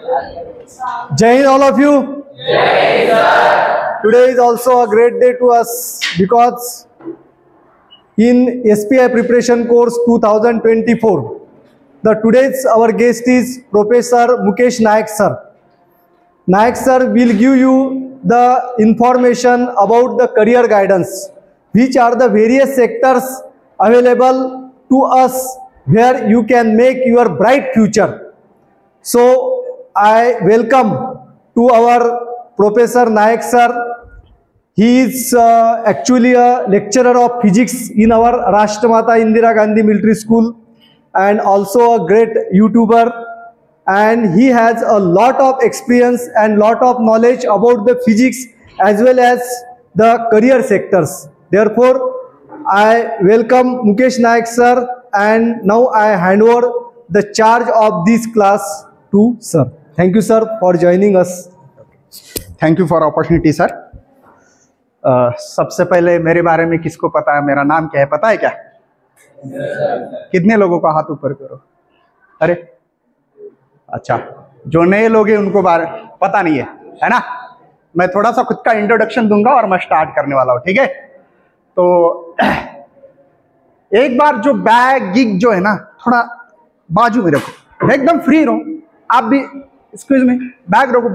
Jai Hind, all of you. Jai Hind, sir. Today is also a great day to us because in SPI preparation course 2024, today's our guest is Professor Mukesh Nayak sir. Nayak sir will give you the information about the career guidance, which are the various sectors available to us where you can make your bright future. So I welcome to our Professor Nayak sir. He is actually a lecturer of physics in our Rashtramata Indira Gandhi Military School and also a great YouTuber, and he has a lot of experience and lot of knowledge about the physics as well as the career sectors. Therefore, I welcome Mukesh Nayak sir, and now I hand over the charge of this class to sir. Thank you sir for joining us. Thank you for opportunity sir. सबसे पहले मेरे बारे में किसको पता है, मेरा नाम क्या है, पता है क्या? कितने लोगों का हाथ ऊपर करो? अरे अच्छा, जो नए लोग हैं उनको बारे पता नहीं है ना? मैं थोड़ा सा खुद का इंट्रोडक्शन दूंगा और मैं स्टार्ट करने वाला हूँ, ठीक है? तो एक बार जो बैग गिग जो है ना, थोड़ा बाजू में रखो, एकदम फ्री रहो। आप भी एक्सक्यूज मी, बैग रखो,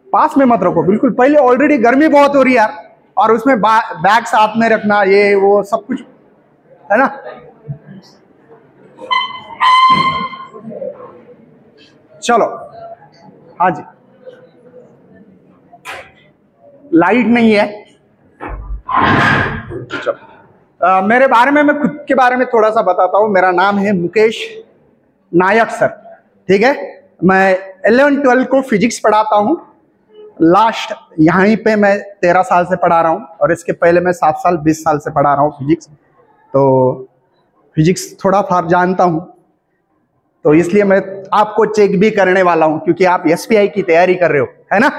पास में मत रखो बिल्कुल। पहले ऑलरेडी गर्मी बहुत हो रही है यार, और उसमें बैग साथ में रखना, ये वो सब कुछ है ना। चलो, हाँ जी, लाइट नहीं है। चलो, मेरे बारे में, मैं खुद के बारे में थोड़ा सा बताता हूँ। मेरा नाम है मुकेश नायक सर, ठीक है? मैं 11-12 को फिजिक्स पढ़ाता हूँ। लास्ट यहीं पे मैं 13 साल से पढ़ा रहा हूँ, और इसके पहले मैं 7 साल 20 साल से पढ़ा रहा हूँ फिजिक्स। तो फिजिक्स थोड़ा फार जानता हूँ, तो इसलिए मैं आपको चेक भी करने वाला हूँ, क्योंकि आप एसपीआई की तैयारी कर रहे हो, है ना?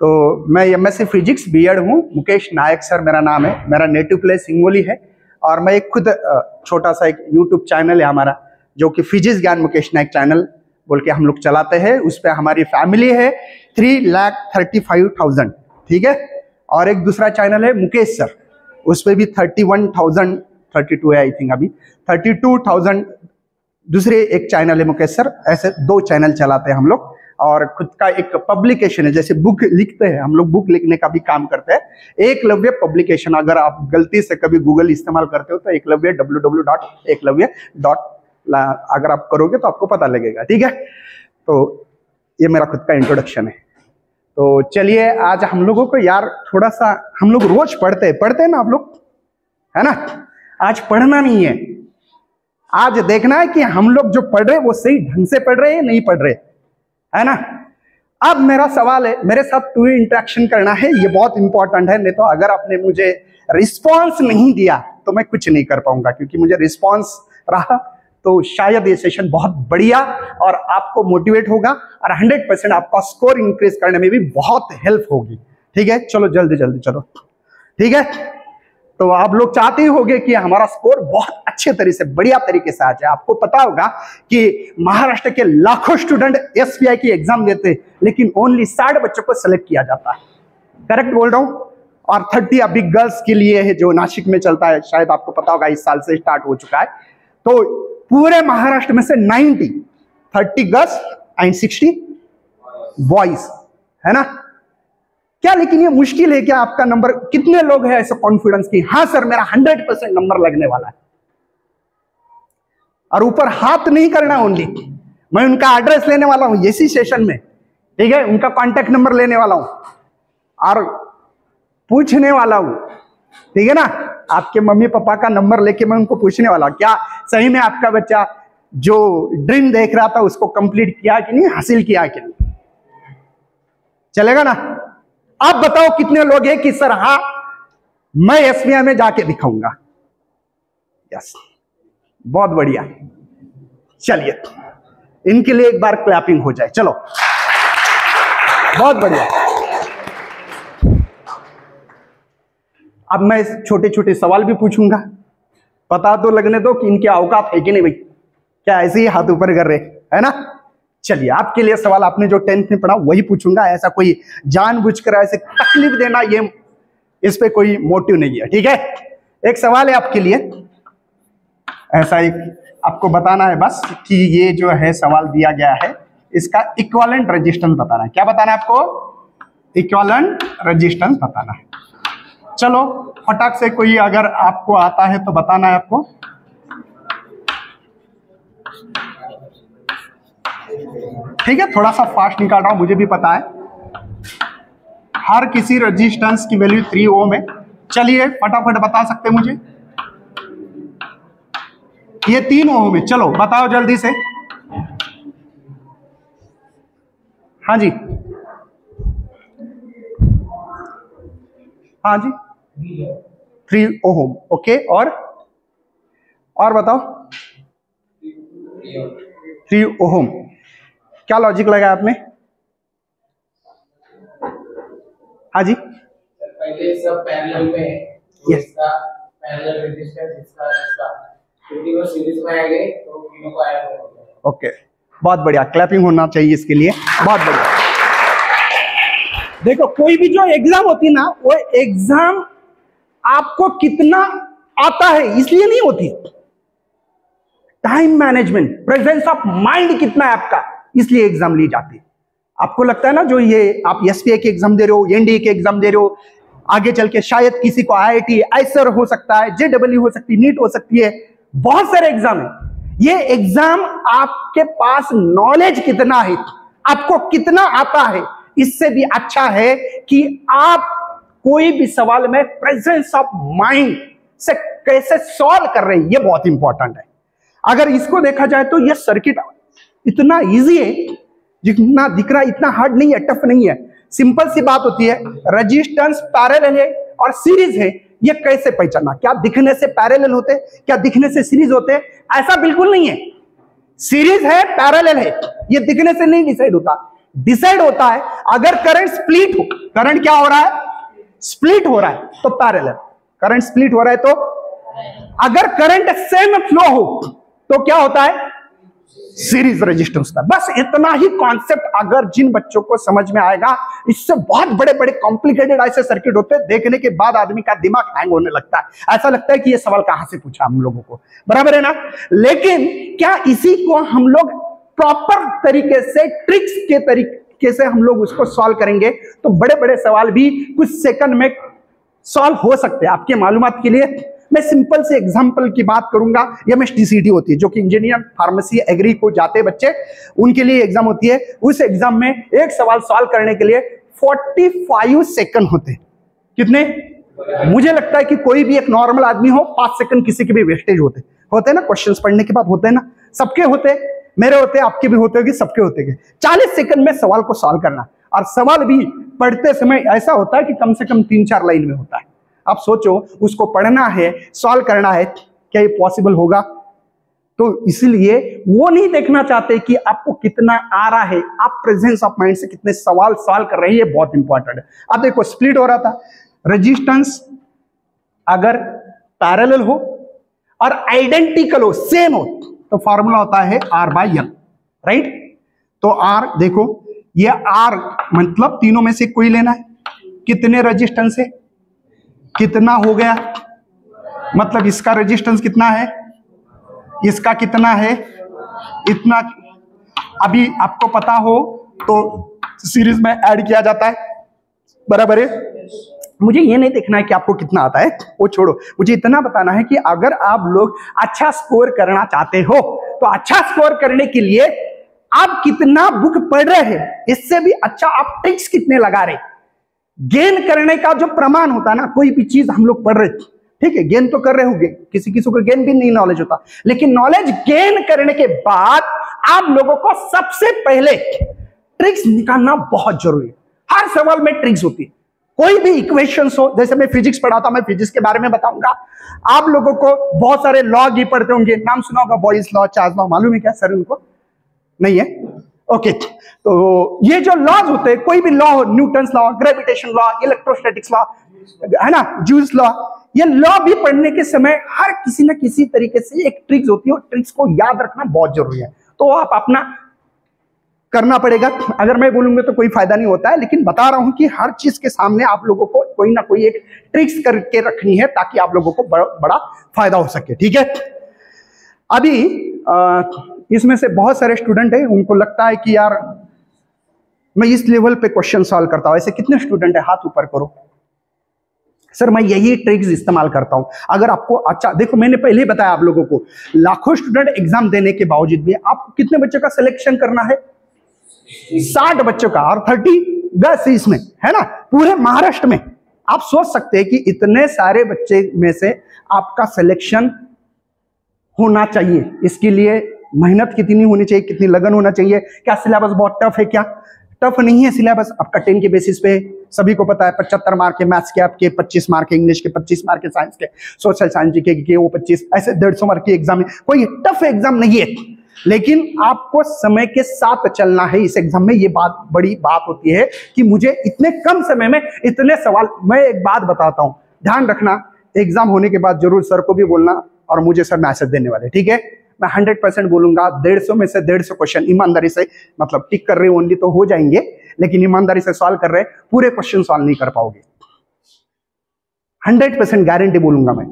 तो मैं एमएससी फिजिक्स बीएड हूँ। मुकेश नायक सर मेरा नाम है। मेरा नेटिव प्लेस हिंगोली है, और मैं एक खुद छोटा सा एक यूट्यूब चैनल है हमारा, जो कि फिजिक्स ज्ञान मुकेश नायक चैनल बोल के हम लोग चलाते हैं। उस पर हमारी फैमिली है 3,35,000, ठीक है? और एक दूसरा चैनल है मुकेश सर, उस पर भी 31,000, 32 है आई थिंक अभी, 32,000 दूसरे एक चैनल है मुकेश सर। ऐसे 2 चैनल चलाते हैं हम लोग, और खुद का एक पब्लिकेशन है, जैसे बुक लिखते हैं हम लोग, बुक लिखने का भी काम करते हैं। एकलव्य पब्लिकेशन, अगर आप गलती से कभी गूगल इस्तेमाल करते हो तो एकलव्य www.eklavya. अगर आप करोगे तो आपको पता लगेगा, ठीक है? तो ये मेरा खुद का इंट्रोडक्शन है। तो चलिए, आज हम लोगों को यार थोड़ा सा, हम लोग रोज पढ़ते हैं ना आप लोग, है ना? आज पढ़ना नहीं है, आज देखना है कि हम लोग जो पढ़ रहे हैं वो सही ढंग से पढ़ रहे हैं, नहीं पढ़ रहे, है ना? अब मेरा सवाल है, मेरे साथ टू इंटरेक्शन करना है, ये बहुत इंपॉर्टेंट है। नहीं तो अगर आपने मुझे रिस्पॉन्स नहीं दिया तो मैं कुछ नहीं कर पाऊंगा, क्योंकि मुझे रिस्पॉन्स रहा तो शायद ये सेशन बहुत बढ़िया और आपको मोटिवेट होगा, और 100% आपका स्कोर इंक्रीज करने में भी बहुत हेल्प होगी, ठीक है? चलो जल्दी जल्दी चलो, ठीक है? तो आप लोग चाहते ही होंगे कि हमारा स्कोर बहुत अच्छे तरीके से, बढ़िया तरीके से आ जाए। आपको पता होगा कि महाराष्ट्र के लाखों स्टूडेंट एसपीआई की एग्जाम देते हैं, लेकिन ओनली 60 बच्चों को सिलेक्ट किया जाता है। करेक्ट बोल रहा हूं? और 30 अभी गर्ल्स के लिए है, जो नासिक में चलता है, शायद आपको पता होगा, इस साल से स्टार्ट हो चुका है। तो पूरे महाराष्ट्र में से 30 गर्ल्स एंड 60 बॉयज, है ना? क्या लेकिन ये मुश्किल है क्या? आपका नंबर, कितने लोग हैं ऐसे कॉन्फिडेंस की, हाँ सर मेरा 100% नंबर लगने वाला है? और ऊपर हाथ नहीं करना ओनली, मैं उनका एड्रेस लेने वाला हूं इसी सेशन में, ठीक है? उनका कॉन्टेक्ट नंबर लेने वाला हूं और पूछने वाला हूं, ठीक है ना? आपके मम्मी पापा का नंबर लेके मैं उनको पूछने वाला हूं, क्या सही में आपका बच्चा जो ड्रीम देख रहा था उसको कंप्लीट किया कि नहीं, हासिल किया कि नहीं? चलेगा ना? आप बताओ कितने लोग हैं कि सर हाँ मैं एसबीआई में जाके दिखाऊंगा? यस, बहुत बढ़िया। चलिए इनके लिए एक बार क्लैपिंग हो जाए। चलो, बहुत बढ़िया। अब मैं छोटे छोटे सवाल भी पूछूंगा, पता तो लगने दो कि इनके औकात है कि नहीं भाई। क्या ऐसे ही हाथ ऊपर कर रहे, है ना? चलिए, आपके लिए सवाल आपने जो 10th में पढ़ा वही पूछूंगा। ऐसा कोई जानबूझकर ऐसे तकलीफ देना, ये इस पे कोई मोटिव नहीं है, ठीक है। एक सवाल है आपके लिए, ऐसा एक आपको बताना है बस कि ये जो है सवाल दिया गया है, इसका इक्विवेलेंट रेजिस्टेंस बताना है। क्या बताना है आपको? इक्विवेलेंट रेजिस्टेंस बताना है। चलो फटाक से कोई अगर आपको आता है तो बताना है आपको। ठीक है, थोड़ा सा फास्ट निकाल रहा हूं, मुझे भी पता है हर किसी रेजिस्टेंस की वैल्यू 3 ओम है। चलिए फटाफट बता सकते हैं मुझे, ये 3 ओम है। चलो बताओ जल्दी से। हाँ जी, हाँ जी, 3 ओम। ओके, और बताओ 3 ओम। क्या लॉजिक लगा आपने? हाँ जी, पहले सब पैरेलल में है, तो इसका पैरेलल रेजिस्टेंस इसका क्योंकि वो सीरीज में आएंगे तो तीनों को ऐड होगा। ओके, बहुत बढ़िया, क्लैपिंग होना चाहिए इसके लिए, बहुत बढ़िया। देखो, कोई भी जो एग्जाम होती है ना, वो एग्जाम आपको कितना आता है इसलिए नहीं होती, time management, presence of mind कितना है आपका, इसलिए एग्जाम ली जाती है। आपको लगता है ना, जो ये आप एसपीआई के एग्जाम दे रहे हो, एनडीए के एग्जाम दे रहे हो, आगे चल के शायद किसी को आईआईटी, आईसर हो सकता है, जेडब्ल्यू हो सकती है, नीट हो सकती है, बहुत सारे एग्जाम है। ये एग्जाम आपके पास नॉलेज कितना है, आपको कितना आता है, इससे भी अच्छा है कि आप कोई भी सवाल में प्रेजेंस ऑफ माइंड से कैसे सॉल्व कर रहे हैं, ये बहुत इंपॉर्टेंट है। अगर इसको देखा जाए तो ये सर्किट इतना इजी है, जितना दिख रहा है इतना हार्ड नहीं है, टफ नहीं है। सिंपल सी बात होती है, रेजिस्टेंस पैरेलल है और सीरीज है, ये कैसे पहचानना? क्या दिखने से पैरेलल होते, क्या दिखने से सीरीज होते? ऐसा बिल्कुल नहीं है। सीरीज है, पैरेलल है, ये दिखने से नहीं डिसाइड होता। डिसाइड होता है अगर करंट स्प्लिट हो। करंट क्या हो रहा है? स्प्लिट हो रहा है तो पैरेलल। करंट स्प्लिट हो रहा है तो, अगर करंट सेम फ्लो हो तो क्या होता है? सीरीज रेजिस्टेंस का। बस इतना ही कॉन्सेप्ट अगर जिन बच्चों को समझ में आएगा, इससे बहुत बड़े बड़े कॉम्प्लिकेटेड ऐसे सर्किट होते हैं, देखने के बाद आदमी का दिमाग हैंग होने लगता है। ऐसा लगता है कि ये सवाल कहां से पूछा हम लोगों को, बराबर है ना? लेकिन क्या इसी को हम लोग प्रॉपर तरीके से, ट्रिक्स के तरीके से हम लोग उसको सॉल्व करेंगे तो बड़े बड़े सवाल भी कुछ सेकंड में सॉल्व हो सकते हैं। आपके मालूमात के लिए मैं सिंपल से एग्जांपल की बात करूंगा। एमएसटीसीटी होती है, जो कि इंजीनियर, फार्मेसी, एग्री को जाते बच्चे, उनके लिए एग्जाम होती है। उस एग्जाम में एक सवाल सॉल्व करने के लिए 45 सेकंड होते हैं। कितने? मुझे लगता है कि कोई भी एक नॉर्मल आदमी हो, 5 सेकंड किसी के भी वेस्टेज होते हैं ना, क्वेश्चंस पढ़ने के बाद होते हैं ना, सबके होते हैं, मेरे होते हैं, आपके भी होते होंगे, सबके होते हैं। 40 सेकंड में सवाल को सॉल्व करना, और सवाल भी पढ़ते समय ऐसा होता है कि कम से कम 3-4 लाइन में होता है। आप सोचो, उसको पढ़ना है, सॉल्व करना है, क्या ये पॉसिबल होगा? तो इसलिए वो नहीं देखना चाहते कि आपको कितना आ रहा है, आप प्रेजेंस ऑफ माइंड से कितने सवाल सॉल्व कर रहे हैं, ये बहुत इंपॉर्टेंट है। अब देखो, स्प्लिट हो रहा था, रेजिस्टेंस अगर पैरेलल हो और आइडेंटिकल हो, सेम हो, तो फॉर्मूला होता है R/L, राइट? तो R देखो, ये R मतलब तीनों में से कोई लेना है। कितने रेजिस्टेंस है, कितना हो गया, मतलब इसका रेजिस्टेंस कितना है, इसका कितना है, इतना। अभी आपको पता हो तो सीरीज में ऐड किया जाता है, बराबर है? मुझे ये नहीं देखना है कि आपको कितना आता है, वो छोड़ो, मुझे इतना बताना है कि अगर आप लोग अच्छा स्कोर करना चाहते हो तो अच्छा स्कोर करने के लिए आप कितना बुक पढ़ रहे हैं, इससे भी अच्छा आप ट्रिक्स कितने लगा रहे। गेन करने का जो प्रमाण होता है ना, कोई भी चीज हम लोग पढ़ रहे, ठीक है, गेन तो कर रहे होंगे, किसी किसी को गेन भी नहीं नॉलेज होता, लेकिन नॉलेज गेन करने के बाद आप लोगों को सबसे पहले ट्रिक्स निकालना बहुत जरूरी है। हर सवाल में ट्रिक्स होती है। कोई भी इक्वेशंस हो, जैसे मैं फिजिक्स पढ़ाता हूं, मैं फिजिक्स के बारे में बताऊंगा, आप लोगों को बहुत सारे लॉ ही पढ़ते होंगे, नाम सुना होगा, बॉयज लॉ, चार्ल्स लॉ, मालूम है क्या सर उनको? नहीं है? ओके, तो ये जो लॉज होते हैं, कोई भी लॉ हो, Newton's law, gravitation law, electrostatics law, है ना, जूल्स लॉ, ये लॉ भी पढ़ने के समय हर किसी न किसी तरीके से एक ट्रिक्स होती है, और ट्रिक्स को याद रखना बहुत जरूरी है। तो आप अपना करना पड़ेगा। अगर मैं बोलूंगा तो कोई फायदा नहीं होता है, लेकिन बता रहा हूं कि हर चीज के सामने आप लोगों को कोई ना कोई एक ट्रिक्स करके रखनी है ताकि आप लोगों को बड़ा फायदा हो सके। ठीक है, अभी इसमें से बहुत सारे स्टूडेंट हैं, उनको लगता है कि यार मैं इस लेवल पे क्वेश्चन सॉल्व करता हूं। ऐसे कितने स्टूडेंट है, हाथ ऊपर करो। सर मैं यही ट्रिक्स इस्तेमाल करता हूं। अगर आपको अच्छा देखो, मैंने पहले ही बताया आप लोगों को, लाखों स्टूडेंट एग्जाम देने के बावजूद भी आपको कितने बच्चों का सिलेक्शन करना है? 60 बच्चों का, और 30 बस इसमें है ना, पूरे महाराष्ट्र में। आप सोच सकते हैं कि इतने सारे बच्चे में से आपका सिलेक्शन होना चाहिए, इसके लिए मेहनत कितनी होनी चाहिए, कितनी लगन होना चाहिए। क्या सिलेबस बहुत टफ है? क्या टफ नहीं है सिलेबस, आपका 10 के बेसिस पे सभी को पता है। 75 मार्क के मैथ्स के आपके, 25 मार्क के इंग्लिश के, 25 मार्क के साइंस के, सोशल साइंस के वो 25, ऐसे 150 मार्क की एग्जाम है। कोई टफ एग्जाम नहीं है, लेकिन आपको समय के साथ चलना है इस एग्जाम में। ये बात बड़ी बात होती है कि मुझे इतने कम समय में इतने सवाल। मैं एक बात बताता हूं, ध्यान रखना, एग्जाम होने के बाद जरूर सर को भी बोलना और मुझे सर मैसेज देने वाले, ठीक है? मैं 100% बोलूंगा, 150 में से 150 क्वेश्चन ईमानदारी से, मतलब टिक कर रहे ओनली तो हो जाएंगे, लेकिन ईमानदारी से सॉल्व कर रहे पूरे क्वेश्चन सॉल्व नहीं कर पाओगे। 100% गारंटी बोलूंगा मैं।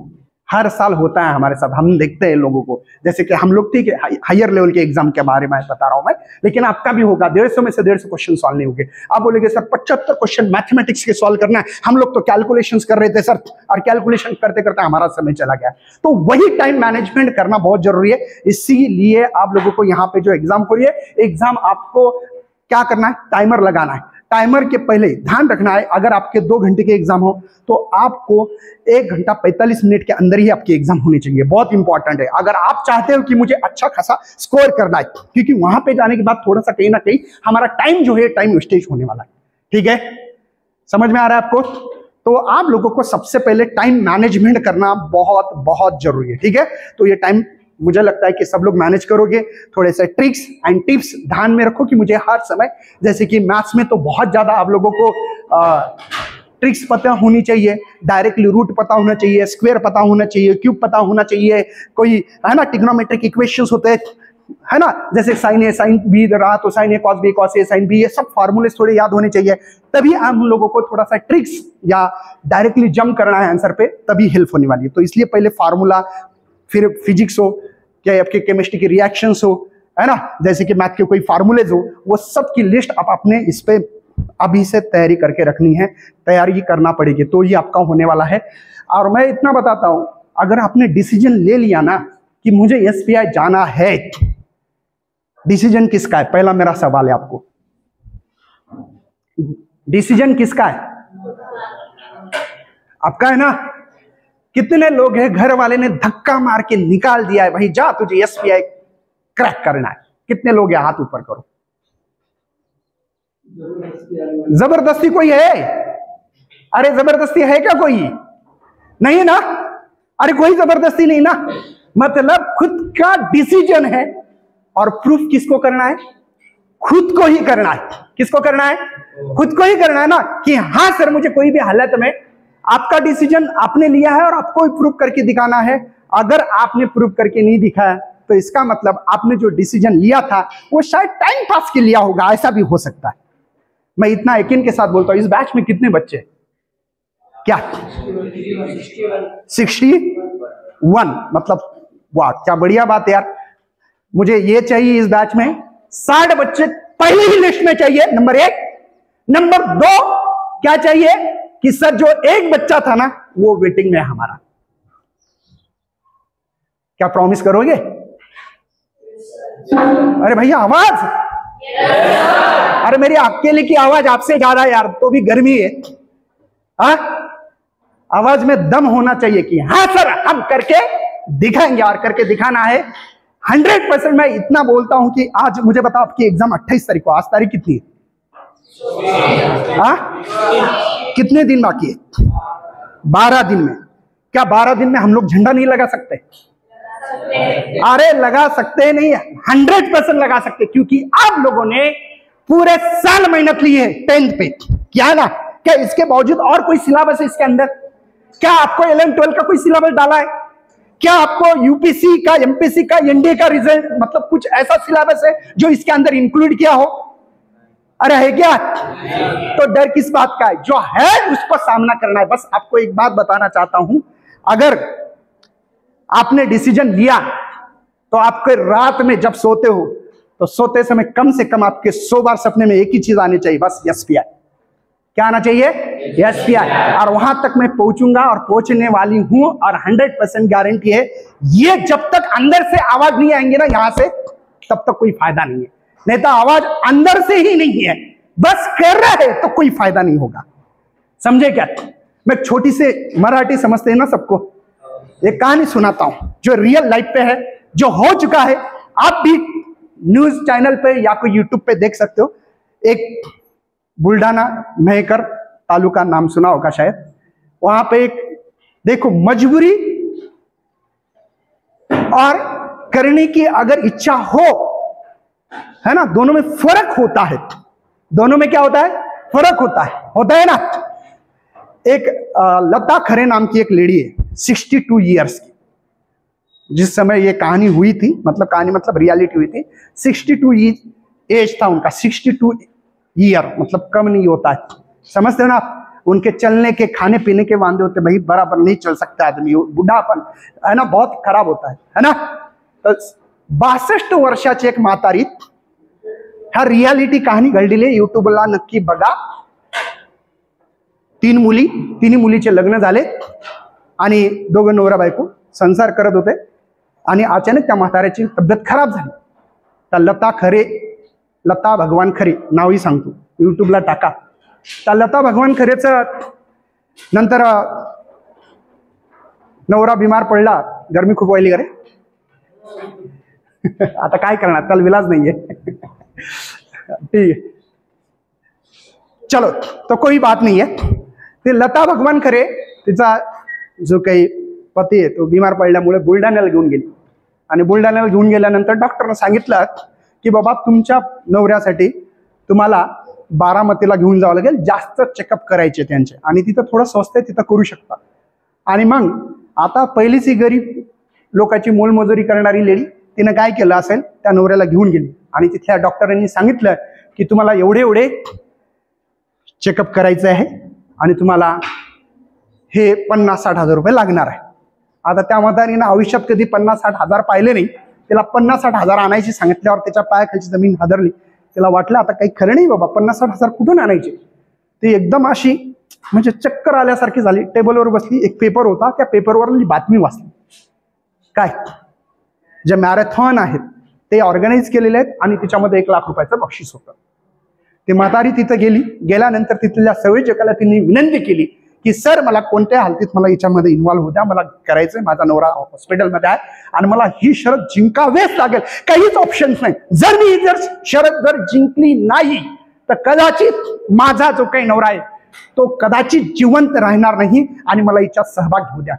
हर साल होता है हमारे साथ, हम देखते हैं लोगों को, जैसे कि हम लोग ठीक है हायर लेवल के एग्जाम के बारे में बता रहा हूं मैं, लेकिन आपका भी होगा। 150 में से 150 क्वेश्चन सॉल्व नहीं होंगे। आप बोलेंगे सर 75 क्वेश्चन मैथमेटिक्स के सॉल्व करना है, हम लोग तो कैलकुलेशंस कर रहे थे सर, और कैलकुलेशन करते करते हमारा समय चला गया। तो वही टाइम मैनेजमेंट करना बहुत जरूरी है। इसीलिए आप लोगों को यहाँ पे जो एग्जाम हो रही है, एग्जाम आपको क्या करना है, टाइमर लगाना है। टाइमर के पहले ध्यान रखना है, अगर आपके 2 घंटे के एग्जाम हो तो आपको 1 घंटा 45 मिनट के अंदर ही आपकी एग्जाम होनी चाहिए। बहुत इंपॉर्टेंट है। अगर आप चाहते हो कि मुझे अच्छा खासा स्कोर करना है, क्योंकि वहां पे जाने के बाद थोड़ा सा कहीं ना कहीं हमारा टाइम जो है, टाइम वेस्टेज होने वाला है। ठीक है, समझ में आ रहा है आपको? तो आप लोगों को सबसे पहले टाइम मैनेजमेंट करना बहुत बहुत जरूरी है। ठीक है, तो ये टाइम मुझे लगता है कि सब लोग मैनेज करोगे। थोड़े से ट्रिक्स एंड टिप्स ध्यान में रखो कि मुझे हर समय, जैसे कि मैथ्स में तो बहुत ज्यादा आप लोगों को ट्रिक्स पता होनी चाहिए, डायरेक्टली रूट पता होना चाहिए, स्क्वायर पता होना चाहिए, क्यूब पता होना चाहिए, कोई है ना ट्रिग्नोमेट्रिक इक्वेशंस होते हैं, है ना, जैसे साइन ए साइन बी रहा तो sign A cos B cos A sine B, ये सब फार्मूले थोड़े याद होने चाहिए। तभी हम लोगों को थोड़ा सा ट्रिक्स या डायरेक्टली जंप करना है आंसर पे, तभी हेल्प होने वाली है। तो इसलिए पहले फार्मूला, फिर फिजिक्स हो, क्या आपके केमिस्ट्री की रिएक्शंस हो, है ना, जैसे कि मैथ के कोई फार्मूलेज हो, वो सब की लिस्ट आप अपने इस पे अभी से तैयारी करके रखनी है, तैयारी करना पड़ेगी, तो ये आपका होने वाला है। और मैं इतना बताता हूं, अगर आपने डिसीजन ले लिया ना कि मुझे एसपीआई जाना है, डिसीजन किसका है? पहला मेरा सवाल है आपको, डिसीजन किसका है? आपका है ना? कितने लोग हैं घर वाले ने धक्का मार के निकाल दिया है, भाई जा तुझे एसपीआई क्रैक करना है? कितने लोग हैं, हाथ ऊपर करो। जबरदस्ती कोई है? अरे जबरदस्ती है क्या कोई? नहीं ना? अरे कोई जबरदस्ती नहीं ना, मतलब खुद का डिसीजन है। और प्रूफ किसको करना है? खुद को ही करना है। किसको करना है? खुद को ही करना है ना, कि हाँ सर मुझे कोई भी हालत में, आपका डिसीजन आपने लिया है और आपको प्रूफ करके दिखाना है। अगर आपने प्रूफ करके नहीं दिखाया तो इसका मतलब आपने जो डिसीजन लिया था वो शायद टाइम पास के लिया होगा, ऐसा भी हो सकता है। मैं इतना यकीन के साथ बोलता हूं। इस बैच में कितने बच्चे? क्या 61? मतलब वाह, क्या बढ़िया बात है यार। मुझे ये चाहिए इस बैच में 60 बच्चे पहले ही लिस्ट में चाहिए, नंबर 1। नंबर 2 क्या चाहिए कि सर जो एक बच्चा था ना वो वेटिंग में है हमारा। क्या प्रॉमिस करोगे? अरे भैया आवाज, अरे मेरी अकेले की आवाज आपसे ज्यादा यार, तो भी गर्मी है। हाँ, आवाज में दम होना चाहिए कि हाँ सर हम करके दिखाएंगे, और करके दिखाना है 100%। मैं इतना बोलता हूं कि आज मुझे बताओ, आपकी एग्जाम 28 तारीख को, आज तारीख कितनी है? कितने दिन बाकी है? 12 दिन में। क्या 12 दिन में हम लोग झंडा नहीं लगा सकते? अरे लगा सकते नहीं, 100% लगा सकते, क्योंकि आप लोगों ने पूरे साल मेहनत ली है 10th पे, क्या ना? क्या इसके बावजूद और कोई सिलेबस है इसके अंदर? क्या आपको 11-12 का कोई सिलेबस डाला है? क्या आपको यूपीसी का, एमपीसी का, एनडीए का रिजल्ट, मतलब कुछ ऐसा सिलेबस है जो इसके अंदर इंक्लूड किया हो? अरे है क्या? तो डर किस बात का है? जो है उसको सामना करना है। बस आपको एक बात बताना चाहता हूं, अगर आपने डिसीजन लिया तो आपके रात में जब सोते हो तो सोते समय कम से कम आपके 100 बार सपने में एक ही चीज आनी चाहिए, बस SBI। क्या आना चाहिए? SBI। और वहां तक मैं पहुंचूंगा और पहुंचने वाली हूं, और 100% गारंटी है, ये जब तक अंदर से आवाज नहीं आएंगे ना यहां से, तब तक कोई फायदा नहीं है। नहीं तो आवाज अंदर से ही नहीं है, बस कर रहा है तो कोई फायदा नहीं होगा। समझे क्या? मैं छोटी से मराठी समझते हैं ना सबको, एक कहानी सुनाता हूं जो रियल लाइफ पे है, जो हो चुका है। आप भी न्यूज चैनल पे या कोई यूट्यूब पे देख सकते हो। एक बुल्ढाना मेहकर तालुका, नाम सुना होगा शायद। वहां पे एक देखो, मजबूरी और करने की अगर इच्छा हो, है ना, दोनों में फर्क होता है। दोनों में क्या होता है? फर्क होता है ना। एक लता खरे नाम की एक लेडी है, 62 ईयर्स की। जिस समय ये कहानी हुई थी, मतलब कहानी मतलब रियलिटी हुई थी, 62 एज था उनका। 62 ईयर मतलब कम नहीं होता है, समझते हो ना आप? उनके चलने के, खाने पीने के वांदे होते भाई, बराबर नहीं चल सकता आदमी, बुढ़ापन है ना, बहुत खराब होता है ना। तो 62 वर्षाची एक म्हातारी, हा रियालिटी कहाणी घडलेली आहे, युट्यूबला नक्की बघा। 3 मुली, 3 मुलीचे लग्न झाले आणि दोघं नवरा बायको संसार करत होते, आणि अचानक त्या म्हाताऱ्याची तब्येत खराब झाली। तर लता खरे, लता भगवान खरे नावही सांगतो, युट्यूबला टाका। तर लता भगवान खरेचं नंतर नवरा बिमार पडला, गरमी खूप व्हायली रे, आता काय करणार, त्याला विलाज नाहीये। ठीक है, चलो तो कोई बात नहीं है। ते लता भगवान खरे, तिचा जो काही पती आहे तो बिमार पडल्यामुळे बुलढाण्याला घेऊन गेली, आणि बुलढाण्याला घेऊन गेल्यानंतर डॉक्टरने सांगितलं की बाबा तुमच्या नवऱ्यासाठी तुम्हाला बारामतीला घेऊन जावं लागेल, जास्त चेकअप करायचे त्यांचे, आणि तिथं थोडं स्वस्त आहे, तिथं करू शकता। आणि मग आता पहिलीच ही गरीब लोकांची मोलमजुरी करणारी लेडी, तिने काय केलं असेल, त्या नवऱ्याला घेऊन गेली, आणि तिथल्या डॉक्टरांनी सांगितलं की तुम्हाला एवढे एवढे चेकअप करायचं आहे, आणि तुम्हाला हे 50-60 हजार रुपये लागणार आहे। आता त्या म्हातारीनं आयुष्यात कधी 50-60 हजार पाहिले नाही, तिला 50-60 हजार आणायची सांगितल्यावर त्याच्या पायाखालची जमीन हादरली। तिला वाटलं आता काही खरं नाही बाबा, 50-60 हजार कुठून आणायचे। ती एकदम अशी म्हणजे चक्कर आल्यासारखी झाली, टेबलवर बसली, एक पेपर होता, त्या पेपरवरली बातमी वाचली, काय जे मॅरेथॉन आहेत ते ऑर्गनाइज केलेले आहेत, आणि त्याच्यामध्ये 1 लाख रुपयाचं बक्षीस होतं। ती म्हातारी तिथं गेली, गेल्यानंतर तिथल्या संयोजकाला तिने विनंती केली की सर मला कोणत्या हालतीत मला याच्यामध्ये इन्व्हॉल्व होऊ द्या, मला करायचंय, माझा नवरा हॉस्पिटलमध्ये आहे आणि मला ही शरद जिंकावेच लागेल, काहीच ऑप्शन्स नाही। जर मी जर शरद जर जिंकली नाही तर कदाचित माझा जो काही नवरा आहे तो कदाचित जिवंत राहणार नाही, आणि मला याच्यात सहभाग घेऊ द्या।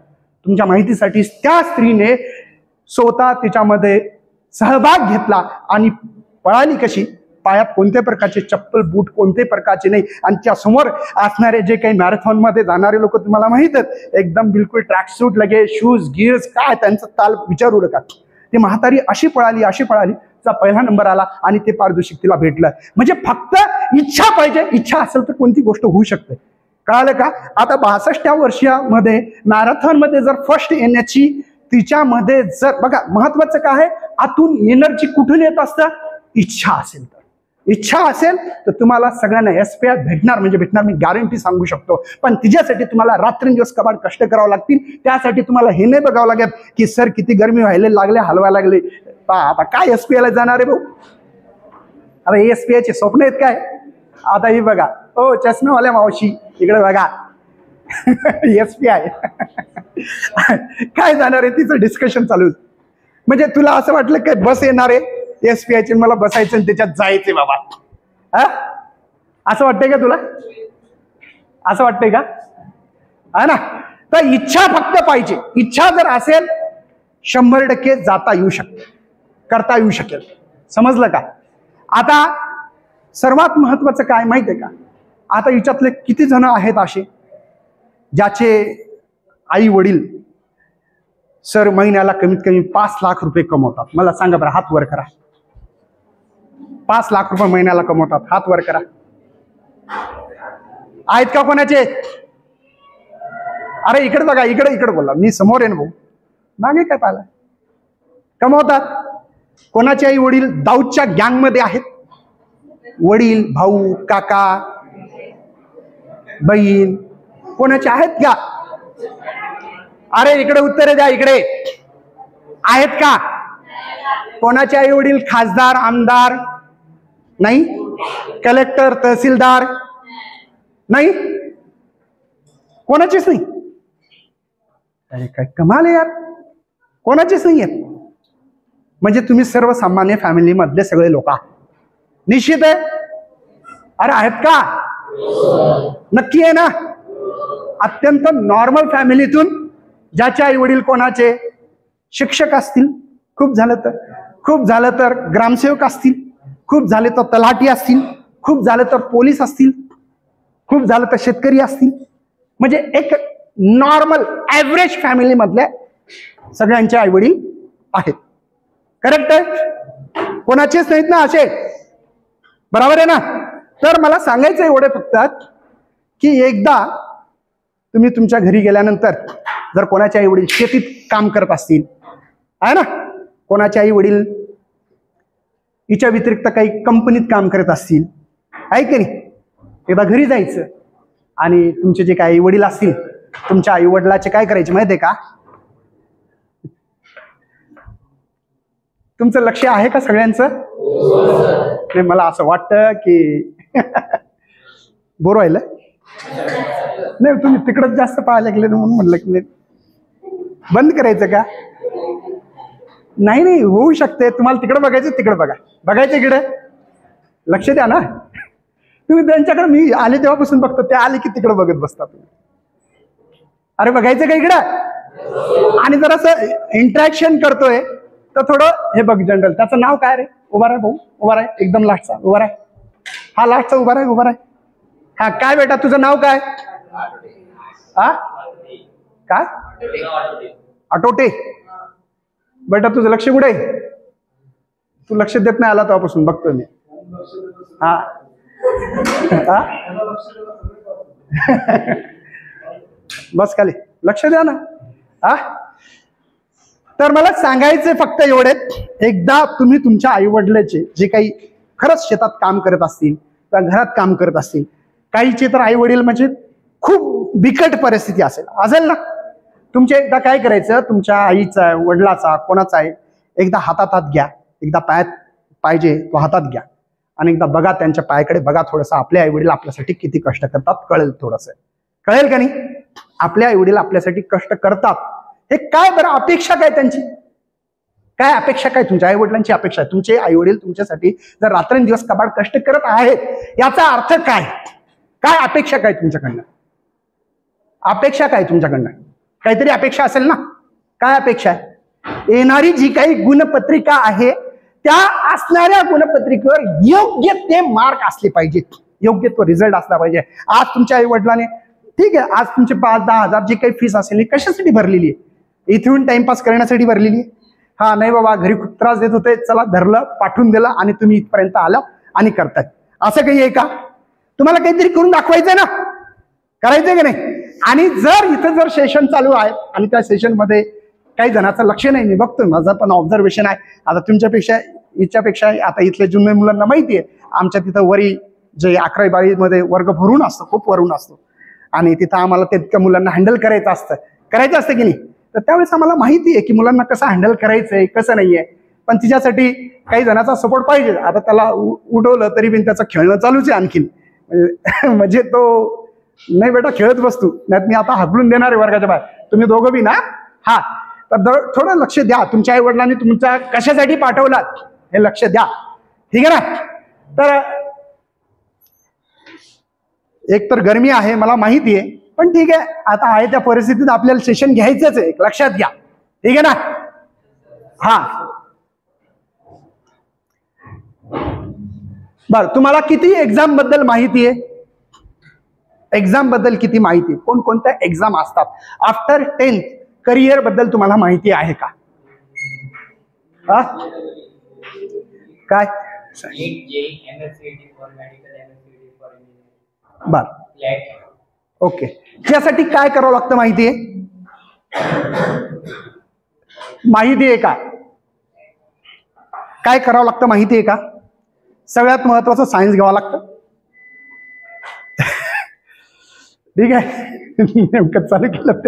तुमच्या माहितीसाठी त्या स्त्रीने स्वतः तिच्यामध्ये सहभाग घेतला, आणि पळाली कशी, पायात कोणत्या प्रकारचे चप्पल बूट कोणते प्रकारचे नाही, आणि त्या समोर असणारे जे काही मॅरेथॉन मध्ये जाणारे लोक तुम्हाला माहित आहेत, एकदम बिलकुल ट्रॅक सूट लगे, शूज गिअर्स, काय त्यांचं ताल विचारू नका। ती म्हातारी अशी पळाली तिचा पहिला नंबर आला, आणि ते पारितोषिक तिला भेटलं। म्हणजे फक्त इच्छा पाहिजे, इच्छा असेल तर कोणती गोष्ट होऊ शकते, कळालं का? आता 62व्या वर्षामध्ये मॅरेथॉन मध्ये जर फर्स्ट येण्याची तिच्यामध्ये जर, बघा महत्वाचं काय आहे, आतून एनर्जी कुठून येत असतं, इच्छा असेल तर। इच्छा असेल तर तुम्हाला सगळ्यांना SBI भेटणार, म्हणजे भेटणार, मी गॅरंटी सांगू शकतो। पण तिच्यासाठी तुम्हाला रात्रंदिवस कबाड कष्ट करावं लागतील। त्यासाठी तुम्हाला हे नाही बघावं लागेल की सर किती गरमी व्हायला लागले, हलवायला लागले, आता काय SBI ला जाणार आहे भाऊ, आता हे SBI चे स्वप्न आहेत काय? आता ही बघा, ओ चष्मेवाल्या मावशी इकडे बघा, SBI काय जाणार आहे, तिचं डिस्कशन चालू। म्हणजे तुला असं वाटलं काय बस येणार आहे SBI ची, मला बसायचं आणि त्याच्यात जायचंय बाबा, हा असं वाटतंय का तुला? असं वाटतंय का? हा ना? तर इच्छा फक्त पाहिजे, इच्छा जर असेल 100% जाता येऊ शकते, करता येऊ शकेल, समजलं का? आता सर्वात महत्वाचं काय माहितीये का, आता याच्यातले किती जण आहेत असे ज्याचे आई वडील सर महिन्याला कमीत कमी 5 लाख रुपये कमवतात? मला सांगा बरं, हात वर करा। 5 लाख रुपये महिन्याला कमवतात? हात वर करा. आहेत का कोणाचे? अरे इकडे बघा, इकडे इकडे बोला, मी समोर आहे ना भाऊ, मागे काय पाहिलं? कमवतात. कोणाचे आई वडील दाऊदच्या गँग मध्ये आहेत? वडील, भाऊ, काका, बहीण कोणाचे आहेत का? अरे इकडे उत्तरे द्या, इकडे आहेत का? कोणाचे आई वडील खासदार, आमदार? नाही. कलेक्टर, तहसीलदार? नाही. कोणाचेच नाही. अरे काय कमाल आहे यार, कोणाचेच नाही आहेत. म्हणजे तुम्ही सर्वसामान्य फॅमिली मधले सगळे लोक आहात. निश्चित आहे. अरे आहेत का? नक्की आहे ना? अत्यंत नॉर्मल फॅमिलीतून, ज्याचे आई वडील कोणाचे शिक्षक असतील, खूप झालं तर ग्रामसेवक असतील, खूप झाले तर तलाठी असतील, खूप झालं तर पोलीस असतील, खूप झालं तर शेतकरी असतील. म्हणजे एक नॉर्मल ऍव्हरेज फॅमिली मधल्या सगळ्यांचे आई वडील आहेत. करेक्ट आहे? कोणाचेच नाहीत ना असे? बरोबर आहे ना? तर मला सांगायचं एवढे फक्त की एकदा तुम्ही तुमच्या घरी गेल्यानंतर जर कोणाचे आई वडील शेतीत काम करत असतील, आहे ना, कोणाचे आई वडील हिच्या व्यतिरिक्त काही कंपनीत काम करत असतील, आहे की नाही, एकदा घरी जायचं आणि तुमचे जे काही आई वडील असतील, तुमच्या आई वडिलाचे काय करायचे माहितीये का? तुमचं लक्ष आहे का सगळ्यांचं? नाही, मला असं वाटतं की बोर व्हायला नाही, तुम्ही तिकडच जास्त पाहायला गेले म्हणून म्हणलं की नाही बंद करायचं का? नाही नाही, होऊ शकते. तुम्हाला तिकडे बघायचं, तिकडे बघा, बघायचं इकडे, लक्ष द्या ना. तुम्ही त्यांच्याकडे, मी आले तेव्हापासून बघतो, ते आले की तिकडे बघत बसता तुम्ही. अरे बघायचं का इकडं? आणि जर असं इंटरॅक्शन करतोय तर थोडं हे बघ जनरल. त्याचं नाव काय रे? उभा राह भाऊ, उभा राह, एकदम लास्टचा उभा राह. हा लास्टचा उभा राह, उभा राह. हा काय बेटा, तुझं नाव काय? हा काय? आटोटे. बेटा तुझं लक्ष कुठे आहे? तू लक्ष देत नाही, आला तेव्हापासून बघतो मी. हा बस खाली, लक्ष द्या ना. हा, तर मला सांगायचे फक्त एवढे, एकदा तुम्ही तुमच्या आई वडिलांचे जे काही खरंच शेतात काम करत असतील किंवा घरात काम करत असतील, काहीचे तर आई वडील म्हणजे खूप बिकट परिस्थिती असेल ना, तुमच्या एकदा काय करायचं, तुमच्या आईचा, वडिलाचा, कोणाचा आहे, एकदा हातात घ्या, एकदा पायात पाहिजे तो हातात घ्या आणि एकदा बघा, त्यांच्या पायाकडे बघा थोडंसं. आपले आई वडील आपल्यासाठी किती कष्ट करतात कळेल, थोडंसं कळेल का नाही? आपले आई वडील आपल्यासाठी कष्ट करतात, हे काय बरं अपेक्षा काय त्यांची? काय अपेक्षा काय तुमच्या आई वडिलांची अपेक्षा? तुमचे आई वडील तुमच्यासाठी जर रात्रंदिवस कबाड कष्ट करत आहेत, याचा अर्थ काय? काय अपेक्षा काय तुमच्याकडनं? अपेक्षा काय तुमच्याकडनं? काहीतरी अपेक्षा असेल ना? काय अपेक्षा आहे? येणारी जी काही गुणपत्रिका आहे, त्या असणाऱ्या गुणपत्रिकेवर योग्य ते मार्क असले पाहिजेत, योग्य तो रिझल्ट असला पाहिजे. आज तुमच्या आई वडिलांनी, ठीक आहे, आज तुमचे 5-10 हजार जी काही फीस असेल, कशासाठी भरलेली आहे? इथून टाइमपास करण्यासाठी भरलेली आहे? हा नाही बाबा, घरी खूप त्रास देत होते, चला धरलं, पाठवून दिलं आणि तुम्ही इथपर्यंत आला आणि करताय, असं काही आहे का? तुम्हाला काहीतरी करून दाखवायचंय ना, करायचंय की नाही? आणि जर इथं जर सेशन चालू आहे आणि त्या सेशन मध्ये काही जणांचं लक्ष नाही, मी बघतोय, माझं पण ऑब्झर्वेशन आहे. आता तुमच्यापेक्षा, हिच्यापेक्षा आता इथल्या जुन्या मुलांना माहिती आहे, आमच्या तिथं वरी जे 11वी-12वी मध्ये वर्ग भरून असतो, खूप वरून असतो, आणि तिथं आम्हाला तितक्या मुलांना हँडल करायचं असतं की नाही? तर त्यावेळेस आम्हाला माहिती आहे की मुलांना कसं हँडल करायचंय, कसं नाहीये. पण तिच्यासाठी काही जणांचा सपोर्ट पाहिजे. आता त्याला उडवलं तरी पण त्याचं खेळणं चालूच आहे आणखीन. म्हणजे तो नाही बेटा खेळत बसतो, नाही मी आता हाकलून देणार आहे वर्गाच्या बाहेर, तुम्ही दोघं बी ना. हा, तर थोडं लक्ष द्या. तुमच्या आई वडिलांनी तुमच्या कशासाठी पाठवलात हे लक्ष द्या, ठीक आहे ना? तर एक तर गरमी आहे मला माहिती आहे, पण ठीक आहे, आता आहे त्या परिस्थितीत आपल्याला सेशन घ्यायचंच आहे, लक्षात घ्या, ठीक आहे ना? हा, बर, तुम्हाला किती एक्झाम बद्दल माहिती आहे? एक्झाम बद्दल किती माहिती? कोणकोणत्या एक्झाम असतात आफ्टर 10th? करिअर बद्दल तुम्हाला माहिती आहे का? काय NEET JEE MSCET for medical MSCET for engineering बर ओके. यासाठी काय करावं लागतं माहिती आहे का? काय करावं लागतं माहिती आहे का? सगळ्यात महत्वाचं सायन्स घ्यावं लागतं. ठीक है नेमकं चालू केलं.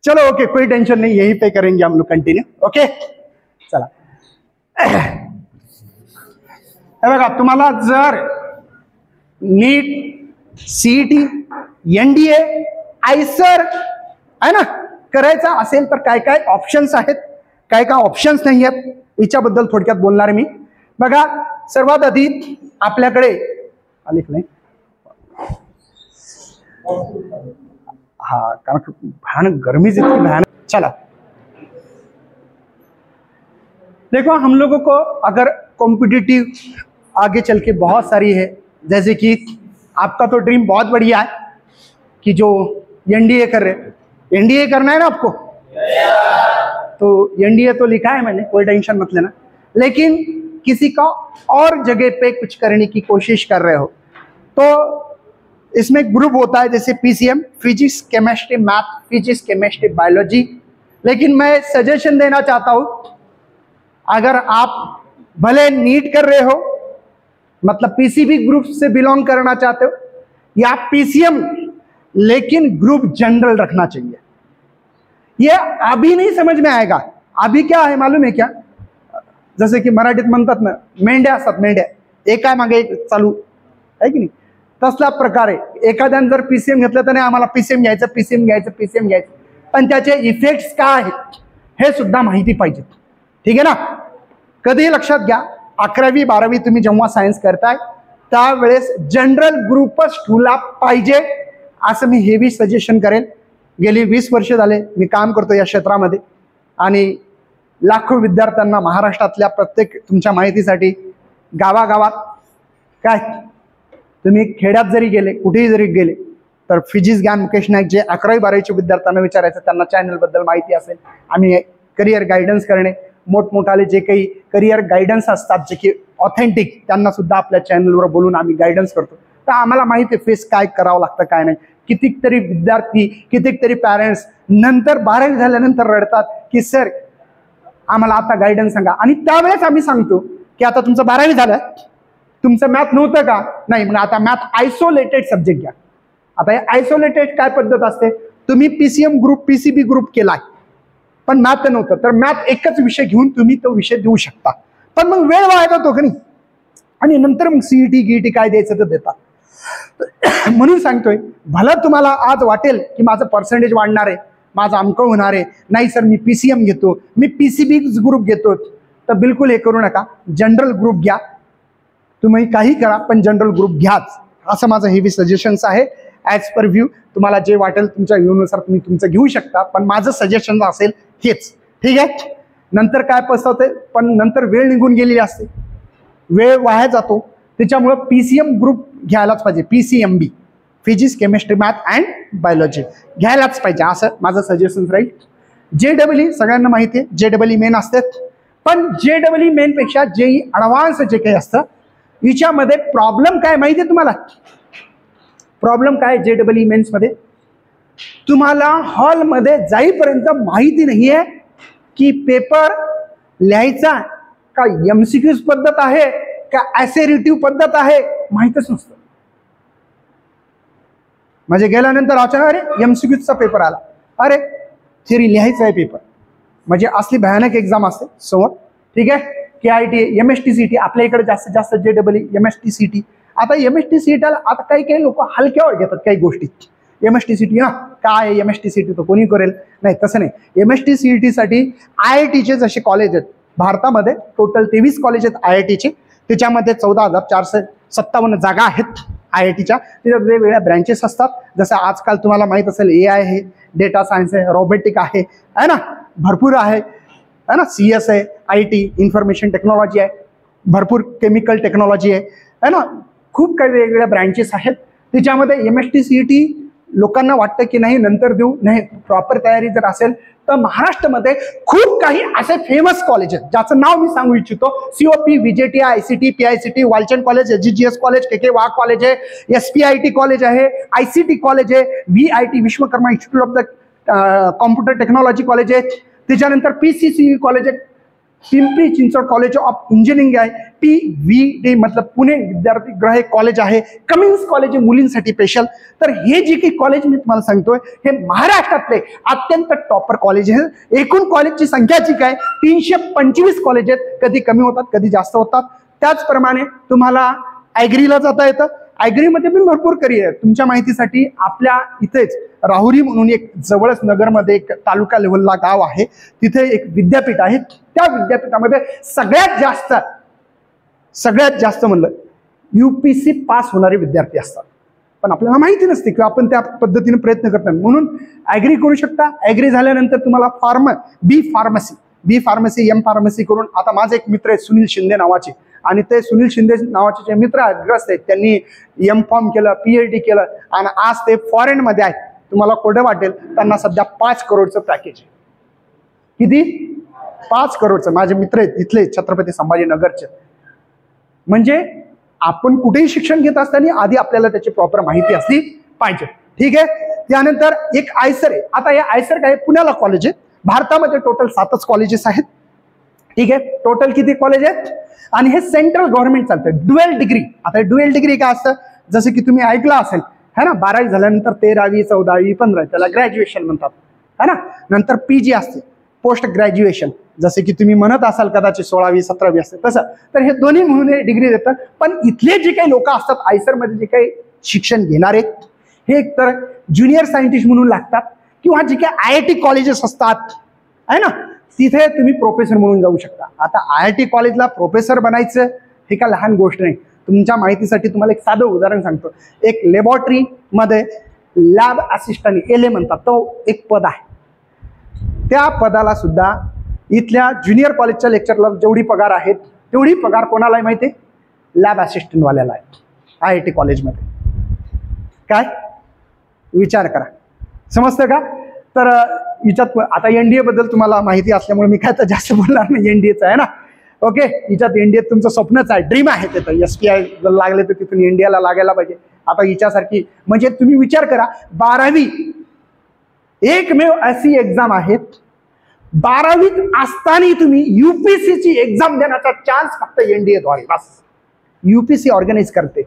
चलो ओके कोई टेंशन नहीं, यही पे करेंगे हम लोग कंटिन्यू. ओके चला. हे बघा तुम्हाला जर नीट सीईटी एनडीए आयसर आहे ना करायचा असेल तर काय काय ऑप्शन्स आहेत, काय काय ऑप्शन्स नाही आहेत याच्याबद्दल थोडक्यात बोलणार मी. बघा सर्वात आधी आपल्याकडे आलेख नाही हा कारण भयानक गर्मी इतकी भयानक. चला देखो हम लोगों को अगर कॉम्पिटिटिव आगे चल के बहुत सारी है, जैसे कि आपका तो ड्रीम बहुत बढ़िया है कि जो एनडीए कर रहे, एनडीए करना है ना आपको, तो एनडीए तो लिखा है मैंने, कोई टेंशन मत लेना. लेकिन किसी का और जगह पे कुछ करने की कोशिश कर रहे हो तो इसमें ग्रुप होता है जैसे PCM, physics chemistry math, physics chemistry biology. लेकिन मैं सजेशन देना चाहता हूं अगर आप भले नीट कर रहे हो मतलब पीसीबी ग्रुप से बिलोंग करना चाहते हो या पीसीएम, लेकिन ग्रुप जनरल रखना चाहिए. ये अभी नहीं समझ में आएगा. अभी क्या है मालूम है क्या, जसे की मराठीत म्हणतात ना मेंढ्या असतात, मेंढ्या एका मागे एक चालू आहे की नाही, तसला प्रकारे एखाद्याने जर पीसीएम घेतलं तर नाही आम्हाला पीसीएम घ्यायचं, पीसीएम घ्यायचं, पीसीएम घ्यायचं, पण त्याचे इफेक्ट्स काय आहेत हे सुद्धा माहिती पाहिजे. ठीक आहे ना. कधीही लक्षात घ्या 11वी 12वी तुम्ही जेव्हा सायन्स करताय त्यावेळेस जनरल ग्रुपच ठेवला पाहिजे असं मी हेवी सजेशन करेन. गेली 20 वर्ष झाले मी काम करतो या क्षेत्रामध्ये आणि लाखो विद्यार्थ्यांना महाराष्ट्रातल्या प्रत्येक तुमच्या माहितीसाठी गावागावात काय तुम्ही खेड्यात जरी गेले कुठेही जरी गेले तर फिजिक्स ज्ञान मुकेश नाईक जे 11वी 12वीच्या विद्यार्थ्यांना विचारायचं त्यांना चॅनलबद्दल माहिती असेल. आम्ही करिअर गायडन्स करणे मोठमोठाले जे काही करिअर गायडन्स असतात जे की ऑथेंटिक त्यांना सुद्धा आपल्या चॅनलवर बोलून आम्ही गायडन्स करतो. तर आम्हाला माहिती आहे फेस काय करावं लागतं काय नाही. कितीतरी विद्यार्थी कितीतरी पॅरेंट्स नंतर 12वी झाल्यानंतर रडतात की सर आम्हाला आता गायडन्स सांगा. आणि त्यावेळेस आम्ही सांगतो की आता तुमचं 12वी झालं, तुमचं मॅथ नव्हतं का, नाही मग आता मॅथ आयसोलेटेड सब्जेक्ट घ्या. आता हे आयसोलेटेड काय पद्धत असते, तुम्ही पीसीएम ग्रुप पीसीबी ग्रुप केलाय पण मॅथ नव्हतं तर मॅथ एकच विषय घेऊन तुम्ही तो विषय देऊ शकता, पण मग वेळ वाया जातो का नाही. आणि नंतर मग सीईटी गीईटी काय द्यायचं तर देतात. म्हणून सांगतोय भला तुम्हाला आज वाटेल की माझं पर्सेंटेज वाढणार आहे, माझं अंक होणार आहे, नाही सर मी पीसीएम घेतो, मी पीसीबी ग्रुप घेतो, तर बिलकुल हे करू नका. जनरल ग्रुप घ्या. तुम्ही काही करा पण जनरल ग्रुप घ्याच असं माझं हेवी सजेशन्स आहे. ॲज पर व्ह्यू तुम्हाला जे वाटेल तुमच्या व्ह्यूनुसार तुम्ही तुमचं घेऊ शकता, पण माझं सजेशन असेल हेच. ठीक आहे. नंतर काय पसवते पण नंतर वेळ निघून गेलेली असते, वेळ वाया जातो. त्याच्यामुळं पीसीएम ग्रुप घ्यायलाच पाहिजे. PCMB physics chemistry math and biology घ्यायलाच पाहिजे असं माझं सजेशन राहील. जेडब्ल्यू सगळ्यांना माहिती आहे जेडब्ल्यू मेन असते, पण जेडब्ल्यू मेन पेक्षा जेई ॲडव्हान्स जे काही असतं हिच्यामध्ये प्रॉब्लेम काय माहिती आहे तुम्हाला. प्रॉब्लेम काय जेडब्ल्यू मेन्स मध्ये तुम्हाला हॉलमध्ये जाईपर्यंत माहिती नाहीये की पेपर लिहायचा का एमसीक्यूज पद्धत आहे का ॲसेरेटिव्ह पद्धत आहे, माहितच नसतं. म्हणजे गेल्यानंतर अचानक अरे एमसीक्यूजचा पेपर आला, अरे थिअरी लिहायचा आहे पेपर. म्हणजे असली भयानक एक्झाम असते समोर. ठीक आहे. KIT MSTCT आपल्या इकडे जास्तीत जास्त जेडब्ल्यू MSTCT. आता MSTCTला आता काही लोक हलक्यावर घेतात काही गोष्टी. MSTCT ना काय MSTCT तो कोणी करेल, नाही तसं नाही. MSTCT साठी IITचे जसे कॉलेज आहेत भारतामध्ये टोटल 23 कॉलेज आहेत IITचे, त्याच्यामध्ये 14,457 जागा आहेत IITच्या. त्याच्यात वेगवेगळ्या ब्रँचेस असतात. जसं आजकाल तुम्हाला माहित असेल AI आहे, डेटा सायन्स आहे, रोबोटिक आहे ना, भरपूर आहे ना, CS आहे, IT इन्फॉर्मेशन टेक्नॉलॉजी आहे, भरपूर केमिकल टेक्नॉलॉजी आहे ना, खूप काही वेगवेगळ्या ब्रँचेस आहेत. त्याच्यामध्ये MSTCT लोकांना वाटतं की नाही नंतर देऊ, नाही प्रॉपर तयारी जर असेल तर महाराष्ट्रामध्ये खूप काही असे फेमस कॉलेज आहेत ज्याचं नाव मी सांगू इच्छितो. COP, VJT, ICT, PICT, Walchand college, SGGS college, KK वाघ कॉलेज आहे, SPIT कॉलेज आहे, ICT कॉलेज आहे, VIT Vishwakarma institute of the computer technology college आहे, त्याच्यानंतर PCCE कॉलेज आहे, Pimpri Chinchwad college of engineering आहे, PVD मतलब पुणे विद्यार्थी गृह कॉलेज आहे, कमिन्स कॉलेज आहे मुलींसाठी स्पेशल. तर हे जे काही कॉलेज मी तुम्हाला सांगतोय हे महाराष्ट्रातले अत्यंत टॉपर कॉलेज आहे. एकूण कॉलेजची संख्या जी काय 325 कॉलेज आहेत, कधी कमी होतात कधी जास्त होतात. त्याचप्रमाणे तुम्हाला ॲग्रीला जाता येतं. ॲग्रीमध्ये पण भरपूर करिअर. तुमच्या माहितीसाठी आपल्या इथेच राहुरी म्हणून एक जवळच नगरमध्ये एक तालुका लेवलला गाव आहे, तिथे एक विद्यापीठ आहे. त्या विद्यापीठामध्ये सगळ्यात जास्त म्हणलं UPC पास होणारे विद्यार्थी असतात. पण आपल्याला माहिती नसते किंवा आपण त्या पद्धतीने प्रयत्न करतात. म्हणून ॲग्री करू शकता. ॲग्री झाल्यानंतर तुम्हाला बी फार्मसी M फार्मसी करून, आता माझे एक मित्र आहेत सुनील शिंदे नावाचे, आणि ते सुनील शिंदे नावाचे जे मित्र आहेत ग्रस्त आहेत, त्यांनी M.Pharm केलं, PhD केलं आणि आज ते फॉरेन मध्ये आहेत. तुम्हाला खोटं वाटेल, त्यांना सध्या 5 करोडचं पॅकेज आहे. किती? 5 करोडचं. माझे मित्र आहेत इथले छत्रपती संभाजीनगरचे. म्हणजे आपण कुठेही शिक्षण घेत असताना आधी आपल्याला त्याची प्रॉपर माहिती असली पाहिजे. ठीक आहे. त्यानंतर एक आयसर आहे. आता हे आयसर काय पुण्याला कॉलेज आहे. भारतामध्ये टोटल 7च कॉलेजेस आहेत. ठीक आहे. टोटल किती कॉलेज आहेत? आणि हे सेंट्रल गव्हर्नमेंट चालतं. Dual degree. आता ड्युएल डिग्री काय असतं, जसं की तुम्ही ऐकलं असेल है ना, 12वी झाल्यानंतर 13वी 14वी 15वी त्याला ग्रॅज्युएशन म्हणतात है ना. नंतर PG असते, पोस्ट ग्रॅज्युएशन, जसे की तुम्ही म्हणत असाल कदाचित 16वी 17वी असते तसं. तर हे दोन्ही म्हणून हे डिग्री देतात. पण इथले जे काही लोक असतात आयसरमध्ये जे काही शिक्षण घेणारे, हे एकतर ज्युनियर सायंटिस्ट म्हणून लागतात, किंवा जे काही IIT कॉलेजेस असतात आहे ना, तिथे तुम्ही प्रोफेसर म्हणून जाऊ शकता. आता IIT कॉलेजला प्रोफेसर बनायचं हे का लहान गोष्ट नाही. तुमच्या माहितीसाठी तुम्हाला एक साधं उदाहरण सांगतो. एक लॅबॉरेटरी मध्ये लॅब असिस्टंट LA म्हणतात, तो एक पद आहे. त्या पदाला सुद्धा इथल्या ज्युनियर कॉलेजच्या लेक्चरला जेवढी पगार आहेत तेवढी पगार कोणाला आहे माहिती आहे? लॅब असिस्टंट वाल्याला आहे IIT कॉलेजमध्ये. काय विचार करा, समजतं का? तर हिच्यात आता NDA बद्दल तुम्हाला माहिती असल्यामुळे मी काय तर जास्त बोलणार नाही. NDAचं आहे ना. ओके. हिच्यात NDA तुमचं स्वप्नच आहे, ड्रीम आहे. तिथं SPI जर लागले तर तिथून इंडियाला लागायला पाहिजे. आता हिच्यासारखी म्हणजे तुम्ही विचार करा, 12वी एकमेव अशी एक्झाम आहेत, 12वीत असताना तुम्ही UPSCची एक्झाम देण्याचा चान्स फक्त NDA द्वारे. बस UPSC ऑर्गनाईज करते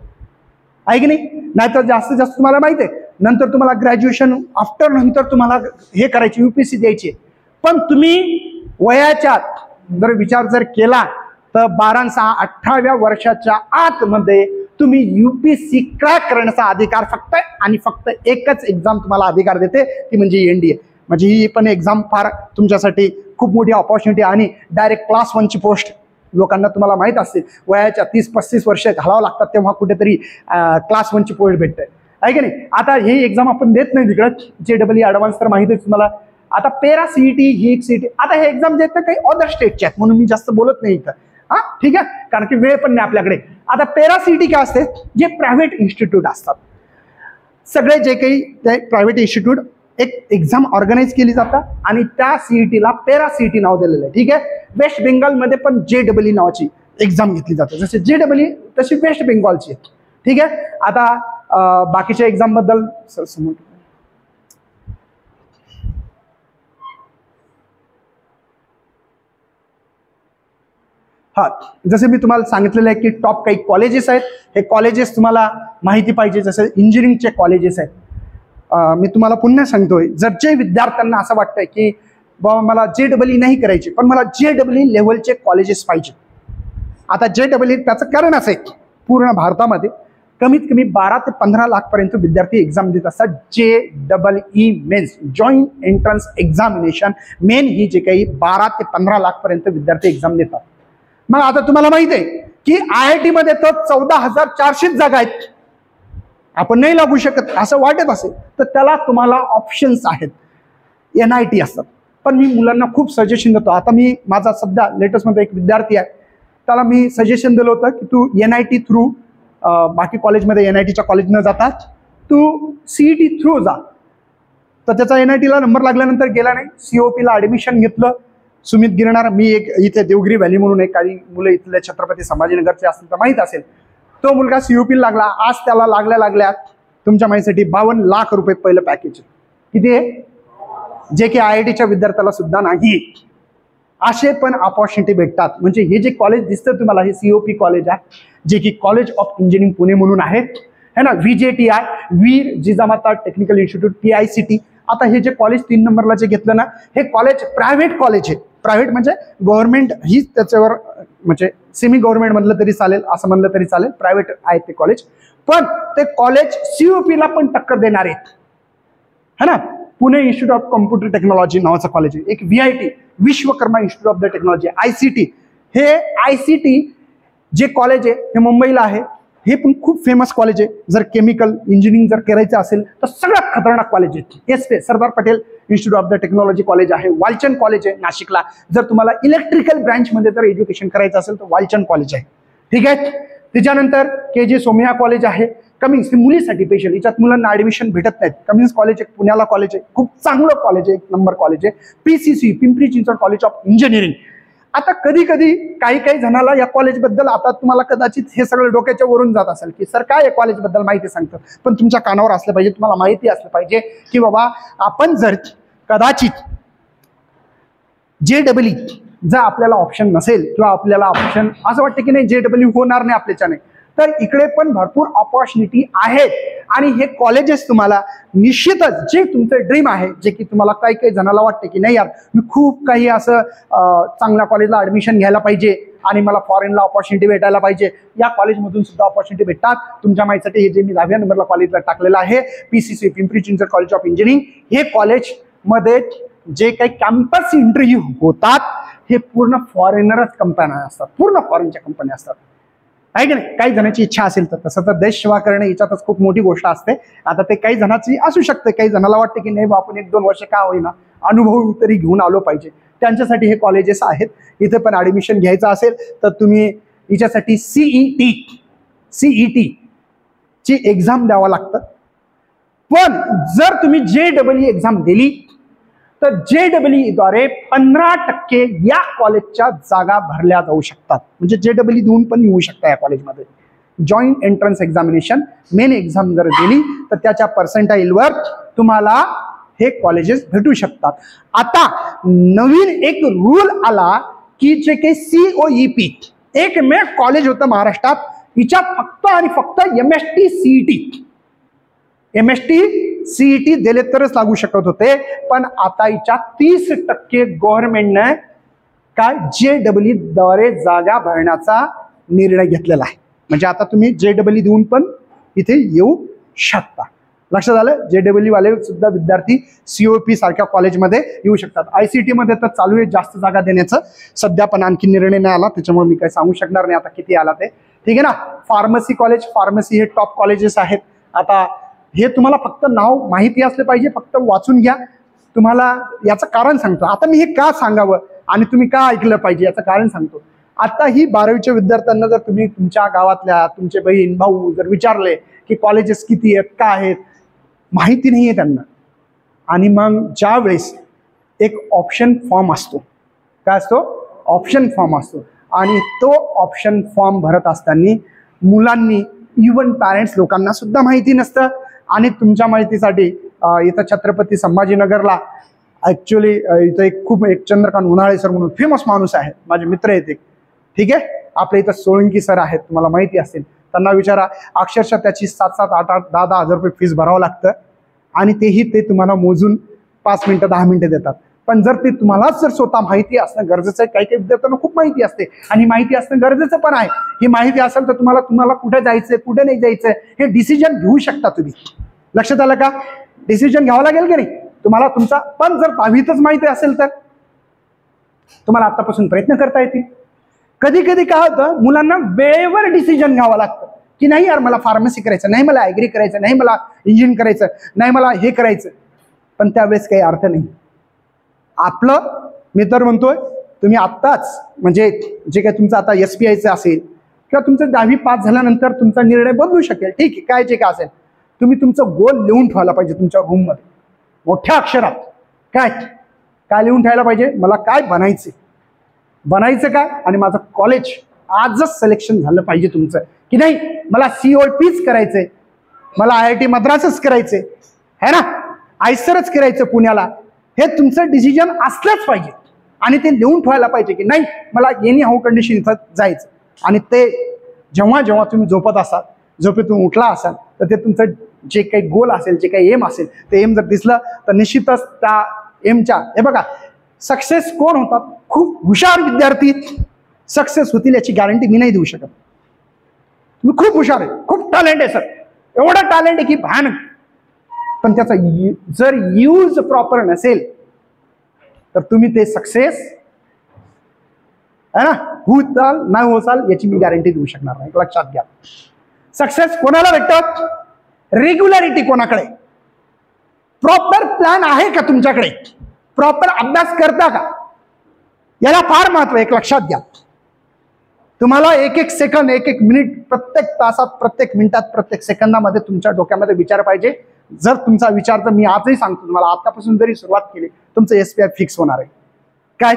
आहे की नाही. नाहीतर जास्तीत जास्त तुम्हाला माहिती आहे नंतर तुम्हाला ग्रॅज्युएशन आफ्टर नंतर तुम्हाला हे करायची UPSC द्यायची. पण तुम्ही वयाच्या जर विचार जर केला तर 12 6 18व्या वर्षाच्या आतमध्ये तुम्ही UPSC क्रॅक करण्याचा अधिकार फक्त आणि फक्त एकच एक्झाम तुम्हाला अधिकार देते, ती म्हणजे NDA. म्हणजे ही पण एक्झाम फार तुमच्यासाठी खूप मोठी ऑपॉर्च्युनिटी. आणि डायरेक्ट क्लास 1ची पोस्ट लोकांना तुम्हाला माहित असते, वयाच्या 30-35 वर्ष घालावं लागतात तेव्हा कुठेतरी क्लास 1ची पोस्ट भेटते आहे की नाही. आता ही एक्झाम आपण देत नाही तिकडं. JEE ॲडव्हान्स तर माहिती आहे तुम्हाला. आता पेरा CET ही एक CET. आता हे एक्झाम जे आहेत ना काही अदर स्टेटचे आहेत म्हणून मी जास्त बोलत नाही इथं. हा ठीक आहे, कारण की वेळ पण नाही आपल्याकडे. आता पेरा CET काय असते, जे प्रायव्हेट इन्स्टिट्यूट असतात, सगळे जे काही प्रायव्हेट इन्स्टिट्यूट एक एक्झाम ऑर्गनाईज केली जातात आणि त्या CETला पेरा CET नाव दिलेलं आहे. ठीक आहे. वेस्ट बेंगॉलमध्ये पण JEE नावाची एक्झाम घेतली जाते. जसे JEE तशी वेस्ट बेंगॉलची. ठीक आहे. आता बाकीच्या एक्झाम बद्दल हा, जसे मी तुम्हाला सांगितलेलं आहे की टॉप काही कॉलेजेस आहेत. हे कॉलेजेस तुम्हाला माहिती पाहिजे. जसे इंजिनिअरिंगचे कॉलेजेस आहेत. मी तुम्हाला पुन्हा सांगतोय, जर जे विद्यार्थ्यांना असं वाटतंय की बाबा मला JEE नाही करायची पण मला JEE लेव्हलचे कॉलेजेस पाहिजे. आता JEE त्याचं कारण असं आहे, पूर्ण भारतामध्ये कमीत कमी 12 ते 15 लाख पर्यंत विद्यार्थी एक्झाम देत असतात. JEE mains, joint entrance examination main, ही जे काही 12 ते 15 लाख पर्यंत विद्यार्थी एक्झाम देतात. मग आता तुम्हाला माहित आहे की IIT मध्ये तर 14,400 जागा आहेत. आपण नाही लागू शकत असं वाटत असेल तर त्याला तुम्हाला ऑप्शन्स आहेत. NIT असतात. पण मी मुलांना खूप सजेशन देतो. आता मी माझा सध्या लेटेस्टमध्ये एक विद्यार्थी आहे, त्याला मी सजेशन दिलं होतं की तू NIT थ्रू बाकी कॉलेजमध्ये NITच्या कॉलेज न जाता तू सीईटी थ्रू जा. तर त्याचा NITला नंबर लागल्यानंतर गेला नाही, COPला ऍडमिशन घेतलं. सुमित गिरणार, मी एक इथे देवगिरी व्हॅली म्हणून एक, काही मुलं इथले छत्रपती संभाजीनगरचे असतील तर माहीत असेल, तो मुलगा COPला लागला. आज त्याला लागल्या तुमच्या माहितीसाठी 52 लाख रुपये पहिलं पॅकेज. किती आहे? जे की IITच्या विद्यार्थ्याला सुद्धा नाही. असे पण अपॉर्च्युनिटी भेटतात. म्हणजे हे जे कॉलेज दिसतं तुम्हाला, हे COP कॉलेज आहे, जे की कॉलेज ऑफ इंजिनिअरिंग पुणे म्हणून आहे, है ना. VJTI, वीर जिजामाता टेक्निकल इन्स्टिट्यूट, PICT. आता हे जे कॉलेज 3 नंबरला जे घेतलं ना, हे कॉलेज प्रायव्हेट कॉलेज आहे. प्रायव्हेट म्हणजे गव्हर्नमेंट ही त्याच्यावर, म्हणजे सेमी गव्हर्नमेंट म्हणलं तरी चालेल, असं म्हणलं तरी चालेल, प्रायव्हेट आहे ते कॉलेज. पण ते कॉलेज COPला पण टक्कर देणार आहेत, है ना. Pune institute of computer technology नावाचं कॉलेज आहे. एक VIT, Vishwakarma institute of the technology, ICT. हे ICT जे कॉलेज आहे हे मुंबईला आहे. हे पण खूप फेमस कॉलेज आहे. जर केमिकल इंजिनिअरिंग जर करायचं असेल तर सगळ्यात खतरनाक कॉलेज आहे. SP Sardar Patel institute of the technology college आहे. वालचंद कॉलेज आहे नाशिकला. जर तुम्हाला इलेक्ट्रिकल ब्रँचमध्ये जर एज्युकेशन करायचं असेल तर वालचंद कॉलेज आहे. ठीक आहे. त्याच्यानंतर KJ सोमय्या कॉलेज आहे. कमिन्स, मुलीसाठी स्पेशल, याच्यात मुलांना ऍडमिशन भेटत नाहीत. कमिन्स कॉलेज एक पुण्याला कॉलेज आहे, खूप चांगलं कॉलेज आहे, 1 नंबर कॉलेज आहे. PCC Pimpri Chinchwad college of engineering. आता कधी कधी काही जणाला या कॉलेजबद्दल, आता तुम्हाला कदाचित हे सगळं डोक्याच्या वरून जात असेल की सर काय या कॉलेजबद्दल माहिती सांगतं, पण तुमच्या कानावर असलं पाहिजे, तुम्हाला माहिती असलं पाहिजे की बाबा आपण जर कदाचित JEE जर आपल्याला ऑप्शन नसेल, किंवा आपल्याला ऑप्शन असं वाटतं की नाही JEE होणार नाही आपल्याच्याने, तर इकडे पण भरपूर अपॉर्च्युनिटी आहेत. आणि हे कॉलेजेस तुम्हाला निश्चितच, जे तुमचं ड्रीम आहे, जे की तुम्हाला काही जणाला वाटतं की नाही यार मी खूप काही असं चांगल्या कॉलेजला ऍडमिशन घ्यायला पाहिजे आणि मला फॉरेनला अपॉर्च्युनिटी भेटायला पाहिजे, या कॉलेजमधून सुद्धा अपॉर्च्युनिटी भेटतात. तुमच्या माहितीसाठी हे जे मी 10व्या नंबरला कॉलेजला टाकलेलं आहे, PCC Pimpri Chinchwad college of engineering, हे कॉलेजमध्ये जे काही कॅम्पस इंटरव्ह्यू होतात हे पूर्ण फॉरेनरच कंपन्या असतात, पूर्ण फॉरेनच्या कंपन्या असतात, आहे की नाही. काही जणांची इच्छा असेल तर, तसं तर देश सेवा करणे याच्यातच खूप मोठी गोष्ट असते. आता ते काही जणांची असू शकते, काही जणाला वाटते की नाही आपण 1-2 वर्ष का होईना अनुभव तरी घेऊन आलो पाहिजे, त्यांच्यासाठी हे कॉलेजेस आहेत. इथे पण ऍडमिशन घ्यायचं असेल तर तुम्ही याच्यासाठी CET ची एक्झाम द्यावं लागतं. पण जर तुम्ही JEE एक्झाम दिली तर JEE द्वारे 15% या कॉलेजच्या जागा भरल्या जाऊ शकतात. म्हणजे JEE देऊन पण येऊ शकता या कॉलेजमध्ये. Joint entrance examination main exam जर दिली तर त्याच्या पर्सेंटाईलवर तुम्हाला हे कॉलेजेस भेटू शकतात. आता नवीन एक रूल आला की जे काही COEP एकमेव कॉलेज होतं महाराष्ट्रात, हिच्यात फक्त आणि फक्त MST CET दिले तरच लागू शकत होते. पण आता हिच्या 30% गव्हर्नमेंटने काय JEE द्वारे जागा भरण्याचा निर्णय घेतलेला आहे. म्हणजे आता तुम्ही JEE देऊन पण इथे येऊ शकता. लक्षात आलं. JEE वाले सुद्धा विद्यार्थी COP सारख्या कॉलेजमध्ये येऊ शकतात. ICT मध्ये तर चालू आहे जास्त जागा देण्याचं, सध्या पण आणखी निर्णय नाही आला, त्याच्यामुळे मी काही सांगू शकणार नाही आता किती आला ते. ठीक आहे ना. फार्मसी कॉलेज, फार्मसी हे टॉप कॉलेजेस आहेत. आता हे तुम्हाला फक्त नाव माहिती असले पाहिजे, फक्त वाचून घ्या. तुम्हाला याचं कारण सांगतो. आता मी हे का सांगावं आणि तुम्ही का ऐकलं पाहिजे याचं कारण सांगतो. आता ही 12वीच्या विद्यार्थ्यांना जर तुम्ही तुमच्या गावातल्या तुमचे बहीण भाऊ जर विचारले की कॉलेजेस किती आहेत, काय आहेत, माहिती नाही आहे त्यांना. आणि मग ज्या वेळेस एक ऑप्शन फॉर्म असतो, काय असतो, ऑप्शन फॉर्म असतो, आणि तो ऑप्शन फॉर्म भरत असताना मुलांनी, इव्हन पॅरेंट्स लोकांना सुद्धा माहिती नसतं. आणि तुमच्या माहितीसाठी इथं छत्रपती संभाजीनगरला ऍक्च्युली इथं एक चंद्रकांत उन्हाळे सर म्हणून फेमस माणूस आहे, माझे मित्र आहेत एक. ठीक आहे. आपल्या इथं सोळंकी सर आहेत, तुम्हाला माहिती असेल, त्यांना विचारा. अक्षरशः त्याची 7-7, 8-8, 10-10 हजार रुपये फीस भरावं लागतं. आणि तेही ते तुम्हाला मोजून 5 मिनिटं 10 मिनिटं देतात. पण जर ते तुम्हालाच जर स्वतः माहिती असणं गरजेचं आहे, काही विद्यार्थ्यांना खूप माहिती असते आणि माहिती असणं गरजेचं पण आहे. ही माहिती असेल तर तुम्हाला कुठे जायचंय, कुठे नाही जायचंय हे डिसिजन घेऊ शकता तुम्ही. लक्षात आलं का. डिसिजन घ्यावं लागेल की नाही तुम्हाला तुमचा. पण जर 10वीतच माहिती असेल तर तुम्हाला आतापासून प्रयत्न करता येतील. कधी कधी काय होतं, मुलांना वेळेवर डिसिजन घ्यावं लागतं की नाही यार मला फार्मसी करायचं, नाही मला ऍग्री करायचं, नाही मला इंजिनिअरिंग करायचं, नाही मला हे करायचं. पण त्यावेळेस काही अर्थ नाही. आपलं मी तर म्हणतोय तुम्ही आत्ताच, म्हणजे जे काही तुमचं आता SPIचं असेल किंवा तुमचं 10वी पास झाल्यानंतर तुमचा निर्णय बदलू शकेल. ठीक आहे, काय जे काय असेल तुम्ही तुमचं गोल लिहून ठेवायला पाहिजे तुमच्या रूममध्ये मोठ्या अक्षरात. काय काय लिहून ठेवायला पाहिजे? मला काय बनायचं काय, आणि माझं कॉलेज आजच सिलेक्शन झालं पाहिजे तुमचं, की नाही मला COPच करायचंय, मला IIT मद्रासच करायचंय, है ना, आयसरच करायचं पुण्याला. हे तुमचं डिसिजन असलंच पाहिजे आणि ते लिहून ठेवायला पाहिजे की नाही मला एनी हाऊ कंडिशन इथं जायचं. आणि ते जेव्हा जेव्हा तुम्ही झोपत असाल, झोपेतून उठला असाल, तर ते तुमचं जे काही गोल असेल, जे काही एम असेल, ते एम जर दिसलं तर निश्चितच त्या एमच्या, हे बघा सक्सेस कोण होतात? खूप हुशार विद्यार्थी सक्सेस होतील याची गॅरंटी मी नाही देऊ शकत. तुम्ही खूप हुशार आहे, खूप टॅलेंट आहे सर, एवढं टॅलेंट आहे की भयानक, पण त्याचा जर यूज प्रॉपर नसेल तर तुम्ही ते सक्सेस है ना होताल नाही होसाल याची मी गॅरंटी देऊ शकणार नाही. लक्षात घ्या. सक्सेस कोणाला भेटतात? रेग्युलरिटी कोणाकडे? प्रॉपर प्लॅन आहे का तुमच्याकडे? प्रॉपर अभ्यास करता का? याला फार महत्व आहे. एक लक्षात घ्या. तुम्हाला एक एक सेकंद, एक एक मिनिट, प्रत्येक तासात, प्रत्येक मिनिटात, प्रत्येक सेकंदामध्ये तुमच्या डोक्यामध्ये विचार पाहिजे. जर तुमचा विचार, तर मी आजही सांगतो तुम्हाला, आतापासून जरी सुरुवात केली तुमचं SPI फिक्स होणार आहे. काय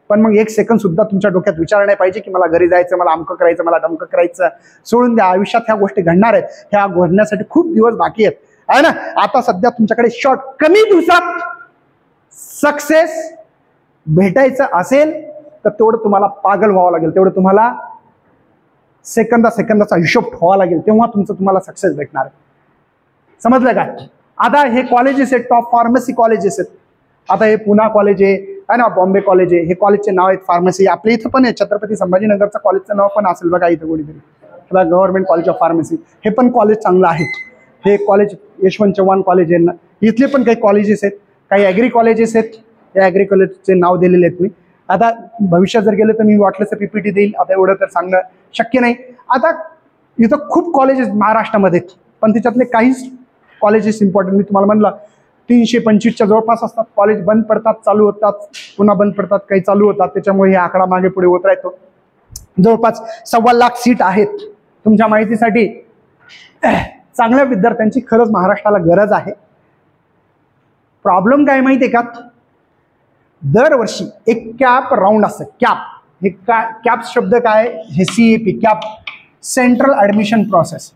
पण मग एक सेकंद सुद्धा तुमच्या डोक्यात विचार नाही पाहिजे की मला घरी जायचं, मला अमकं करायचं, मला डमकं करायचं. सोडून द्या. आयुष्यात ह्या गोष्टी घडणार आहेत. ह्या घडण्यासाठी खूप दिवस बाकी आहेत, आहे ना. आता सध्या तुमच्याकडे शॉर्ट, कमी दिवसात सक्सेस भेटायचं असेल तर तेवढं तुम्हाला पागल व्हावं लागेल, तेवढं तुम्हाला सेकंदाचा हिशोब ठेवावा लागेल, तेव्हा तुम्हाला सक्सेस भेटणार आहे. समजलं का? आता हे कॉलेजेस आहेत, टॉप फार्मसी कॉलेजेस आहेत. आता हे पुणा कॉलेज आहे ना, बॉम्बे कॉलेज आहे, हे कॉलेजचे नाव आहेत फार्मसी. आपल्या इथं पण आहे, छत्रपती संभाजीनगरचं कॉलेजचं नाव पण असेल बघा इथं कोणीतरी, गव्हर्नमेंट कॉलेज ऑफ फार्मसी. हे पण कॉलेज चांगलं आहे. हे कॉलेज यशवंत चव्हाण कॉलेज आहे ना. इथले पण काही कॉलेजेस आहेत, काही ॲग्री कॉलेजेस आहेत. या ॲग्री कॉलेजचे नाव दिलेले आहेत मी. आता भविष्यात जर गेले तर मी वाटलं तर PPT देईल. आता एवढं तर सांगणं शक्य नाही. आता इथं खूप कॉलेजेस महाराष्ट्रामध्ये, पण त्याच्यातले काहीच कॉलेजेस इम्पॉर्टंट मी तुम्हाला म्हणलं 325च्या जवळपास असतात. कॉलेज बंद पडतात, चालू होतात, पुन्हा बंद पडतात, काही चालू होतात. त्याच्यामुळे हे आकडा मागे पुढे होत राहतो. जवळपास 1.25 लाख सीट आहेत. तुमच्या माहितीसाठी चांगल्या विद्यार्थ्यांची खरंच महाराष्ट्राला गरज आहे. प्रॉब्लेम काय माहिती आहे का? दरवर्षी एक कॅप राऊंड असतं. हे कॅप शब्द काय? हे CAP, cap, central admission process.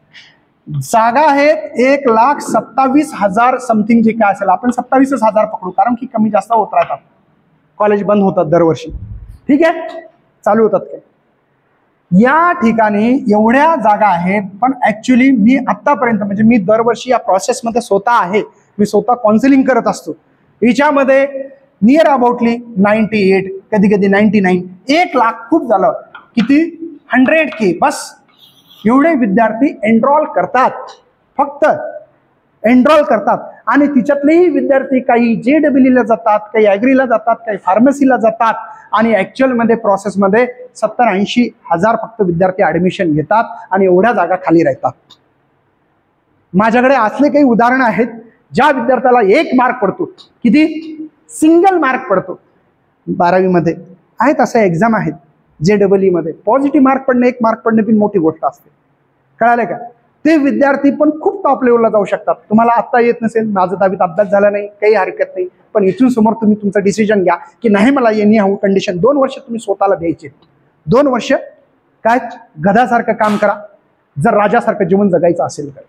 जागा आहेत 1,27,000 समथिंग, जे काय असेल, आपण 27,000 पकडू, कारण की कमी जास्त होत राहतात. कॉलेज बंद होतात दरवर्षी, ठीक आहे, चालू होतात काय. या ठिकाणी एवढ्या जागा आहेत, पण ऍक्च्युली मी आतापर्यंत, म्हणजे मी दरवर्षी या प्रोसेसमध्ये स्वतः आहे, मी स्वतः काउन्सिलिंग करत असतो. याच्यामध्ये नियर अबाउटली 98, कधी कधी 99, 1 लाख खूप झालं, किती 100K बस एवढे विद्यार्थी एनरोल करतात, फक्त एनरोल करतात. आणि तिच्यातलेही विद्यार्थी काही JEE ला जातात, काही ॲग्रीला जातात, काही फार्मसीला जातात. आणि ऍक्च्युअलमध्ये प्रोसेसमध्ये 70-80 हजार फक्त विद्यार्थी ऍडमिशन घेतात आणि एवढ्या जागा खाली राहतात. माझ्याकडे असले काही उदाहरणं आहेत ज्या विद्यार्थ्याला 1 मार्क पडतो, किती, सिंगल मार्क पडतो 12वी मध्ये. आहेत अशा एक्झाम आहेत JEE मध्ये पॉझिटिव्ह मार्क पडणे, 1 मार्क पडणे पण मोठी गोष्ट असते. कळालं का? ते विद्यार्थी पण खूप टॉप लेवलला जाऊ शकतात. तुम्हाला आता येत नसेल, माझा दहावीत अभ्यास झाला नाही, काही हरकत नाही, पण इथून समोर तुम्ही तुमचा डिसिजन घ्या की नाही मला एनी हाऊ कंडिशन 2 वर्ष तुम्ही स्वतःला द्यायचे. 2 वर्ष काय गधासारखं काम करा, जर राजासारखं जीवन जगायचं असेल तर.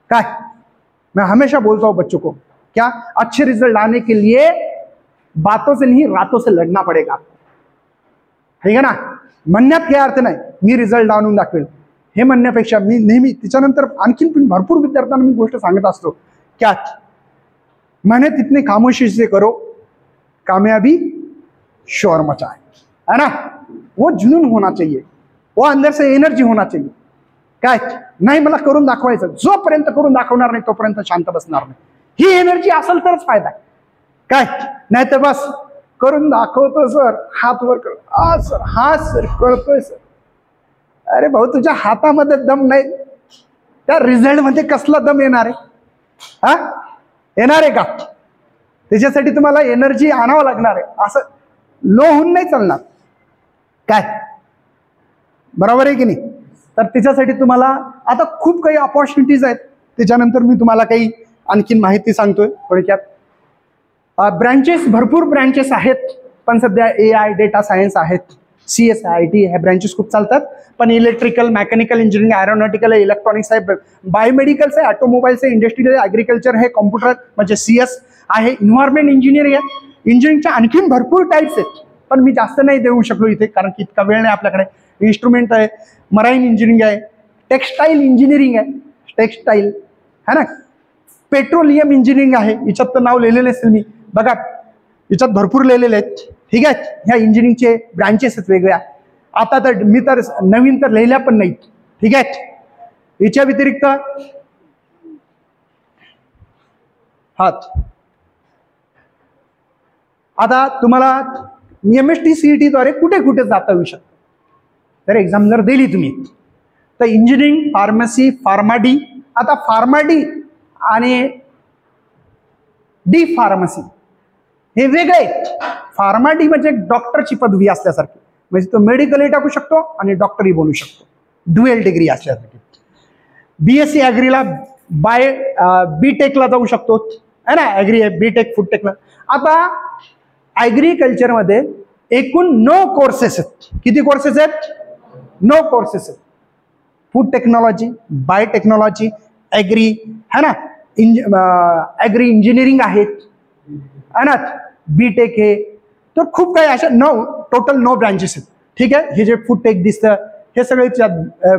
काय मैं हमेशा बोलता हूं बच्चों को, क्या अच्छे रिजल्ट लाने के लिए बातों से नहीं रातों से लड़ना पड़ेगा. ठीक आहे ना? म्हणण्यात काही अर्थ नाही मी रिझल्ट आणून दाखवेल हे म्हणण्यापेक्षा मी नेहमी त्याच्यानंतर आणखीन पण भरपूर विद्यार्थ्यांना मी गोष्ट सांगत असतो, क्या मैंने तितने खामोशी से करो, कामयाबी शोर मचाए, है ना. वो जुनून होना चाहिए, वो अंदर से एनर्जी होना चाहिए. काय नाही मला करून दाखवायचं, जोपर्यंत करून दाखवणार नाही तोपर्यंत शांत बसणार नाही. ही एनर्जी असेल तरच फायदा आहे. काय नाही तर बस करून दाखवतो सर, हात वर कर, सर हा सर करतोय सर. अरे भाऊ तुझ्या हातामध्ये दम नाही, त्या रिझल्ट मध्ये कसला दम येणार आहे? हा येणार आहे का? त्याच्यासाठी तुम्हाला एनर्जी आणावं लागणार आहे. असं लो होऊन नाही चालणार. काय बरोबर आहे की नाही? तर त्याच्यासाठी तुम्हाला आता खूप काही अपॉर्च्युनिटीज आहेत. त्याच्यानंतर मी तुम्हाला काही आणखीन माहिती सांगतोय थोडक्यात. ब्रँचेस, भरपूर ब्रँचेस आहेत, पण सध्या AI, डेटा सायन्स आहेत, CSIT ह्या ब्रँचेस खूप चालतात. पण इलेक्ट्रिकल, मेकॅनिकल इंजिनिअरिंग, एरोनॉटिकल आहे, इलेक्ट्रॉनिक्स आहे, बायोमेडिकल्स आहे, ऑटोमोबाईल्स आहे, इंडस्ट्रियल, ॲग्रिकल्चर आहे, कॉम्प्युटर म्हणजे CS आहे, इन्व्हायरमेंट इंजिनिअरिंग आहे. इंजिनिअरिंगच्या आणखीन भरपूर टाईप्स आहेत, पण मी जास्त नाही देऊ शकलो इथे कारण की इतका वेळ नाही आपल्याकडे. इन्स्ट्रुमेंट आहे, मराईन इंजिनिअरिंग आहे, टेक्स्टाईल इंजिनिअरिंग आहे, टेक्स्टाईल है ना, पेट्रोलियम इंजिनिअरिंग आहे. याच्यात तर नाव लिहिलेलं असेल मी, बघा याच्यात भरपूर लिहिलेले आहेत. ठीक आहे, ह्या इंजिनिअरिंगचे ब्रांचेस आहेत वेगळ्या. आता तर मी तर नवीन तर लिहिल्या पण नाहीत. ठीक आहे, याच्या व्यतिरिक्त आता तुम्हाला MST CET द्वारे कुठे कुठे जाता येऊ शकतं. तर एक्झाम जर दिली तुम्ही तर इंजिनिअरिंग, फार्मसी, फार्माडी. आता फार्माडी आणि डी फार्मसी हे वेगळे आहेत. फार्माडी म्हणजे डॉक्टरची पदवी असल्यासारखी, म्हणजे तो मेडिकलही टाकू शकतो आणि डॉक्टरही बनू शकतो, ड्युएल डिग्री असल्यासारखी. BSc ॲग्रीला BTechला जाऊ शकतो है ना, ॲग्री आहे, BTech फूड टेक्नॉलॉजी. आता ॲग्रिकल्चरमध्ये एकूण 9 कोर्सेस आहेत. किती कोर्सेस आहेत? 9 कोर्सेस आहेत. फूड टेक्नॉलॉजी, बायोटेक्नॉलॉजी, ॲग्री है ना, ॲग्री इंजिनिअरिंग आहेत है ना, BTech हे. तर खूप काही अशा टोटल 9 ब्रँचेस आहेत. ठीक आहे, हे जे फूड टेक दिसतं हे सगळे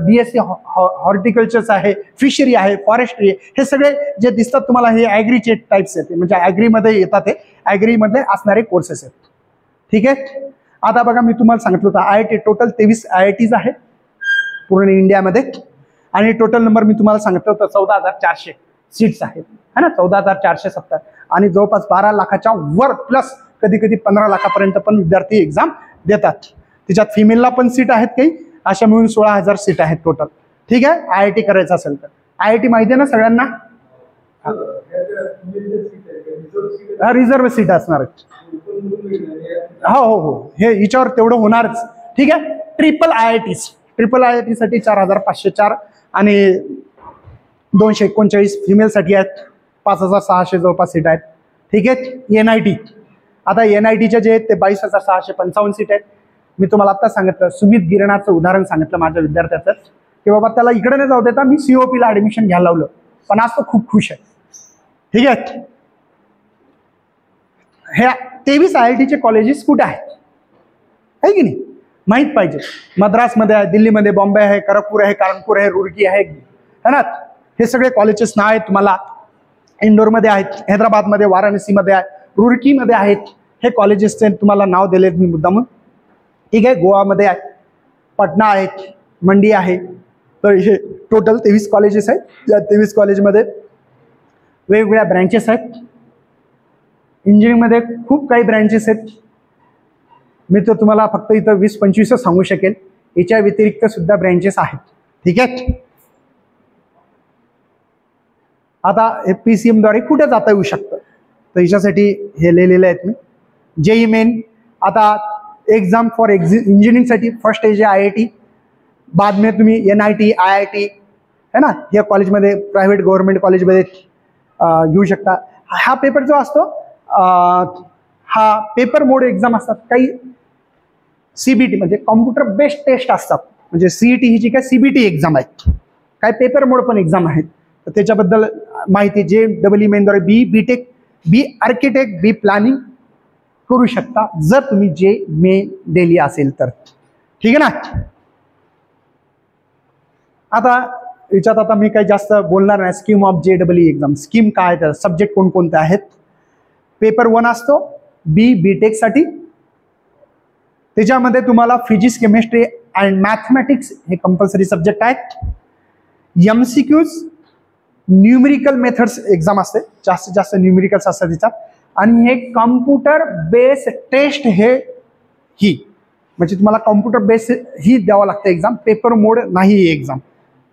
BSc हॉर्टिकल्चर्स आहे, फिशरी आहे, फॉरेस्ट्री आहे, हे सगळे जे दिसतात तुम्हाला हे ॲग्रीचे टाईप्स आहेत, म्हणजे ॲग्रीमध्ये येतात, हे ॲग्रीमधले असणारे कोर्सेस आहेत. ठीक आहे, आता बघा मी तुम्हाला सांगितलं होतं IIT टोटल 23 IITs आहेत पूर्ण इंडियामध्ये, आणि टोटल नंबर मी तुम्हाला सांगितलं होतं 14,400 सीट्स आहेत है ना, 14,470, आणि जवळपास 12 लाखाच्या वर प्लस कधी कधी 15 लाखापर्यंत पण विद्यार्थी एक्झाम देतात. त्याच्यात फिमेलला पण सीट आहेत काही, अशा मिळून 16,000 सीट आहेत टोटल. ठीक आहे, IIT करायचं असेल तर. IIT माहिती आहे ना सगळ्यांना, रिझर्व सीट असणार आहेत. हो हो हो, हे हिच्यावर तेवढं होणारच. ठीक आहे, ट्रिपल IIT साठी 4,504 आणि 239 फिमेलसाठी आहेत, 5,600 जवळपास सीट आहेत. ठीक आहे, NIT, आता NITच्या जे आहेत ते 22,655 सीट आहेत. मी तुम्हाला आता सांगितलं, सुमित गिरणाचं उदाहरण सांगितलं माझ्या विद्यार्थ्याचं, की बाबा त्याला इकडे नाही जाऊ देता, मी COPला ऍडमिशन घ्यायला लावलं, पण आज तो खूप खुश आहे. ठीक आहे, ह्या 23 IITचे कॉलेजेस कुठे आहेत आहे की नाही, माहीत पाहिजे. मद्रासमध्ये आहे, दिल्लीमध्ये, बॉम्बे आहे, खरगपूर आहे, कानपूर आहे, रुड़की आहे ना, हे सगळे कॉलेजेस नाव आहेत तुम्हाला. इंदोरमध्ये आहेत, हैदराबादमध्ये, वाराणसीमध्ये आहे, रुड़कीमध्ये आहेत. हे कॉलेजेसचे तुम्हाला नाव दिलेत मी मुद्दामून. ठीक आहे, गोवामध्ये आहे, पटना आहेत, मंडी आहे. तर हे टोटल 23 कॉलेजेस आहेत. या 23 कॉलेजमध्ये वेगवेगळ्या ब्रँचेस आहेत. इंजिनिअरिंगमध्ये खूप काही ब्रँचेस आहेत. मी तर तुम्हाला फक्त इथं 20-25 सांगू शकेल, याच्या व्यतिरिक्त सुद्धा ब्रँचेस आहेत. ठीक आहे, आता हे PCM द्वारे कुठे जाता येऊ शकतं, तर याच्यासाठी हे लिहिलेले आहेत मी. JEE मेन, आता एग्जाम फॉर इंजिनिअरिंगसाठी फर्स्ट स्टेज आहे IIT, बाद में तुम्ही NIT, IIT है ना, या कॉलेजमध्ये, प्रायव्हेट गव्हर्नमेंट कॉलेजमध्ये घेऊ शकता. हा पेपर जो असतो हा पेपर मोड एक्झाम असतात. काही CBT म्हणजे कॉम्प्युटर बेस्ड टेस्ट असतात, म्हणजे CET ही जी काय CBT एक्झाम आहे, काय पेपर मोड पण एक्झाम आहेत. तर त्याच्याबद्दल माहिती JEE मेनद्वारे BTech, आर्किटेक्ट, प्लॅनिंग करू शकता जर तुम्ही JEE मेन दिली असेल तर. ठीक आहे ना. आता याच्यात आता मी काही जास्त बोलणार नाही. Scheme of JEE exam, scheme काय, तर सब्जेक्ट कोणकोणते आहेत. पेपर 1 असतो BTech साठी, त्याच्यामध्ये तुम्हाला फिजिक्स, केमिस्ट्री अँड मॅथमॅटिक्स हे कंपल्सरी सब्जेक्ट आहेत. MCQs, न्यूमेरिकल मेथड्स एक्झाम असते, जास्तीत जास्त न्यूमेरिकल्स असतात त्याच्यात. आणि हे कॉम्प्युटर बेस्ड टेस्ट, ही म्हणजे तुम्हाला कॉम्प्युटर बेस्ड ही द्यावं लागतं एक्झाम, पेपर मोड नाही ही एक्झाम.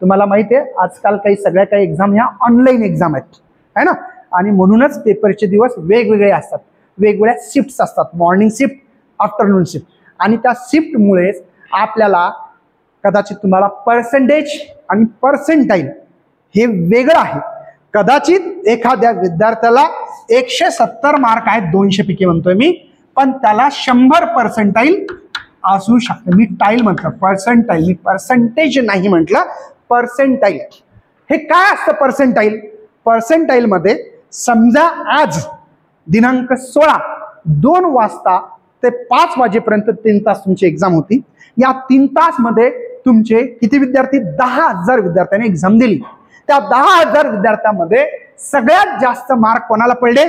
तुम्हाला माहिती आहे आजकाल सगळ्या काही एक्झाम ह्या ऑनलाईन एक्झाम आहेत है ना, आणि म्हणूनच पेपरचे दिवस वेगवेगळे असतात, वेगवेगळ्या शिफ्ट्स असतात, मॉर्निंग शिफ्ट, आफ्टरनून शिफ्ट. आणि त्या शिफ्टमुळेच आपल्याला कदाचित तुम्हाला पर्सेंटेज आणि पर्सेंटाईल हे वेगळं आहे. कदाचित एखाद्या विद्यार्थ्याला 170 मार्क आहेत 200 पैकी म्हणतोय मी, पण त्याला 100% असू शकतं. मी टाईल म्हटलं, पर्सेंटाईल, मी पर्सेंटेज नाही म्हटलं, पर्सेंटाईल. हे काय असतं पर्सेंटाईल? पर्सेंटाईल मध्ये समजा आज दिनांक 16 2 वाजता ते 5 वाजेपर्यंत 3 तास तुमची एक्झाम होती. या 3 तास मध्ये तुमचे किती विद्यार्थी? 10,000 विद्यार्थ्यांनी एक्झाम दिली. त्या 10,000 विद्यार्थ्यांमध्ये सगळ्यात जास्त मार्क कोणाला पडले?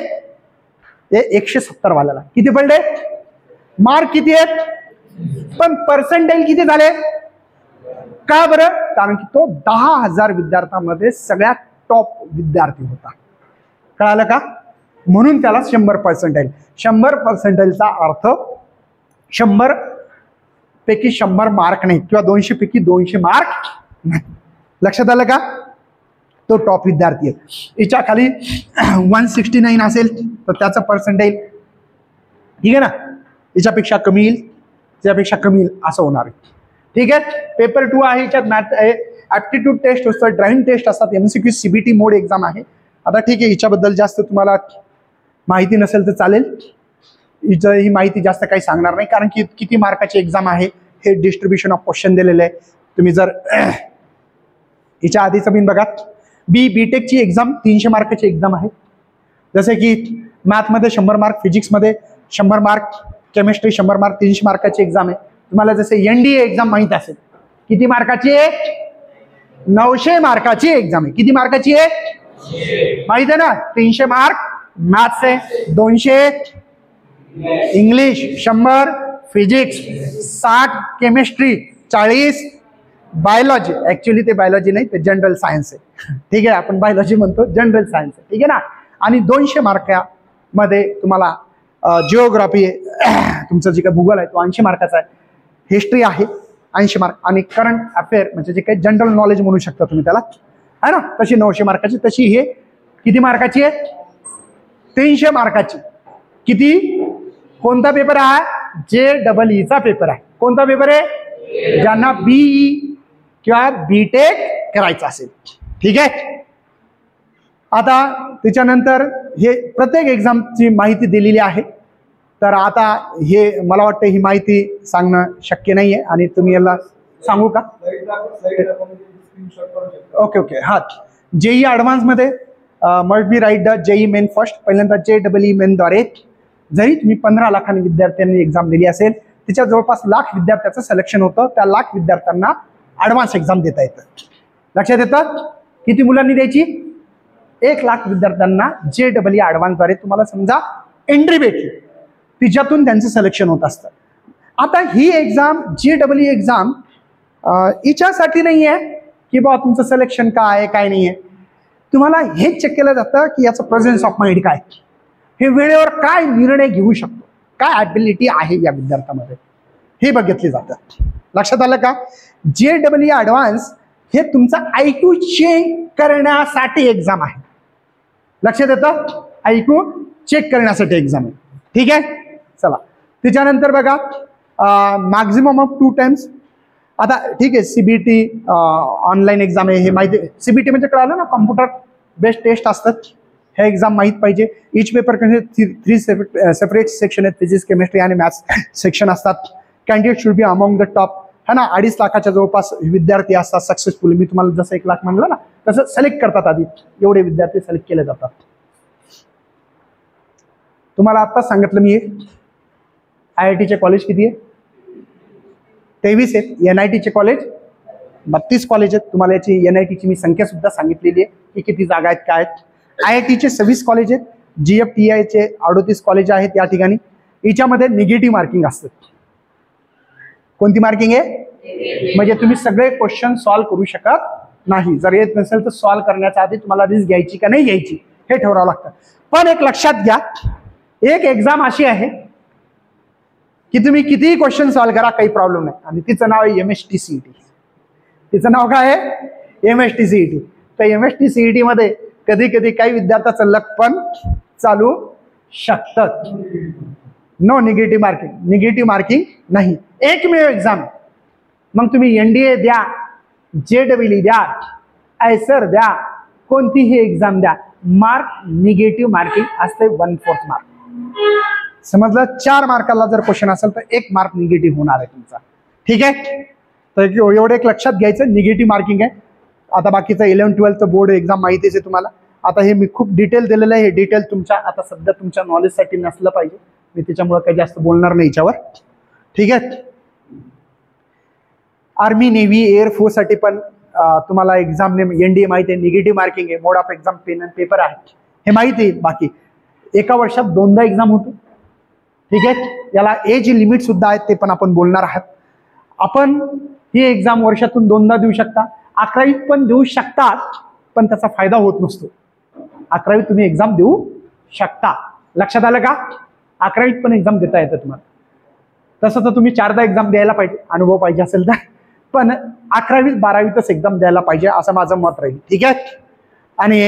170 वाल्याला. किती पडले? मार्क किती आहेत? पण पर्सेंटाईल किती झाले? का बरं? कारण की तो 10,000 विद्यार्थ्यांमध्ये सगळ्यात टॉप विद्यार्थी होता. कळालं का? म्हणून त्याला 100%. 100%चा अर्थ 100 पैकी 100 मार्क नाही किंवा 200 पैकी 200 मार्क नाही. लक्षात आलं का? तो टॉप विद्यार्थी आहे. याच्या खाली 169 असेल तर त्याचं पर्सेंटाईल ठीक आहे ना, याच्यापेक्षा कमी येईल, त्यापेक्षा कमी येईल, असं होणार आहे. ठीक आहे. पेपर 2 आहे, याच्यात मॅथ आहे, ऍप्टिट्यूड टेस्ट असतात, ड्राइव्हिंग टेस्ट असतात, MCQ CBT मोड एक्झाम आहे. आता ठीक आहे, हिच्याबद्दल जास्त तुम्हाला माहिती नसेल तर चालेल. ही माहिती जास्त काही सांगणार नाही, कारण की किती मार्काची एक्झाम आहे हे डिस्ट्रीब्युशन ऑफ क्वेश्चन दिलेलं आहे. तुम्ही जर हिच्या आधीचं बिन बघा, बीटेकची एक्झाम 300 मार्काची एक्झाम आहे. जसे की मॅथमध्ये 100 मार्क, फिजिक्समध्ये 100 मार्क, केमिस्ट्री 100 मार्क, 300 मार्काची एक्झाम आहे. तुम्हाला जसे NDA एक्झाम माहित असेल, किती मार्काची आहे? 900 मार्काची एक्झाम आहे. किती मार्काची आहे? माहित आहे ना? 300 मार्क मॅथ्स आहे, 200 English, 100 physics, 60 chemistry, 40 biology. Actually ते बायोलॉजी नाही, ते जनरल सायन्स आहे. ठीक आहे, आपण बायोलॉजी म्हणतो, जनरल सायन्स आहे. ठीक आहे ना. आणि 200 मार्कामध्ये तुम्हाला जिओग्राफी आहे, तुमचं जे काही भूगोल आहे तो 80 मार्काचा आहे, हिस्ट्री आहे 80 मार्क, आणि करंट अफेअर म्हणजे जे काही जनरल नॉलेज म्हणू शकता तुम्ही त्याला, आहे ना, तशी 900 मार्काची. तशी हे किती मार्काची आहे? 300 मार्काची. किती? कोणता पेपर आहे? JEE पेपर आहे. कोणता पेपर आहे? ज्यांना BE किंवा BTech करायचं असेल. ठीक आहे. आता त्याच्यानंतर हे प्रत्येक एक्झामची माहिती दिलेली आहे. तर आता हे मला वाटतं ही माहिती सांगणं शक्य नाहीये, आणि तुम्ही याला सांगू का? ओके. हा, JEE ऍडव्हान्स मध्ये must be write the JEE main first. पहिल्यांदा JEE मेन द्वारे जरी तुम्ही 15 लाखांनी विद्यार्थ्यांनी एक्झाम दिली असेल, त्याच्या जवळपास 1,00,000 विद्यार्थ्याचं सिलेक्शन होतं. त्या 1,00,000 विद्यार्थ्यांना ऍडव्हान्स एक्झाम देता येतं. लक्षात येतं? किती मुलांनी द्यायची? 1,00,000 विद्यार्थ्यांना JEE ऍडव्हान्स द्वारे तुम्हाला समजा एंट्री भेटली, तिच्यातून त्यांचं सिलेक्शन होत असतं. आता ही एक्झाम JEE एक्झाम हिच्यासाठी नाही आहे की बा तुमचं सिलेक्शन काय आहे काय नाही आहे. तुम्हाला हेच चेक केलं जातं की याचं प्रेझेन्स ऑफ माइंड काय, हे वेळेवर काय निर्णय घेऊ शकतो, काय ॲबिलिटी आहे या विद्यार्थ्यामध्ये, हे बघितले जातं. लक्षात आलं का? JEE ऍडव्हान्स हे तुमचा IQ चेक करण्यासाठी एक्झाम आहे. लक्षात येतं? IQ चेक करण्यासाठी एक्झाम आहे. ठीक आहे. चला, त्याच्यानंतर बघा मॅक्झिमम ऑफ 2 टाइम्स. आता ठीक आहे, CBT ऑनलाईन एक्झाम आहे हे माहिती. CBT म्हणजे कळालं ना, कॉम्प्युटर बेस्ड टेस्ट असतात. हे एक्झाम माहीत पाहिजे. इच पेपर 3 सेपरेट सेक्शन आहेत, फिजिक्स, केमिस्ट्री आणि मॅथ्स सेक्शन असतात. Candidate should be among the top, है ना. 2.5 लाखाच्या जवळपास विद्यार्थी असतात सक्सेसफुल. मी तुम्हाला जसं 1 लाख म्हणलं ना, तसं सिलेक्ट करतात. आधी एवढे विद्यार्थी सिलेक्ट केले जातात. तुम्हाला आत्ताच सांगितलं मी, IITचे कॉलेज किती आहे? 23 आहेत. NITचे कॉलेज 32 कॉलेज आहेत. तुम्हाला याची NITची मी संख्या सुद्धा सांगितलेली आहे की किती जागा आहेत, काय आहेत. IITचे 26 कॉलेज आहेत. GFTIचे 38 कॉलेज आहेत या ठिकाणी. याच्यामध्ये निगेटिव्ह मार्किंग असतं. कोणती मार्किंग आहे? म्हणजे तुम्ही सगळे क्वेश्चन सॉल्व्ह करू शकत नाही. जर येत नसेल तर सॉल्व्ह करण्याच्या आधी तुम्हाला रिस्क घ्यायची का नाही घ्यायची हे ठरवावं लागतं. पण एक लक्षात घ्या, एक एक्झाम अशी आहे की तुम्ही कितीही क्वेश्चन सॉल्व्ह करा, काही प्रॉब्लेम नाही. आणि तिचं नाव आहे MST CET. तिचं नाव काय आहे? MST CET. तर MST CET मध्ये कधी कधी काही विद्यार्थ्याचं लक पण चालू शकतं. No negative marking. Negative marking नाही. एकमेव एक्झाम. मग तुम्ही NDA द्या, JEE द्या, आयसर द्या, कोणतीही एक्झाम द्या, मार्क निगेटिव्ह मार्किंग असते 1/4 मार्क. समजलं? 4 मार्काला जर क्वेश्चन असेल तर 1 मार्क निगेटिव्ह होणार आहे तुमचा. ठीक आहे, तर एवढं एक लक्षात घ्यायचं, निगेटिव्ह मार्किंग आहे. आता बाकीचं 11-12चं बोर्ड एक्झाम माहितीच आहे तुम्हाला. आता हे मी खूप डिटेल दिलेलं आहे, हे डिटेल तुमच्या आता सध्या तुमच्या नॉलेजसाठी नसलं पाहिजे, मी त्याच्यामुळे काही जास्त बोलणार नाही याच्यावर. ठीक आहे. आर्मी, नेव्ही, एअरफोर्स साठी पण तुम्हाला एक्झाम NDA माहिती आहे, निगेटिव्ह मार्किंग आहे, mode of exam pen and paper आहे, हे माहिती आहे. बाकी एका वर्षात 2दा एक्झाम होतो. ठीक आहे, याला एज लिमिट सुद्धा आहे, ते पण आपण बोलणार आहात. आपण ही एक्झाम वर्षातून 2दा देऊ शकता, 11वीत पण देऊ शकता, पण त्याचा फायदा होत नसतो. 11वीत तुम्ही एक्झाम देऊ शकता, लक्षात आलं का? 11वीत पण एक्झाम देता येतं तुम्हाला. तसं तर तुम्ही 4दा एक्झाम द्यायला पाहिजे, अनुभव पाहिजे असेल तर, पण 11वीत 12वीतच एक्झाम द्यायला पाहिजे असं माझं मत राहील. ठीक आहे. आणि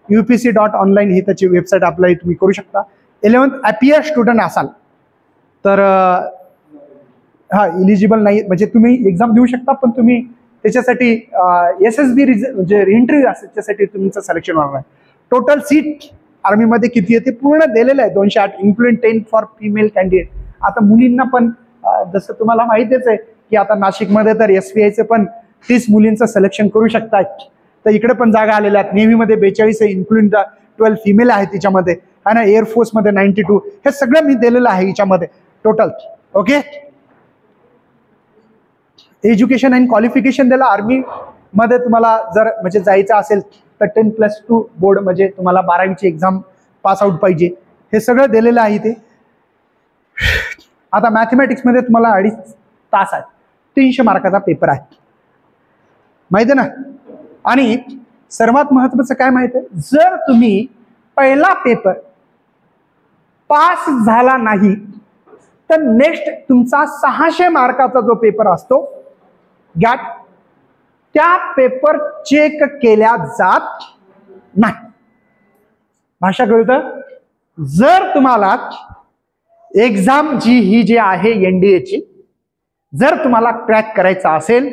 upc.online ही त्याची वेबसाईट अप्लाय तुम्ही करू शकता. 11th अपियर स्टुडंट असाल तर हा इलिजिबल नाही, म्हणजे तुम्ही एक्झाम देऊ शकता, पण तुम्ही त्याच्यासाठी SSB म्हणजे इंटरव्ह्यू असेल त्याच्यासाठी तुमचं सिलेक्शन होणार आहे. टोटल सीट आर्मीमध्ये किती आहे ते पूर्ण दिलेलं आहे, 208 इन्क्लुडिंग 10 फॉर फिमेल कॅन्डिडेट. आता मुलींना पण जसं तुम्हाला माहितीच आहे की आता नाशिकमध्ये तर SBIचे पण 30 मुलींचं सिलेक्शन करू शकतात, तर इकडे पण जागा आलेल्या आहेत. नेव्हीमध्ये 42 आहे, इन्क्लुडिंग 12 फिमेल आहे त्याच्यामध्ये, है ना. एअरफोर्समध्ये 92, हे सगळं मी दिलेलं आहे याच्यामध्ये total. Okay. Education and qualification दिलं. आर्मी मध्ये तुम्हाला जर म्हणजे जायचं असेल तर 10+2 बोर्ड, म्हणजे तुम्हाला 12वीची एक्झाम पास आउट पाहिजे, हे सगळं दिलेलं आहे ते. आता मॅथमॅटिक्स मध्ये तुम्हाला 2.5 तास आहे, 300 मार्काचा पेपर आहे, माहिती आहे ना. आणि सर्वात महत्वाचं काय माहिती आहे, जर तुम्ही पहिला पेपर पास झाला नाही तर नेक्स्ट तुमचा 600 मार्काचा जो पेपर असतो गॅट, त्या पेपर चेक केल्या जात नाही. भाषा कळतं? जर तुम्हाला एक्झाम ही जी आहे NDA ची, जर तुम्हाला क्रॅक करायचं असेल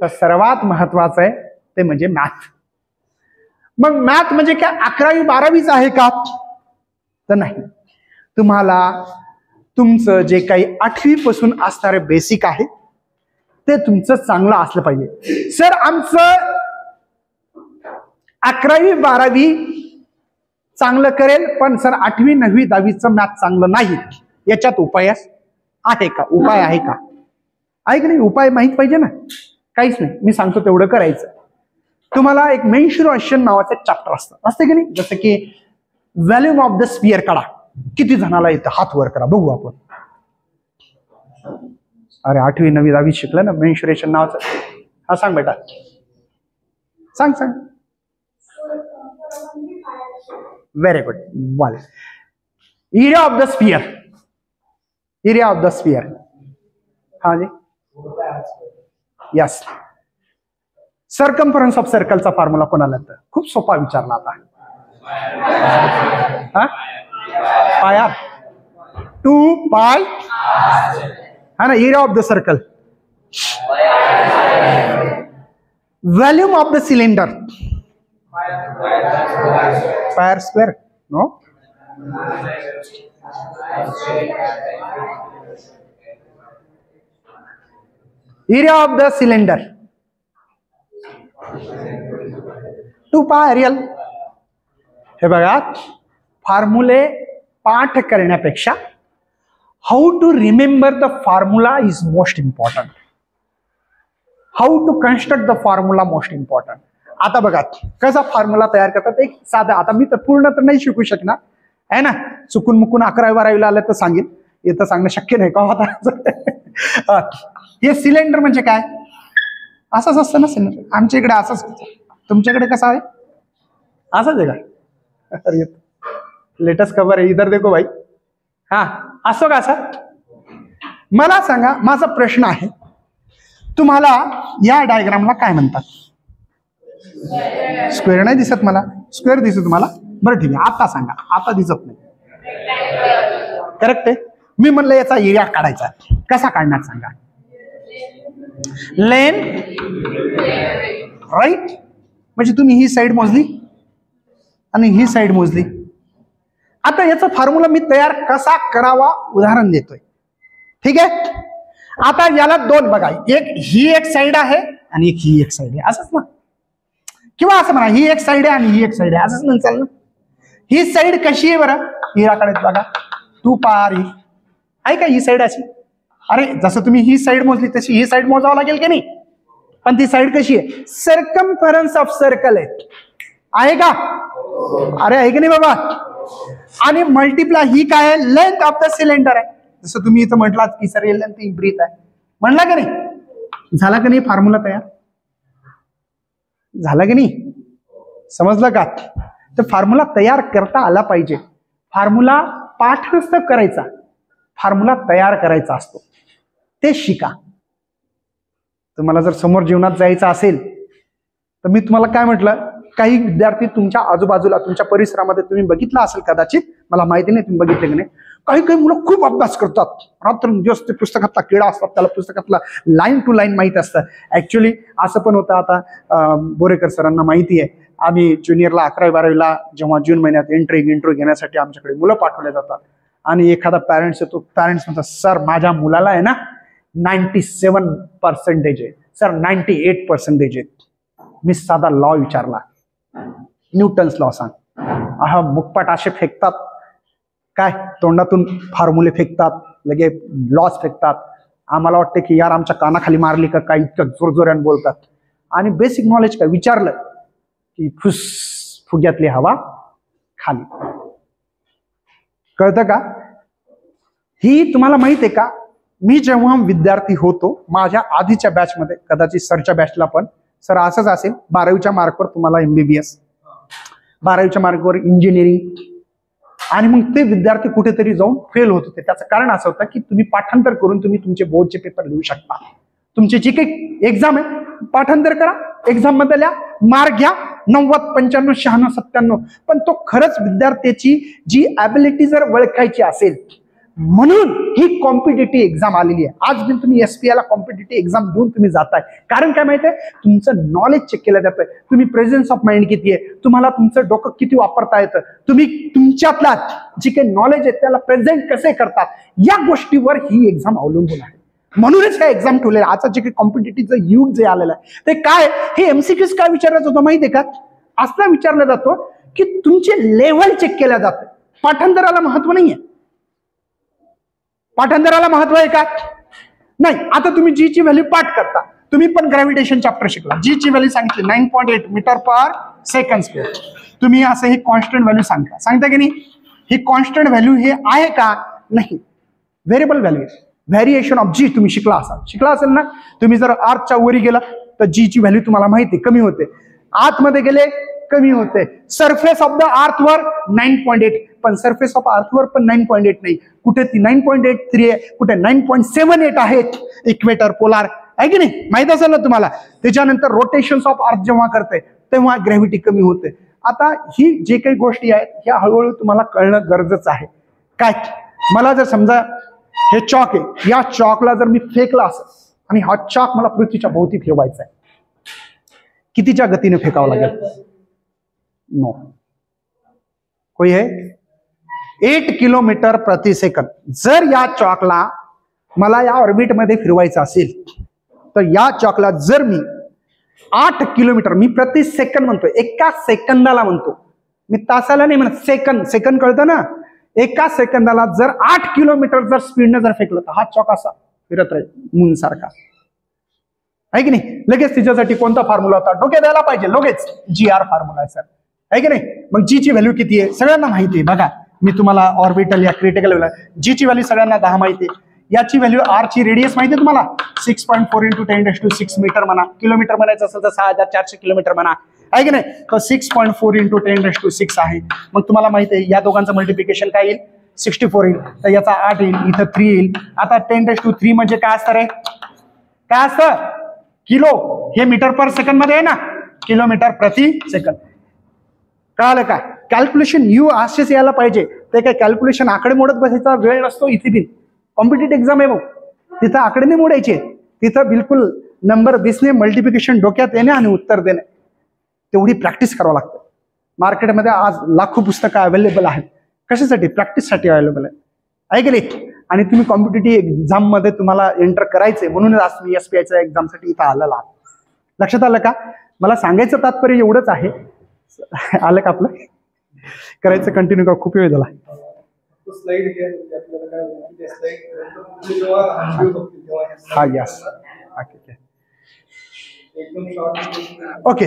तर सर्वात महत्वाचं आहे ते म्हणजे मॅथ. मग मॅथ म्हणजे काय 11वी 12वीच आहे का? तर नाही. तुम्हाला तुमचं जे काही 8वी पासून असणारे बेसिक आहे ते तुमचं चांगलं असलं पाहिजे. सर आमचं 11वी 12वी चांगलं करेल, पण सर 8वी 9वी 10वीचं मॅथ चांगलं नाही, याच्यात उपाय आहे का? उपाय आहे का? आहे की नाही? उपाय माहित पाहिजे ना. काहीच नाही, मी सांगतो तेवढं करायचं. तुम्हाला एक मेन्शुरेशन नावाचं चॅप्टर असतं की नाही, जसं की व्हॉल्यूम ऑफ द स्फिअर काढा. किती जणाला येतं? हात वर करा, बघू आपण. अरे 8वी 9वी 10वी शिकलं ना मेन्शुरेशन नावाचं. हा सांग बेटा, सांग. Very good. Wall, area of the sphere, area of the sphere. हा जी, यस. सर्कम्फरन्स ऑफ सर्कलचा फॉर्म्युला कोणाला येतं? खूप सोपा विचारला आता. पाय आर 2 पाय, है ना. Area of the circle, volume of the cylinder, pi r square. No, area of the cylinder 2 pi r l. हे बघा, फॉर्म्युले पाठ करण्यापेक्षा how to remember the formula is most important. How to construct the formula most important. आता बघा कसा formula तयार करतात. एक साधा, आता मी तर पूर्ण तर नाही शिकू शकणार आहे ना, चुकून मुकून 11वी 12वीला आलं तर सांगेन, येतं सांगणं शक्य नाही का आता. हे सिलेंडर म्हणजे काय? असंच असतं ना सिलेंडर. आमच्या इकडे असंच, तुमच्याकडे कसं आहे? असंच आहे का? अरे लेटेस्ट खबर आहे, इधर देखो भाई. हा, असं का सर? मला सांगा, माझा प्रश्न आहे, तुम्हाला या डायग्रामला काय म्हणतात? स्क्वेअर नाही दिसत मला. स्क्वेअर दिसत तुम्हाला? बरं ठीक आहे, आता सांगा. आता दिसत नाही, करेक्ट आहे. मी म्हणलं याचा एरिया काढायचा, कसा काढणार सांगा? Length, right. म्हणजे तुम्ही ही साईड मोजली आणि ही साईड मोजली. आता याचा फॉर्म्युला मी तयार कसा करावा उदाहरण देतोय. ठीक आहे. आता याला दोन बघा, एक ही एक साईड आहे आणि एक ही एक साईड आहे, असंच ना, किंवा असं म्हणा ही एक साईड आहे आणि ही एक साईड आहे, असंच म्हणचाल ना. ही साईड कशी आहे बरं, हिराकडे बघा 2 पार आहे का ही साईड अशी. अरे जसं तुम्ही ही साईड मोजली तशी ही साईड मोजावं लागेल की नाही. पण ती साईड कशी आहे, सर्कम्फरन्स ऑफ सर्कल आहे का. अरे आहे की नाही बाबा. आणि मल्टिप्लाय ही काय आहे, लेंथ ऑफ द सिलेंडर आहे. जसं तुम्ही इथं म्हटलात की सर लेंथ ही ब्रीथ आहे, म्हणला का नाही. झाला का नाही फॉर्म्युला तयार, झाला की नाही, समजलं का. तर फॉर्म्युला तयार करता आला पाहिजे. फॉर्म्युला पाठ नसतं करायचा, फॉर्म्युला तयार करायचा असतो, ते शिका. तुम्हाला जर समोर जीवनात जायचं असेल तर मी तुम्हाला काय म्हटलं, काही विद्यार्थी तुमच्या आजूबाजूला तुमच्या परिसरामध्ये तुम्ही बघितलं असेल कदाचित, मला माहिती नाही तुम्ही बघितले की नाही. काही काही मुलं खूप अभ्यास करतात, रात्रंदिवस ते पुस्तकातला किडा असतात, त्याला पुस्तकातला लाईन टू लाईन माहिती असतं. ऍक्च्युली असं पण होतं. आता बोरेकर सरांना माहिती आहे, आम्ही ज्युनियरला 11वी-12वीला जेव्हा जून महिन्यात इंटरव्ह्यू घेण्यासाठी आमच्याकडे मुलं पाठवले जातात आणि एखादा पॅरेंट्स येतो, पॅरेंट्स म्हणतात सर माझ्या मुलाला आहे ना 97% आहे, सर 98% आहेत. मी साधा लॉ विचारला, न्यूटन्स लॉ सांग. हा मुकपाट असे फेकतात, काय तोंडातून फॉर्म्युले फेकतात, लगे लॉस फेकतात. आम्हाला वाटतं की यार आमच्या कानाखाली मारली का काय, इतकं जोरजोऱ्याने बोलतात. आणि बेसिक नॉलेज काय विचारलं की फुस फुग्यातली हवा खाली. कळतं का. ही तुम्हाला माहित आहे का, मी जेव्हा विद्यार्थी होतो माझ्या आधीच्या बॅचमध्ये, कदाचित सरच्या बॅचला पण सर असंच असेल, 12वीच्या मार्कवर तुम्हाला MBBS, 12वीच्या मार्कवर इंजिनिअरिंग, आणि मग ते विद्यार्थी कुठेतरी जाऊन फेल होत होते. त्याचं कारण असं होतं की तुम्ही पाठांतर करून तुम्ही तुमचे बोर्डचे पेपर लिहू शकता. तुमची जी काही एक्झाम आहे पाठांतर करा, एक्झाम मध्ये लिहा, मार्क घ्या 90, 95, 96, 97. पण तो खरंच विद्यार्थ्याची जी ॲबिलिटी जर ओळखायची असेल, म्हणून ही कॉम्पिटेटिव्ह एक्झाम आलेली आहे. आज पण तुम्ही SPI ला कॉम्पिटेटिव्ह एक्झाम देऊन तुम्ही जाताय, कारण काय माहितीये, तुमचं नॉलेज चेक केलं जातंय. तुम्ही प्रेझेन्स ऑफ माइंड किती आहे, तुम्हाला तुमचं डोकं किती वापरता येतं, तुम्ही तुमच्यातला जे काही नॉलेज आहे त्याला प्रेझेंट कसे करतात, या गोष्टीवर ही एक्झाम अवलंबून आहे. म्हणूनच हे एक्झाम ठेवलेलं. आता जे काही कॉम्पिटेटिव्हचं युग जे आलेलं आहे ते काय, हे MCQs काय विचारलं जातं माहितीये का, असं विचारलं जातो की तुमचे लेव्हल चेक केल्या जाते. पाठांतराला महत्व नाहीये. पाठांतराला महत्व आहे का नाही. आता तुम्ही जी ची व्हॅल्यू पाठ करता, तुम्ही पण ग्रॅव्हिटेशन चॅप्टर शिकला, जी ची व्हॅल्यू सांगितली 9.8 मीटर पर सेकंड स्क्वेअर. तुम्ही असं हे कॉन्स्टंट व्हॅल्यू सांगता की नाही. ही कॉन्स्टंट व्हॅल्यू हे आहे का नाही, व्हेरिएबल व्हॅल्यू. व्हॅरिएशन ऑफ जी तुम्ही शिकला असेल ना. तुम्ही जर आर्थच्या वरी गेला तर जी ची व्हॅल्यू तुम्हाला माहिती कमी होते, आतमध्ये गेले कमी होते. सरफेस ऑफ द अर्थ वर 9.8, पण सरफेस ऑफ अर्थ वर पण 9.8 नाही, कुठे ती 9.83 आहे, कुठे 9.78 आहेत. इक्वेटर पोलार आहे की नाही, माहित असेल ना तुम्हाला. त्याच्यानंतर रोटेशन ऑफ अर्थ जेव्हा करते तेव्हा ग्रॅव्हिटी कमी होते. आता ही जे काही गोष्टी आहेत ह्या हळूहळू तुम्हाला कळणं गरजेचं आहे. काय, मला जर समजा हे चॉक आहे, या चॉकला जर मी फेकला असं आणि हा चॉक मला पृथ्वीच्या भोवती फिरवायचा आहे, कितीच्या गतीने फेकावं लागेल. नो कोई है 8 किलोमीटर प्रति सेकंद. जर या चॉकला मला या ऑर्बिट मध्ये फिरवायचं असेल तर या चॉकला जर मी 8 किलोमीटर, मी प्रति सेकंद म्हणतोय, एका सेकंदाला म्हणतो मी, तासाला नाही म्हणत, सेकंद कळतं ना. एका सेकंदाला जर 8 किलोमीटर जर स्पीडनं जर फेकलं तर हा चॉक असा फिरत राहील मून सारखा, आहे की नाही. लगेच तिच्यासाठी कोणता फॉर्म्युला होता डोक्यात द्यायला पाहिजे, लगेच GR फॉर्म्युला आहे सर, आहे की नाही. मग जी ची व्हॅल्यू किती आहे सगळ्यांना माहिती आहे. बघा मी तुम्हाला ऑर्बिटल या क्रिटिकल जी ची व्हॅल्यू सगळ्यांना 10 माहिती आहे. याची व्हॅल्यू R ची रेडियस माहिती आहे तुम्हाला, 6.4 × 10⁶ मीटर म्हणा. किलोमीटर म्हणायचं असेल तर 6400 किलोमीटर म्हणा, आहे की नाही. तर 6.4 × 10⁶ आहे. मग तुम्हाला माहिती आहे या दोघांचं मल्टिप्लिकेशन काय येईल, 64 येईल. तर याचा 8 येईल, इथं 3 येईल. आता 10⁻³ म्हणजे काय असतं रे, काय असतं, किलो. हे मीटर पर सेकंड मध्ये आहे ना, किलोमीटर प्रति सेकंद. कळालं का. कॅल्क्युलेशन असेच यायला पाहिजे. ते काय कॅल्क्युलेशन आकडे मोडत बसायचा वेळ नसतो. इथे बी कॉम्पिटेटिव्ह एक्झाम आहे भाऊ, तिथं आकडे नाही मोडायचे, तिथं बिलकुल नंबर दिसणे, मल्टिप्लिकेशन डोक्यात येणे आणि उत्तर देणे. तेवढी प्रॅक्टिस करावं लागतं. मार्केटमध्ये आज लाखो पुस्तकं अवेलेबल आहेत. कशासाठी? प्रॅक्टिससाठी अवेलेबल आहे की नाही? आणि तुम्ही कॉम्पिटेटिव्ह एक्झाममध्ये तुम्हाला एंटर करायचंय म्हणूनच आज मी SPIच्या एक्झामसाठी इथं आलेला आहे. लक्षात आलं का? मला सांगायचं तात्पर्य एवढंच आहे. आलं का आपलं? करायचं कंटिन्यू का? खूप वेळ झाला. हा यस ओके.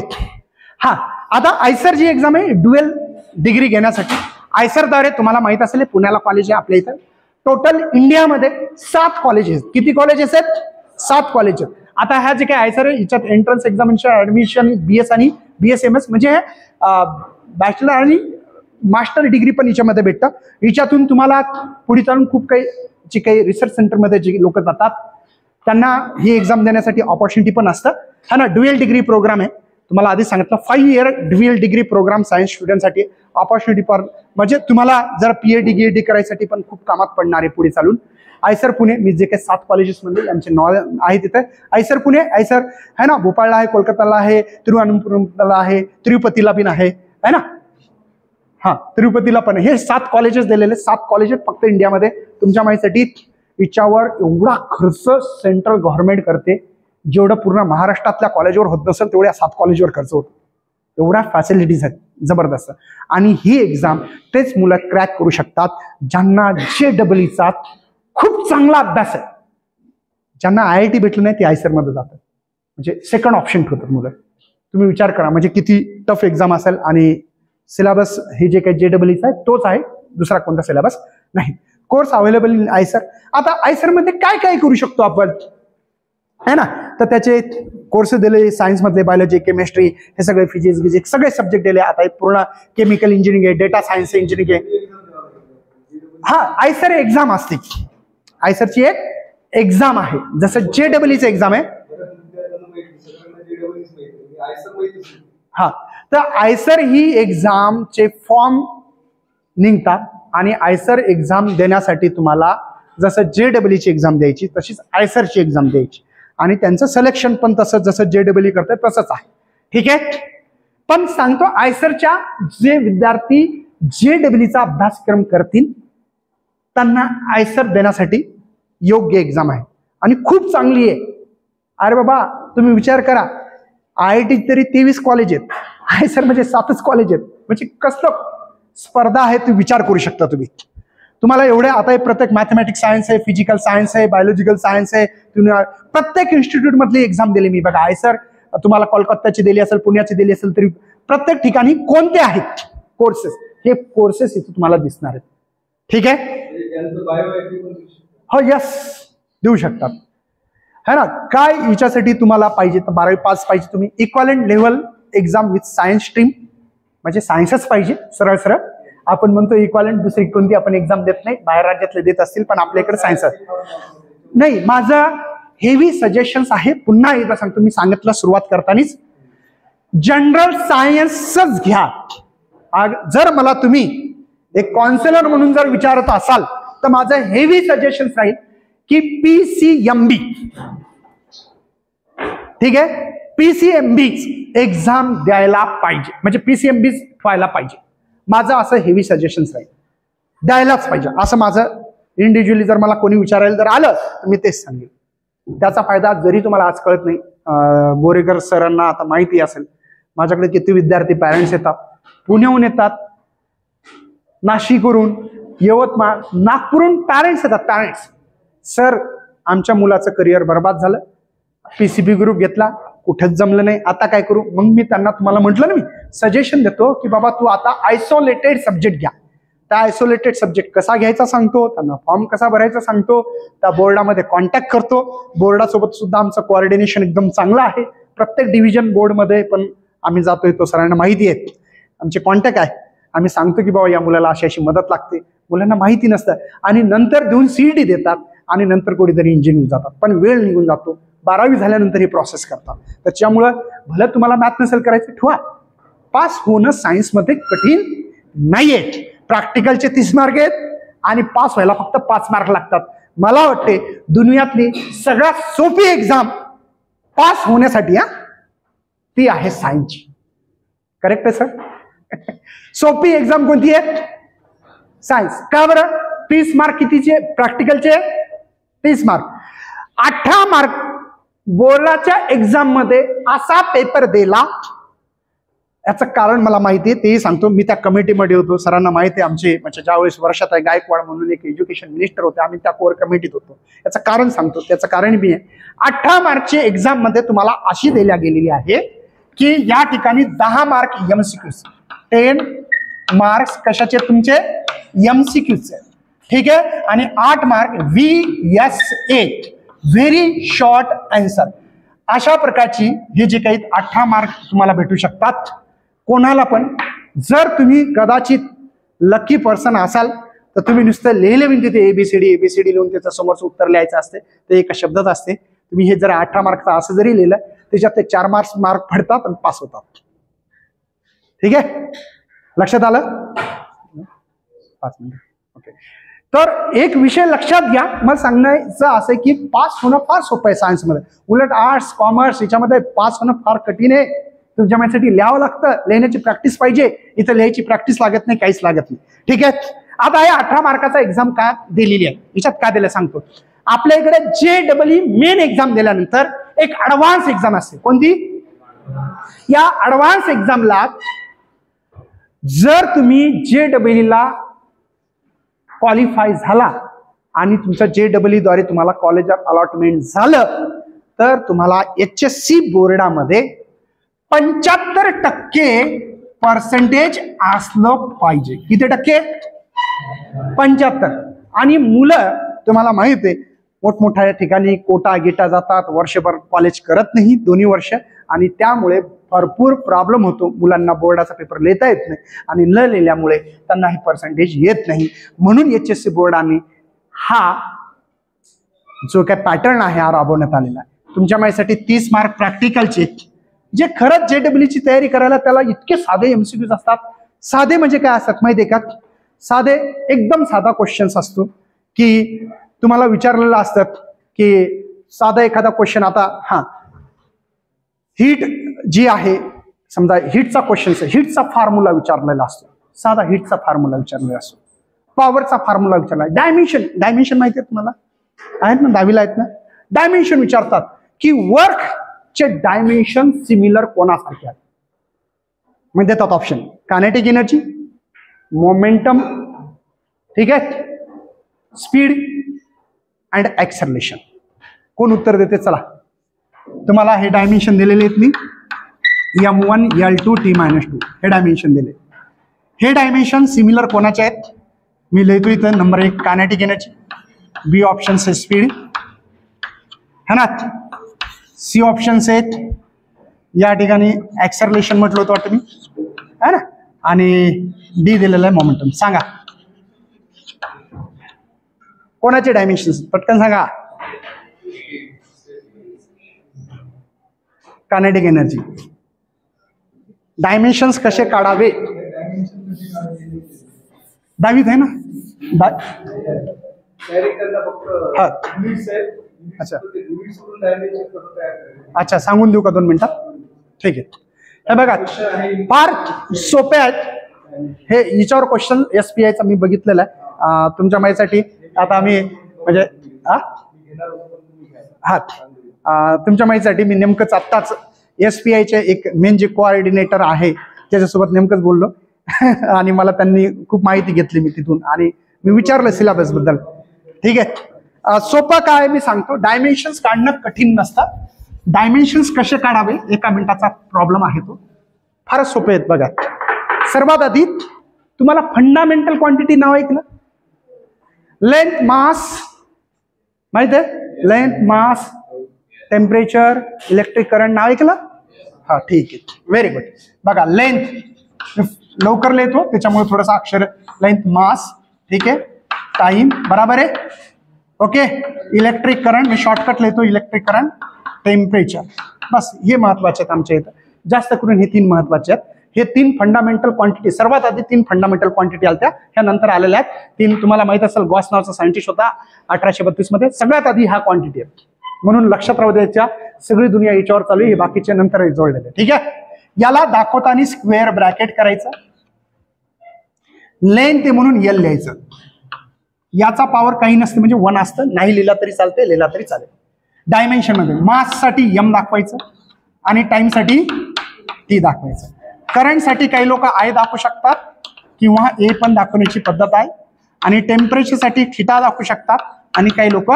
हा आता आयसर जी एक्झाम आहे ड्युएल डिग्री घेण्यासाठी आयसरद्वारे तुम्हाला माहित असेल पुण्याला कॉलेज आहे आपल्या इथं. टोटल इंडियामध्ये 7 कॉलेजेस. किती कॉलेजेस आहेत? 7 कॉलेजेस. आता ह्या जे काही आयसर आहे याच्यात एंट्रन्स एक्झामिनेशन ऍडमिशन BS आणि BSMS म्हणजे बॅचलर आणि मास्टर डिग्री पण याच्यामध्ये भेटतं. याच्यातून तुम्हाला पुढे चालून खूप काही रिसर्च सेंटरमध्ये जे लोक जातात त्यांना ही एक्झाम देण्यासाठी ऑपॉर्च्युनिटी पण असतं. हा ना, ड्युएल डिग्री प्रोग्राम आहे. तुम्हाला आधी सांगितलं 5 year dual degree programme science स्टुडंटसाठी ऑपॉर्च्युनिटी पर म्हणजे तुम्हाला जर PhD GED करायसाठी पण खूप कामात पडणार आहे पुढे चालून. आयसर पुणे मी जे काही 7 कॉलेजेसमध्ये यांचे नाव आहे तिथे आयसर पुणे आयसर है ना, भोपाळला आहे, कोलकाताला आहे, तिरुवनंतपुरमला आहे, तिरुपतीला पण आहे ना. हा तिरुपतीला पण हे 7 कॉलेजेस दिलेले. 7 कॉलेजेस फक्त इंडियामध्ये. तुमच्या माहितीसाठी याच्यावर एवढा खर्च सेंट्रल गव्हर्नमेंट करते जेवढं पूर्ण महाराष्ट्रातल्या कॉलेजवर होत नसेल तेवढ्या 7 कॉलेजवर खर्च होतो. एवढ्या फॅसिलिटीज आहेत जबरदस्त. आणि ही एक्झाम तेच मुलं क्रॅक करू शकतात ज्यांना JEEचा खूप चांगला अभ्यास आहे. ज्यांना IIT भेटलं नाही ते आयसर मध्ये जातात. म्हणजे सेकंड ऑप्शन ठेवतात मुलं. तुम्ही विचार करा म्हणजे किती टफ एक्झाम असेल. आणि सिलेबस हे जे काही JEEचा आहे तोच आहे, दुसरा कोणता सिलेबस नाही. Course available in IISER. आता आयसर मध्ये काय काय करू शकतो आपण है ना, तर त्याचे कोर्स दिले सायन्स मधले बायोलॉजी केमिस्ट्री हे सगळे फिजिक्स सगळे सब्जेक्ट दिले. आता पूर्ण केमिकल इंजिनिअरिंग आहे, डेटा सायन्स इंजिनिअरिंग आहे. हा आयसर एक्झाम असते. आयसरची एक एक्झाम आहे जसं JEEची एक्झाम आहे. हा तर आयसर ही एक्झामचे फॉर्म निघतात आणि आयसर एक्झाम देण्यासाठी तुम्हाला जसं JEEची एक्झाम द्यायची तशीच आयसरची एक्झाम द्यायची. आणि त्यांचं सिलेक्शन पण तसंच जसं JEE करतात तसंच आहे. ठीक आहे. पण सांगतो आयसरच्या जे विद्यार्थी JEEचा अभ्यासक्रम करतील त्यांना आयसर देण्यासाठी योग्य एक्झाम आहे आणि खूप चांगली आहे. अरे बाबा तुम्ही विचार करा IIT तरी 23 कॉलेज आहेत, आयसर म्हणजे 7च कॉलेज आहेत. म्हणजे कसलं स्पर्धा आहे ते विचार करू शकता तुम्ही. तुम्हाला एवढे आता प्रत्येक मॅथमॅटिक्स सायन्स आहे, फिजिकल सायन्स आहे, बायोलॉजिकल सायन्स आहे. तुम्ही प्रत्येक इन्स्टिट्यूट मधली एक्झाम दिली मी बघा. आयसर तुम्हाला कोलकाताची दिली असेल, पुण्याची दिली असेल तरी प्रत्येक ठिकाणी कोणते आहेत कोर्सेस हे कोर्सेस इथे तुम्हाला दिसणार आहेत. ठीक आहे. हो यस देऊ शकतात है ना. काय याच्यासाठी तुम्हाला पाहिजे तर 12वी पास पाहिजे तुम्ही. Equivalent level exam with science stream म्हणजे सायन्सच पाहिजे. सरळ सरळ आपण म्हणतो इक्वलंट दुसरी कोणती आपण एक्झाम देत नाही, बाहेर राज्यातले देत असतील पण आपल्याकडे सायन्स नाही. माझं हेवी सजेशन्स आहे. पुन्हा एकदा सांगतो, मी सांगितलं सुरुवात करतानाच जनरल सायन्सच घ्या. जर मला तुम्ही एक काउन्सिलर म्हणून जर विचारत असाल तर माझं हेवी सजेशन राहील की PCMB. ठीक आहे. PCMB एक्झाम द्यायला पाहिजे म्हणजे PCMB व्हायला पाहिजे. माझं असं हेवी सजेशन राहील. द्यायलाच पाहिजे असं माझं इंडिव्हिज्युअली जर मला कोणी विचारायला जर आलं तर मी तेच सांगेल. त्याचा फायदा जरी तुम्हाला आज कळत नाही, बोरेकर सरांना आता माहिती असेल माझ्याकडे किती विद्यार्थी पॅरेंट्स येतात, पुण्याहून येतात, नाशिकवरून, यवतमाळ, नागपूरहून पॅरेंट्स येतात. पॅरेंट्स सर आमच्या मुलाचं करिअर बर्बाद झालं, PCB ग्रुप घेतला, कुठेच जमलं नाही, आता काय करू. मग मी त्यांना तुम्हाला म्हटलं ना मी सजेशन देतो की बाबा तू आता आयसोलेटेड सब्जेक्ट घ्या. त्या आयसोलेटेड सब्जेक्ट कसा घ्यायचा सांगतो, त्यांना फॉर्म कसा भरायचा सांगतो, त्या बोर्डामध्ये कॉन्टॅक्ट करतो. बोर्डासोबत सुद्धा आमचं कोऑर्डिनेशन एकदम चांगलं आहे. प्रत्येक डिव्हिजन बोर्डमध्ये पण आम्ही जातोय, तो सरांना माहिती आहे, आमचे कॉन्टॅक्ट आहे. आम्ही सांगतो की बाबा या मुलाला अशी अशी मदत लागते. मुलांना माहिती नसतं आणि नंतर देऊन CET देतात आणि नंतर कुठेतरी इंजिनिअरिंग जातात. पण वेळ निघून जातो. 12वी झाल्यानंतर ही प्रोसेस करतात. त्याच्यामुळं भलं तुम्हाला मॅथ नसेल करायचं ठेवा. पास होणं सायन्समध्ये कठीण नाहीये. प्रॅक्टिकलचे 30 मार्क आहेत आणि पास व्हायला फक्त 5 मार्क लागतात. मला वाटते दुनियातली सगळ्यात सोपी एक्झाम पास होण्यासाठी ती आहे सायन्सची. करेक्ट आहे सर? सोपी एक्झाम कोणती आहे? सायन्स. का बरं? 30 मार्क कितीचे प्रॅक्टिकलचे? 30 मार्क. 18 मार्क बोर्डाच्या एक्झाम मध्ये असा पेपर दिला, याचं कारण मला माहिती आहे, तेही सांगतो. मी त्या कमिटीमध्ये होतो, सरांना माहिती आहे. आमचे म्हणजे ज्यावेळेस वर्षात गायकवाड म्हणून एक एज्युकेशन मिनिस्टर होते, आम्ही त्या कोर कमिटीत होतो. याचं कारण सांगतो. त्याचं कारण बी आहे, 18 मार्कची एक्झाम मध्ये तुम्हाला अशी दिल्या गेलेली आहे की या ठिकाणी 10 मार्क एमसीक्यूज, 10 मार्क्स कशाचे तुमचे? एमसीक्यूचे. ठीक आहे. आणि 8 mark VSA, very short answer. अशा प्रकारची हे जे काही 18 मार्क तुम्हाला भेटू शकतात कोणाला पण. जर तुम्ही कदाचित लकी पर्सन असाल तर तुम्ही नुसतं लिहिले म्हणजे तिथे ABCD लिहून त्याचं समोरचं उत्तर लिहायचं असते, ते एका शब्दात असते. तुम्ही हे जर 18 मार्कचं असं जरी लिहिलं त्याच्यात ते 4 मार्क पडतात आणि पास होतात. ठीक आहे, लक्षात आलं? 5 मिनिट. ओके. तर एक विषय लक्षात घ्या, मला सांगण्याचं असं की पास होणं फार सोपं आहे सायन्समध्ये. उलट आर्ट्स कॉमर्स याच्यामध्ये पास होणं फार कठीण आहे. तुमच्या माझ्यासाठी लिहावं लागतं, लिहिण्याची प्रॅक्टिस पाहिजे. इथं लिहायची प्रॅक्टिस लागत नाही, काहीच लागत नाही. ठीक आहे. आता हे 18 मार्काचा एक्झाम का दिलेली आहे, याच्यात का दिलं सांगतो. आपल्या इकडे JEE मेन एक्झाम दिल्यानंतर एक ऍडव्हान्स एक्झाम असते. कोणती? या ऍडव्हान्स एक्झामला जर तुम्ही JEE ला क्वालिफाय झाला आणि तुमच्या JEE द्वारे तुम्हाला कॉलेज ऑफ अलॉटमेंट झालं तर तुम्हाला HSC बोर्डामध्ये 75% पर्सेंटेज असलं पाहिजे. किती टक्के? 75. आणि मुलं तुम्हाला माहित आहे मोठमोठ्या ठिकाणी कोटा गिटा जातात, वर्षभर कॉलेज करत नाही, 2 वर्ष, आणि त्यामुळे भरपूर प्रॉब्लेम होतो. मुलांना बोर्डाचा पेपर लिहिता येत नाही आणि न लिहिल्यामुळे त्यांना हे पर्सेंटेज येत नाही. म्हणून HSC बोर्डाने हा जो काय पॅटर्न आहे हा राबवण्यात आलेला आहे. तुमच्या माझ्यासाठी 30 मार्क प्रॅक्टिकलचे, जे खरंच JEE ची तयारी करायला त्याला इतके साधे MCQs असतात. साधे म्हणजे काय असतात माहिती आहे का? साधे एकदम साधा क्वेश्चन्स असतो की तुम्हाला विचारलेलं असतात की साधा एखादा क्वेश्चन. आता हीट जी आहे समजा, हीटचा क्वेश्चन, हीटचा फॉर्म्युला विचारलेला असतो. साधा हीटचा फॉर्म्युला विचारलेला असतो. पॉवरचा फॉर्म्युला विचारला. डायमेन्शन माहिती आहे तुम्हाला? आहेत ना, 10वीला आहेत ना. डायमेन्शन विचारतात की वर्कचे डायमेन्शन सिमिलर कोणासारखे आहेत. मग देतात ऑप्शन: कायनेटिक एनर्जी, मोमेंटम, ठीक आहे, स्पीड अँड ऍक्सलरेशन. कोण उत्तर देते? चला, तुम्हाला हे डायमेन्शन दिलेले आहेत. मी M1 L2 T-2 हे डायमेन्शन दिले. हे डायमेन्शन सिमिलर कोणाचे आहेत? मी लिहितो इथं. Number 1 kinetic energy, B option से स्पीड है ना, C ऑप्शन से या ठिकाणी ऍक्सलरेशन म्हटलं होतं वाटतं मी, है ना, आणि D दिलेलं आहे मोमेंटम. सांगा कोणाचे डायमेन्शन? पटकन सांगा. Kinetic energy. डायमेन्शन्स कसे काढावे? 10वीत आहे ना? अच्छा, सांगून देऊ का 2 मिनिटात? ठीक आहे. हे बघा, फार सोपे आहेत हे. याच्यावर क्वेश्चन SPI चा मी बघितलेला आहे तुमच्या माहितीसाठी. आता आम्ही म्हणजे तुमच्या माहितीसाठी मी नेमकंच आत्ताच SPI चे एक मेन जे कोऑर्डिनेटर आहे त्याच्यासोबत नेमकंच बोललो आणि मला त्यांनी खूप माहिती घेतली मी तिथून, आणि मी विचारलं सिलेबस बद्दल. ठीक आहे. सोपं काय मी सांगतो. डायमेन्शन्स काढणं कठीण नसतं. डायमेन्शन्स कसे काढावे एका मिनिटाचा प्रॉब्लेम आहे तो. फारच सोपे आहेत. बघा, सर्वात आधी तुम्हाला फंडामेंटल क्वांटिटी नाव ऐकलं? लेंथ, मास माहित आहे? लेंथ, मास, टेम्परेचर, इलेक्ट्रिक करंट नाव ऐकलं? हा, ठीक आहे, व्हेरी गुड. बघा, लेंथ लवकर लिहितो त्याच्यामुळे थोडंसं अक्षर. लेंथ, मास, ठीक आहे, टाइम, बराबर आहे. ओके. इलेक्ट्रिक करंट मी शॉर्टकट लिहितो, इलेक्ट्रिक करंट, टेम्परेचर. बस हे महत्वाचे आहेत आमच्या इथं. जास्त करून हे 3 महत्वाचे आहेत. हे 3 फंडामेंटल क्वांटिटी. सर्वात आधी 3 फंडामेंटल क्वांटिटी आल्या, ह्या नंतर आलेल्या आहेत 3. तुम्हाला माहित असेल गॉस नावाचा सायंटिस्ट होता 1832 मध्ये. सगळ्यात आधी ह्या क्वांटिटी आहेत, म्हणून लक्षात राहू द्यायच्या. सगळी दुनिया याच्यावर चालू आहे, हे बाकीचे नंतर जोडलेले. ठीक आहे. याला दाखवताना स्क्वेअर ब्रॅकेट करायचं, लेंथ आहे म्हणून एल लिहायचं. याचा पॉवर काही नसते म्हणजे 1 असतं, नाही लिहिला तरी चालते, लिहिला तरी चालेल. डायमेन्शन मध्ये मास साठी एम दाखवायचं आणि टाइम साठी टी दाखवायचं. करंट साठी काही लोक आय दाखवू शकतात किंवा ए पण दाखवण्याची पद्धत आहे, आणि टेम्परेचर साठी थिटा दाखवू शकतात, आणि काही लोक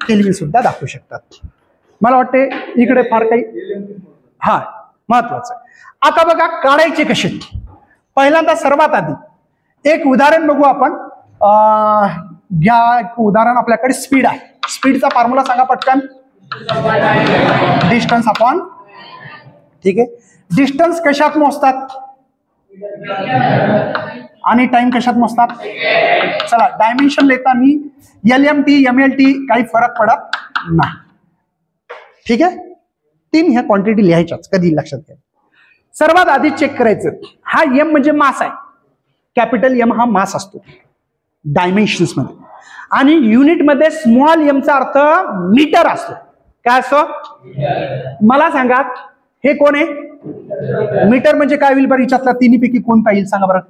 केल्विन सुद्धा दाखवू शकतात. मला वाटते इकडे फार काही हा महत्वाचं. आता बघा काढायचे कसे. पहिल्यांदा सर्वात आधी एक उदाहरण बघू आपण. घ्या उदाहरण, आपल्याकडे स्पीड आहे. स्पीडचा फॉर्म्युला सांगा पटकन. डिस्टन्स अपॉन, ठीक आहे. डिस्टन्स कशात मोजतात आणि टाइम कशात मोजतात. चला डायमेन्शन लेता मी LMT MLT काही फरक पडत नाही, ठीक आहे. 3 ह्या क्वांटिटी लिहायच्याच, कधी लक्षात घ्या. सर्वात आधी चेक करायचं, हा एम म्हणजे मास आहे. कॅपिटल एम हा मास असतो डायमेन्शन्स मध्ये, आणि युनिट मध्ये स्मॉल एमचा अर्थ मीटर असतो. काय असतो मला सांगा. हे कोण आहे. मीटर म्हणजे काय होईल बरं, हिच्यातला तिन्हीपैकी कोणता येईल सांगा बरं.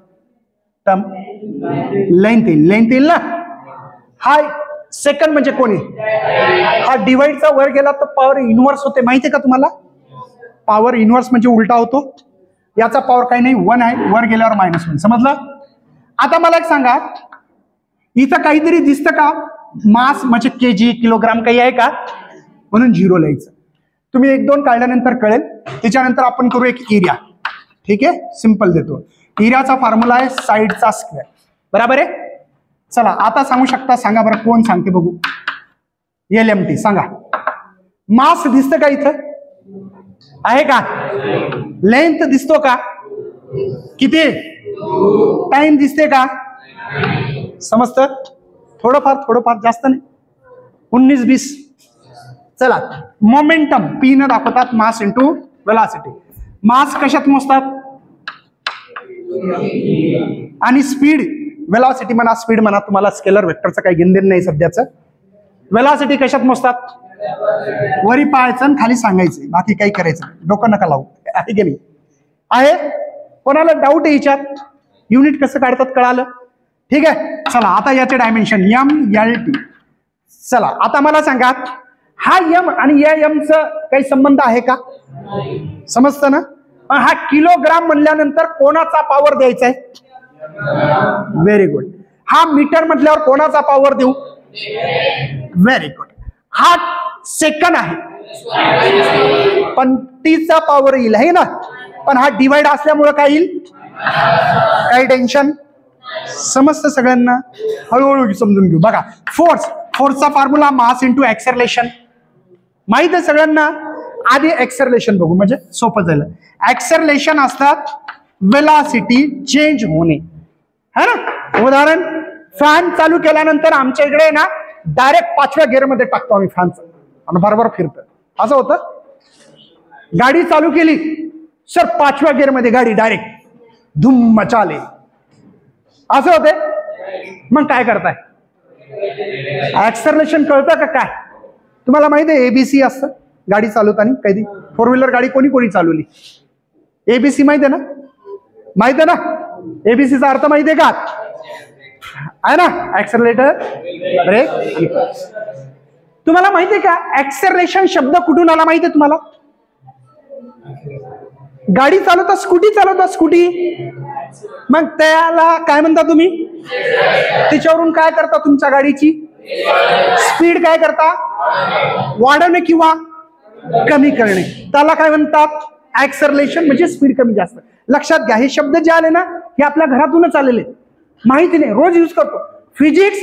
टर्म लेंथ येईल, लेंथ येईल ना. हा सेकंड म्हणजे कोणी. हा डिवाइडचा वर गेला तर पॉवर इनव्हर्स होते, माहितीये का तुम्हाला. पॉवर इनव्हर्स म्हणजे उलटा होतो. याचा पॉवर काही नाही, 1 आहे, वर गेल्यावर -1. समजलं. आता मला एक सांगा, इथं काहीतरी दिसतं का. मास म्हणजे केजी किलोग्राम काही आहे का, म्हणून 0 लिहायचं. तुम्ही 1-2 काढल्यानंतर कळेल. त्याच्यानंतर आपण करू एक एरिया, ठीक आहे. सिंपल देतो. एरियाचा फॉर्म्युला आहे साईडचा स्क्वेअर, बरोबर आहे. चला आता सांगू शकता, सांगा बरं कोण सांगते बघू. LMT सांगा. मास दिसतं का इथं आहे का. लेंथ दिसतो का, किती. टाइम दिसते का, समजतं. थोडंफार जास्त नाही, 19-20. चला मोमेंटम पी न दाखवतात, मास इंटू वेलॉसिटी. मास कशात मोजतात, आणि स्पीड वेलॉसिटी म्हणा, स्पीड म्हणा, तुम्हाला स्केलर वेक्टरचं काही घेणं नाही सध्याचं. वेलॉसिटी कशात मोजतात, वरी पाहायचं आणि खाली सांगायचं, बाकी काही करायचं, डोकं नका लावू. आहे की नाही. आहे कोणाला डाऊट आहे याच्यात. युनिट कसं काढतात कळालं, ठीक आहे. चला आता याचे डायमेन्शन MLT. चला आता मला सांगा, हा एम आणि या एमचा काही संबंध आहे का, समजतं ना. हा किलोग्राम म्हणल्यानंतर कोणाचा पॉवर द्यायचा आहे. Very good. हा मीटर म्हटल्यावर कोणाचा पॉवर देऊ. Very good. हा सेकंड आहे, पण टीचा पॉवर येईल आहे ना. पण हा डिवाइड असल्यामुळे काय येईल, काही टेन्शन. समजतं सगळ्यांना. हळूहळू समजून घेऊ. बघा फोर्सचा फॉर्म्युला मास इंटू एक्सेलरेशन माहित आहे सगळ्यांना. आधी एक्सेलरेशन बघू म्हणजे सोपं झालं. एक्सेलरेशन असतात वेलॉसिटी चेंज होणे, है ना. उदाहरण, फॅन चालू केल्यानंतर आमच्या इकडे ना डायरेक्ट 5व्या गिअरमध्ये टाकतो आम्ही फॅनचं, आणि बरोबर फिरतं. असं होतं. गाडी चालू केली सर 5व्या गिअरमध्ये गाडी डायरेक्ट धूम मचाले, असं होते. मग काय करताय, ऍक्सेलरेशन कळतं का काय तुम्हाला माहिती आहे. ABC असतं गाडी चालवताना. कधी 4 व्हीलर गाडी कोणी चालवली, ABC माहिती आहे ना. माहिती आहे ना, ABCचा अर्थ माहिती आहे का, आहे ना. ऍक्सेलरेटर, ब्रेक. तुम्हाला माहिती आहे का ऍक्सेलरेशन शब्द कुठून आला माहिती आहे तुम्हाला. गाडी चालवता, स्कूटी, मग त्याला काय म्हणता तुम्ही. त्याच्यावरून काय करता, तुमच्या गाडीची स्पीड काय करता, वाढवणे किंवा कमी करणे, त्याला काय म्हणतात ऍक्सेलरेशन. म्हणजे स्पीड कमी जास्त. लक्षात घ्या, हे शब्द जे आले ना हे आपल्या घरातूनच आलेले, माहिती नाही, रोज यूज करतो. फिजिक्स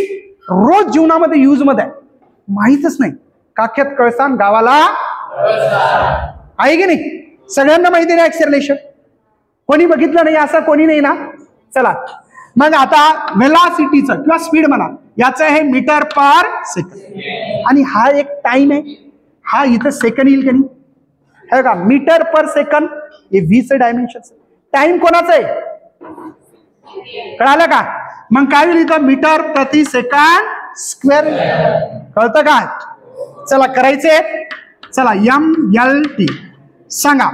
रोज जीवनामध्ये यूज मध्ये माहितच नाही. काख्यात कळसान गावाला आहे की नाही. सगळ्यांना माहिती नाही ऍक्सेलरेशन. कोणी बघितलं नाही असं कोणी नाही ना. चला मग आता वेलॉसिटीचं किंवा स्पीड म्हणा, याचं आहे मीटर पर सेकंड, आणि हा एक टाइम आहे. हा इथं सेकंड येईल की नाही, है का. मीटर पर सेकंड हे 20 डायमेन्शन. टाइम कोणाचं आहे कळालं का. मग काय होईल इथं, मीटर प्रति सेकंड स्क्वेअर. कळतं काय. चला करायचे. चला MLT सांगा.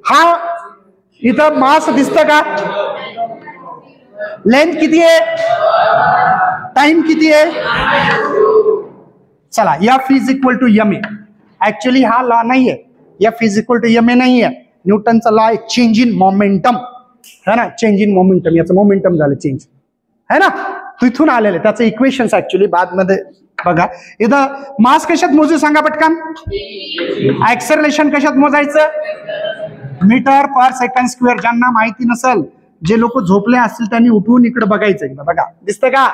हा इथं मास दिसतं का? लेंथ किती आहे? टाइम किती आहे? चला, F is equal to m a. Actually हा लॉ नाहीये, F is equal to m a नाहीये. न्यूटनचा लॉ आहे चेंज इन मोमेंटम, है ना? चेंज इन मोमेंटम, याचं मोमेंटम झालं चेंज, है ना? तिथून आलेलं त्याचं इक्वेशन्स ऍक्च्युली बाद मध्ये बघा. इथं मास कशात मोजू सांगा पटकन. ऍक्सेलरेशन कशात मोजायचं? Metre per second square. ज्यांना माहिती नसेल, जे लोक झोपले असतील त्यांनी उठवून इकडे बघायचं एकदा. बघा, दिसतंय का?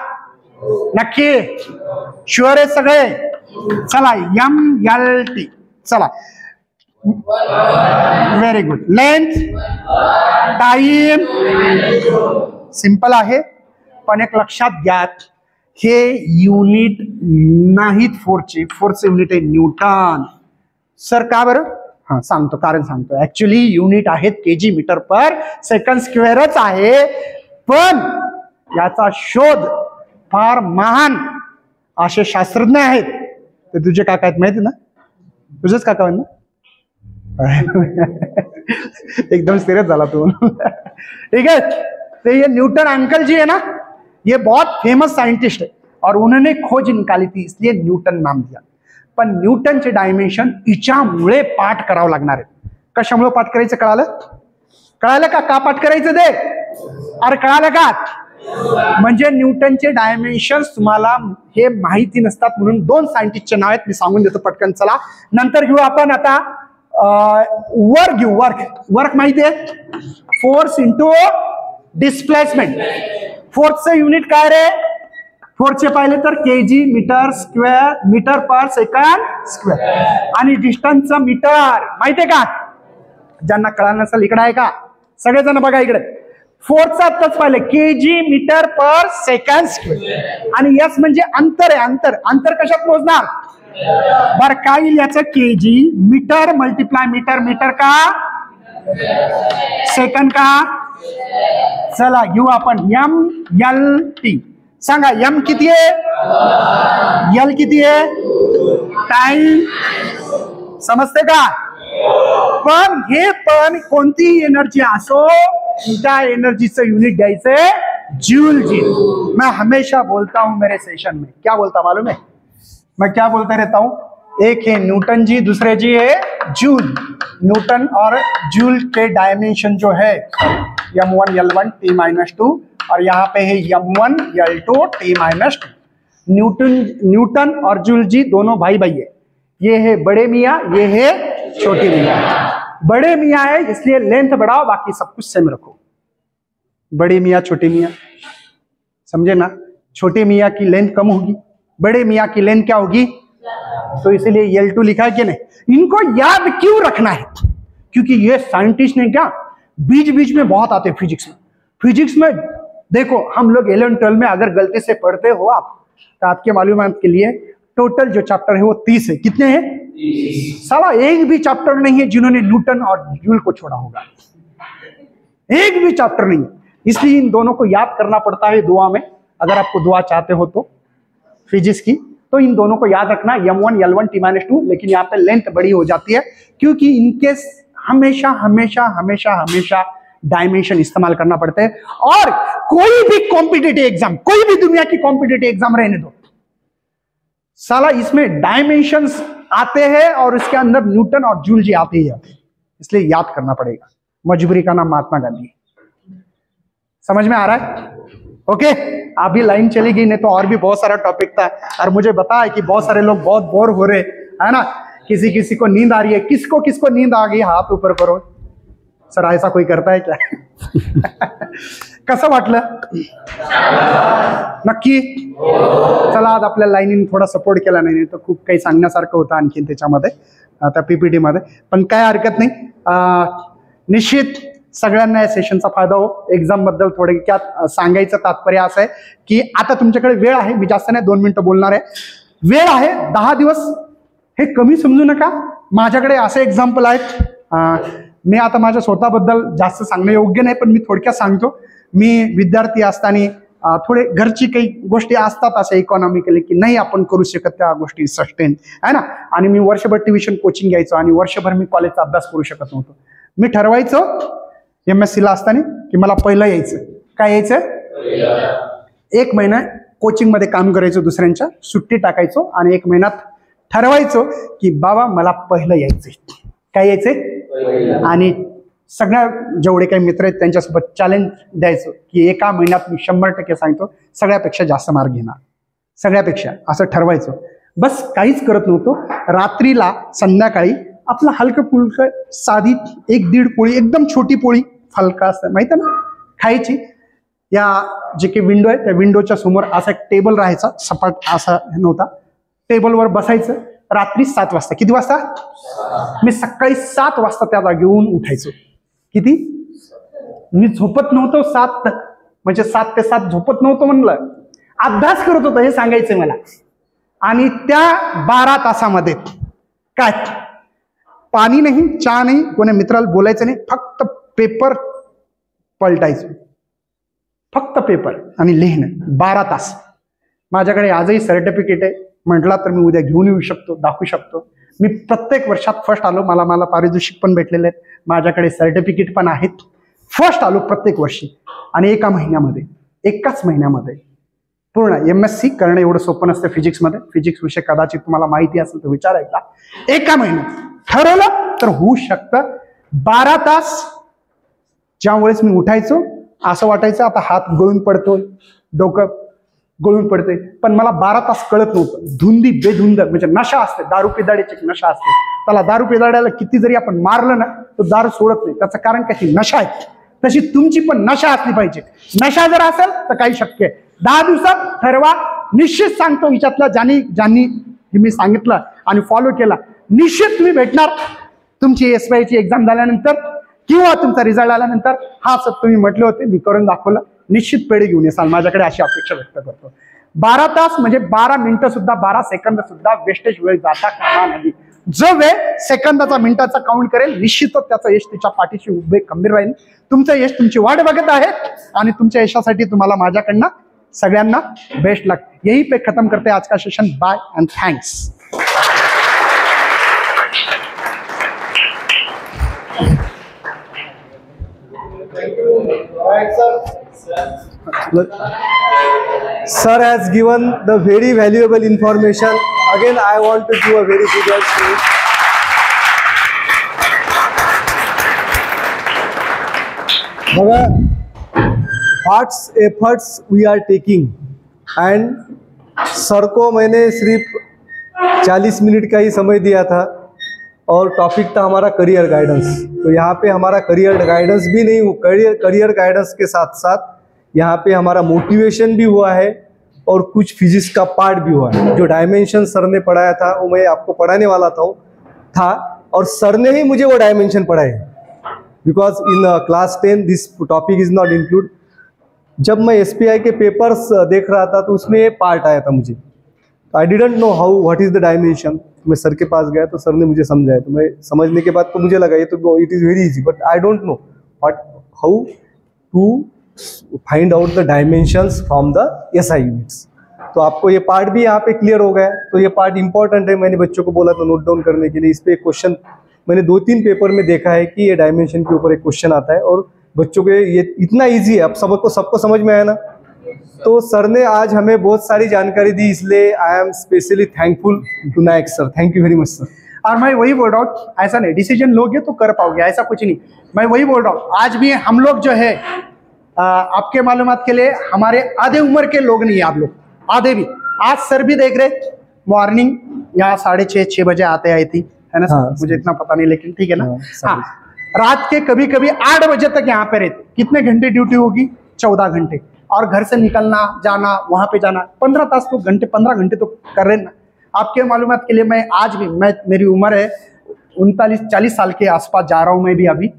नक्की शुअर आहे सगळे? चला, MLT. चला, very good. Length, time, simple आहे. पण एक लक्षात घ्या, हे युनिट नाहीत फोर्सचे. फोर्स युनिट आहे न्यूटन. सर का बरं? हा, सांगतो, कारण सांगतो. ऍक्च्युली युनिट आहेत केजी मीटर पर सेकंड स्क्वेअरच आहे, पण याचा शोध फार महान असे शास्त्रज्ञ आहेत. ते तुझे काका आहेत माहिती ना? तुझेच काका आहेत ना? एकदम सिरियस झाला तू. ठीक है. तो ये न्यूटन अंकल जी है ना, ये बहुत फेमस साइंटिस्ट है और उन्होंने खोज निकाली थी, इसलिए न्यूटन नाम दिया. पण न्यूटनचे डायमेन्शन हिच्यामुळे पाठ करावं लागणार आहे. कशामुळे पाठ करायचं कळालं? कळालं का पाठ करायचं ते? अरे कळालं का? म्हणजे न्यूटनचे डायमेन्शन्स तुम्हाला हे माहिती नसतात, म्हणून दोन सायंटिस्टचे नाव आहेत, मी सांगून देतो पटकन. चला, नंतर घेऊ आपण. आता वर्क घेऊ. वर्क माहिती आहे? Force into displacement. फोर्सचं युनिट काय रे? फोर्सचे पाहिले तर K G metre square, metre per second square. आणि डिस्टन्सचं मीटर माहितीये का? ज्यांना कळालं नसेल इकडे आहे का? सगळेजण बघा इकडे. फोर्सचा आत्ताच पाहिले KG metre per second square. आणि एस म्हणजे अंतर आहे. अंतर कशात मोजणार? बर काय येईल याचं? केजी मीटर मल्टिप्लाय मीटर का सेकंड का? चला घेऊ आपण MLT. सांगा, एम किती आहे? एल किती आहे? टाइम. समजते का? पण हे पण कोणती एनर्जी असो, त्या एनर्जीचं युनिट द्यायचंय जूल जी. मैं हमेशा बोलता हूं मेरे सेशन में, क्या बोलता मालूम है? मैं क्या बोलता रहता हूं? एक है न्यूटन जी, दूसरे जी है जूल. न्यूटन और जूल के डायमेंशन जो है M1 L1 T-2 और यहाँ पे है M1 L2 T-2. न्यूटन और जूल जी दोनों भाई भाई है. ये है बड़े मियाँ, ये है छोटी मियाँ. बड़े मियाँ है इसलिए लेंथ बढ़ाओ, बाकी सब कुछ सेम रखो. बड़े मियाँ छोटे मियाँ, समझे ना? छोटे मियाँ की लेंथ कम होगी, बड़े मियाँ की लेंथ क्या होगी? तो इसीलिए L2 लिखा है कि नहीं? इनको याद क्यों रखना है? क्योंकि ये साइंटिस्ट ने क्या बीच बीच में बहुत आते हैं फिजिक्स में. देखो, हम लोग 11-12 में अगर गलती से पढ़ते हो आप, तो आपके मालूमात के लिए टोटल जो चैप्टर है वो 30 है. कितने हैं? 30. साला एक भी चैप्टर नहीं है जिन्होंने न्यूटन और जूल को छोड़ा होगा. एक भी चैप्टर नहीं है. इसलिए इन दोनों को याद करना पड़ता है दुआ में. अगर आपको दुआ चाहते हो तो फिजिक्स की, तो इन दोनों को याद रखना, M1 L1 T-2. लेकिन यहाँ पे लेंथ बड़ी हो जाती है क्योंकि इनके हमेशा हमेशा हमेशा हमेशा डायमेंशन इस्तेमाल करना पड़ता है. और कोई भी कॉम्पिटिटिव एग्जाम, कोई भी दुनिया की कॉम्पिटिटिव एग्जाम रहने दो, साला इसमें डायमेंशंस आते हैं और इसके अंदर न्यूटन और जूल जी आते ही आते हैं. इसलिए याद करना पड़ेगा. मजबूरी का नाम महात्मा गांधी. समझ में आ रहा है? ओके. अभी लाइन चली गई, नहीं तो और भी बहुत सारा टॉपिक था. और मुझे पता है कि बहुत सारे लोग बहुत बोर हो रहे है ना. किसी को नींद आ रही है. किसको नींद आ गई? हाथ ऊपर करो. सर ऐसा कोई करता है क्या? कसं वाटलं? नक्की. चला, आज आपल्या लाईनीने थोडा सपोर्ट केला नाही तर खूप काही सांगण्यासारखं होतं आणखीन त्याच्यामध्ये, त्या PPT मध्ये. पण काय हरकत नाही. निश्चित सगळ्यांना या सेशनचा फायदा हो. एक्झाम बद्दल थोडक्यात सांगायचं तात्पर्य असं आहे की आता तुमच्याकडे वेळ आहे. मी जास्त नाही, 2 मिनिटं बोलणार आहे. वेळ आहे 10 दिवस. हे कमी समजू नका. माझ्याकडे असे एक्झाम्पल आहेत. मी आता माझ्या स्वतःबद्दल जास्त सांगणं योग्य नाही, पण मी थोडक्यात सांगतो. मी विद्यार्थी असताना थोडे घरची काही गोष्टी असतात असे इकॉनॉमिकली की नाही आपण करू शकत त्या गोष्टी सस्टेन, आहे ना. आणि मी वर्षभर ट्युशन कोचिंग घ्यायचो आणि वर्षभर मी कॉलेजचा अभ्यास करू शकत नव्हतो. मी ठरवायचो MSc ला असताना की मला पहिलं यायचं. काय यायचं? 1 महिना कोचिंग मध्ये काम करायचो, दुसऱ्यांच्या सुट्टी टाकायचो आणि 1 महिन्यात ठरवायचो की बाबा मला पहिलं यायचंय. काय यायचंय? आणि सगळ्या जेवढे काही मित्र आहेत त्यांच्यासोबत चॅलेंज द्यायचो की 1 महिन्यात मी 100% सांगतो सगळ्यापेक्षा जास्त मार्क घेणार, सगळ्यापेक्षा, असं ठरवायचो. बस काहीच करत नव्हतो. रात्रीला संध्याकाळी आपलं हलकं फुलकं साधी 1-1.5 पोळी, एकदम छोटी पोळी, हलका असतं माहिती ना, खायची. या जे काही विंडो आहे त्या विंडोच्या समोर असा एक टेबल राहायचा, सपाट असा नव्हता, टेबलवर बसायचं. रात्री 7 वाजता. किती वाजता? मी सकाळी 7 वाजता त्या जागेवरून उठायचो. किती? मी झोपत नव्हतो 7 म्हणजे 7 ते 7 झोपत नव्हतो म्हणलं, अभ्यास करत होतो हे सांगायचं मला. आणि त्या 12 तासामध्ये काय, पाणी नाही, चहा नाही, कोणी मित्राला बोलायचं नाही, फक्त पेपर पलटायचं, फक्त पेपर आणि लिहिणं. 12 तास. माझ्याकडे आजही सर्टिफिकेट आहे, म्हटला तर मी उद्या घेऊन येऊ शकतो, दाखवू शकतो. मी प्रत्येक वर्षात फर्स्ट आलो, मला पारितोषिक पण भेटलेले आहेत, माझ्याकडे सर्टिफिकेट पण आहेत. फर्स्ट आलो प्रत्येक वर्षी. आणि एकाच महिन्यामध्ये पूर्ण MSc करणं एवढं सोपं नसतं फिजिक्समध्ये. फिजिक्स विषय कदाचित तुम्हाला माहिती असेल तर विचारायचा. एका महिन्यात ठरवलं तर होऊ शकतं. 12 तास ज्यावेळेस मी उठायचो असं वाटायचं आता हात गळून पडतोय, डोकं गळून पडते, पण मला 12 तास कळत नव्हतं. धुंदी बेधुंद म्हणजे नशा असते, दारू पिदाडीची नशा असते. त्याला दारू पिदाड्याला किती जरी आपण मारलं ना तो दारू सोडत नाही, त्याचं कारण काय? नशा आहे. तशी तुमची पण नशा असली पाहिजे. नशा जर असेल तर काही शक्य आहे. 10 दिवसात ठरवा. निश्चित सांगतो, हिच्यातल्या ज्यांनी मी सांगितलं आणि फॉलो केला, निश्चित तुम्ही भेटणार. तुमची SBI ची एक्झाम झाल्यानंतर किंवा तुमचा रिझल्ट आल्यानंतर, हा सर तुम्ही म्हटले होते, मी करून दाखवलं, निश्चित पेढे घेऊन येसाल. माझ्याकडे अशी अपेक्षा व्यक्त करतो. 12 तास म्हणजे 12 मिनिटं सुद्धा, 12 सेकंद सुद्धा वेस्टेज वेळ जाता कामा नये. जो वेळ सेकंदाचा मिनिटाचा काउंट करेल, निश्चितच त्याचं यश त्याच्या पाठीशी उभे खंबीर राहील. तुमचं यश तुमची वाट बघत आहे आणि तुमच्या यशासाठी तुम्हाला माझ्याकडनं सगळ्यांना बेस्ट लक. यही पे खत्म करते आज का session. Bye and thanks. Sir has given the very valuable information. Again, I want to give a very big word to you. बघा, what efforts we are taking, and sir को मैंने सिर्फ 40 मिनट का ही समय दिया था और टॉपिक था हमारा career guidance. तो यहाँ पे हमारा करियर गाइडेंस भी नहीं, करियर गाइडेंस के साथ साथ यहाँ पे हमारा मोटिवेशन भी हुआ है और कुछ फिजिक्स का पार्ट भी हुआ है. जो डायमेंशन सर ने पढ़ाया था वो मैं आपको पढ़ाने वाला था और सर ने ही मुझे वो डायमेंशन पढ़ाए, because in class 10 this topic is not include. जब मैं SPI के पेपर्स देख रहा था तो उसमें ये पार्ट आया था मुझे. I didn't know how what is the dimension. मैं सर के पास गया तो सर ने मुझे समझाया, तो मैं समझने के बाद तो मुझे लगा ये तो it is very easy, but I don't know how to find out the dimensions from the SI units. तो आपको ये पार्ट भी यहाँ पे क्लियर हो गया. तो ये पार्ट इंपॉर्टेंट है. मैंने बच्चों को बोला था नोट डाउन करने के लिए. इस पे एक क्वेश्चन मैंने 2-3 पेपर में देखा है कि ये डायमेंशन के ऊपर एक क्वेश्चन आता है और बच्चों के ये इतना ईजी है. अब सबको समझ में आया ना. तो सर ने आज हमें बहुत सारी जानकारी दी, इसलिए I am specially thankful to Nayak sir. Thank you very much sir. और मैं वही बोल रहा हूँ, ऐसा नहीं डिसीजन लोगे तो कर पाओगे, ऐसा कुछ नहीं. मैं वही बोल रहा हूँ, आज भी हम लोग जो है आपके मालूमात के लिए हमारे आधे उम्र के लोग नहीं है आप लोग, आधे भी. आज सर भी देख रहे मॉर्निंग यहाँ 6:30-6 बजे आते आई थी, है ना. हाँ, मुझे इतना पता नहीं, लेकिन ठीक है ना. हाँ, रात के कभी 8 बजे तक यहाँ पे रहते. कितने घंटे ड्यूटी होगी? 14 घंटे. और घर से निकलना, जाना, वहां पे जाना, 15 तास तो घंटे, 15 घंटे तो कर रहे ना. आपके मालूमात के लिए मैं आज भी, मेरी उम्र है 39-40 साल के आसपास जा रहा हूं मैं भी अभी.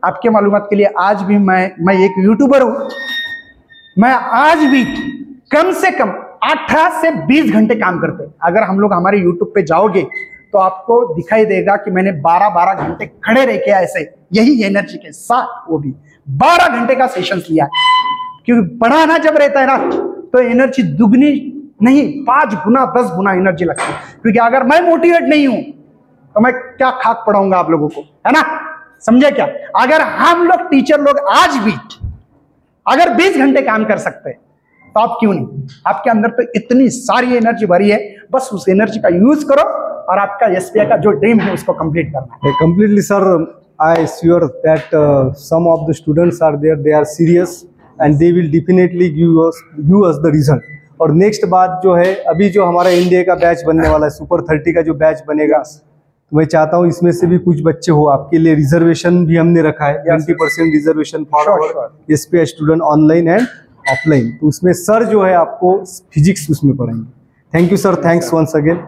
आपके मालूमात के लिए आज भी मैं एक यूट्यूबर हूं. मैं आज भी कम से कम 18 से 20 घंटे काम करते हैं. अगर हम लोग हमारे यूट्यूब पे जाओगे तो आपको दिखाई देगा कि मैंने 12 घंटे खड़े रह के ऐसे यही एनर्जी के साथ, वो भी 12 घंटे का सेशन लिया. क्योंकि बढ़ाना जब रहता है ना तो एनर्जी दुगनी नहीं 5 गुना 10 गुना एनर्जी लगती है. क्योंकि अगर मैं मोटिवेट नहीं हूं तो मैं क्या खाक पढ़ाऊंगा आप लोगों को, है ना. समझे क्या? अगर हम लोग टीचर लोग आज भी अगर 20 घंटे काम कर सकते हैं तो आप क्यों नहीं? आपके अंदर तो इतनी सारी एनर्जी भरी है, बस उस एनर्जी का यूज करो और आपका एसपीआई का जो ड्रीम है उसको कंप्लीट करना है। Completely, sir. I sure that some of the students are there. They are serious and they will definitely give us the result. और नेक्स्ट बात जो है, अभी जो हमारा इंडिया का बैच बनने वाला है, सुपर 30 का जो बैच बनेगा, तो मैं चाहता हूँ इसमें से भी कुछ बच्चे हो। आपके लिए रिजर्वेशन भी हमने रखा है, 20% reservation for SPI student online and offline. तो उसमें सर जो है आपको फिजिक्स उसमें पढ़ाएंगे। Thank you sir, thanks once again.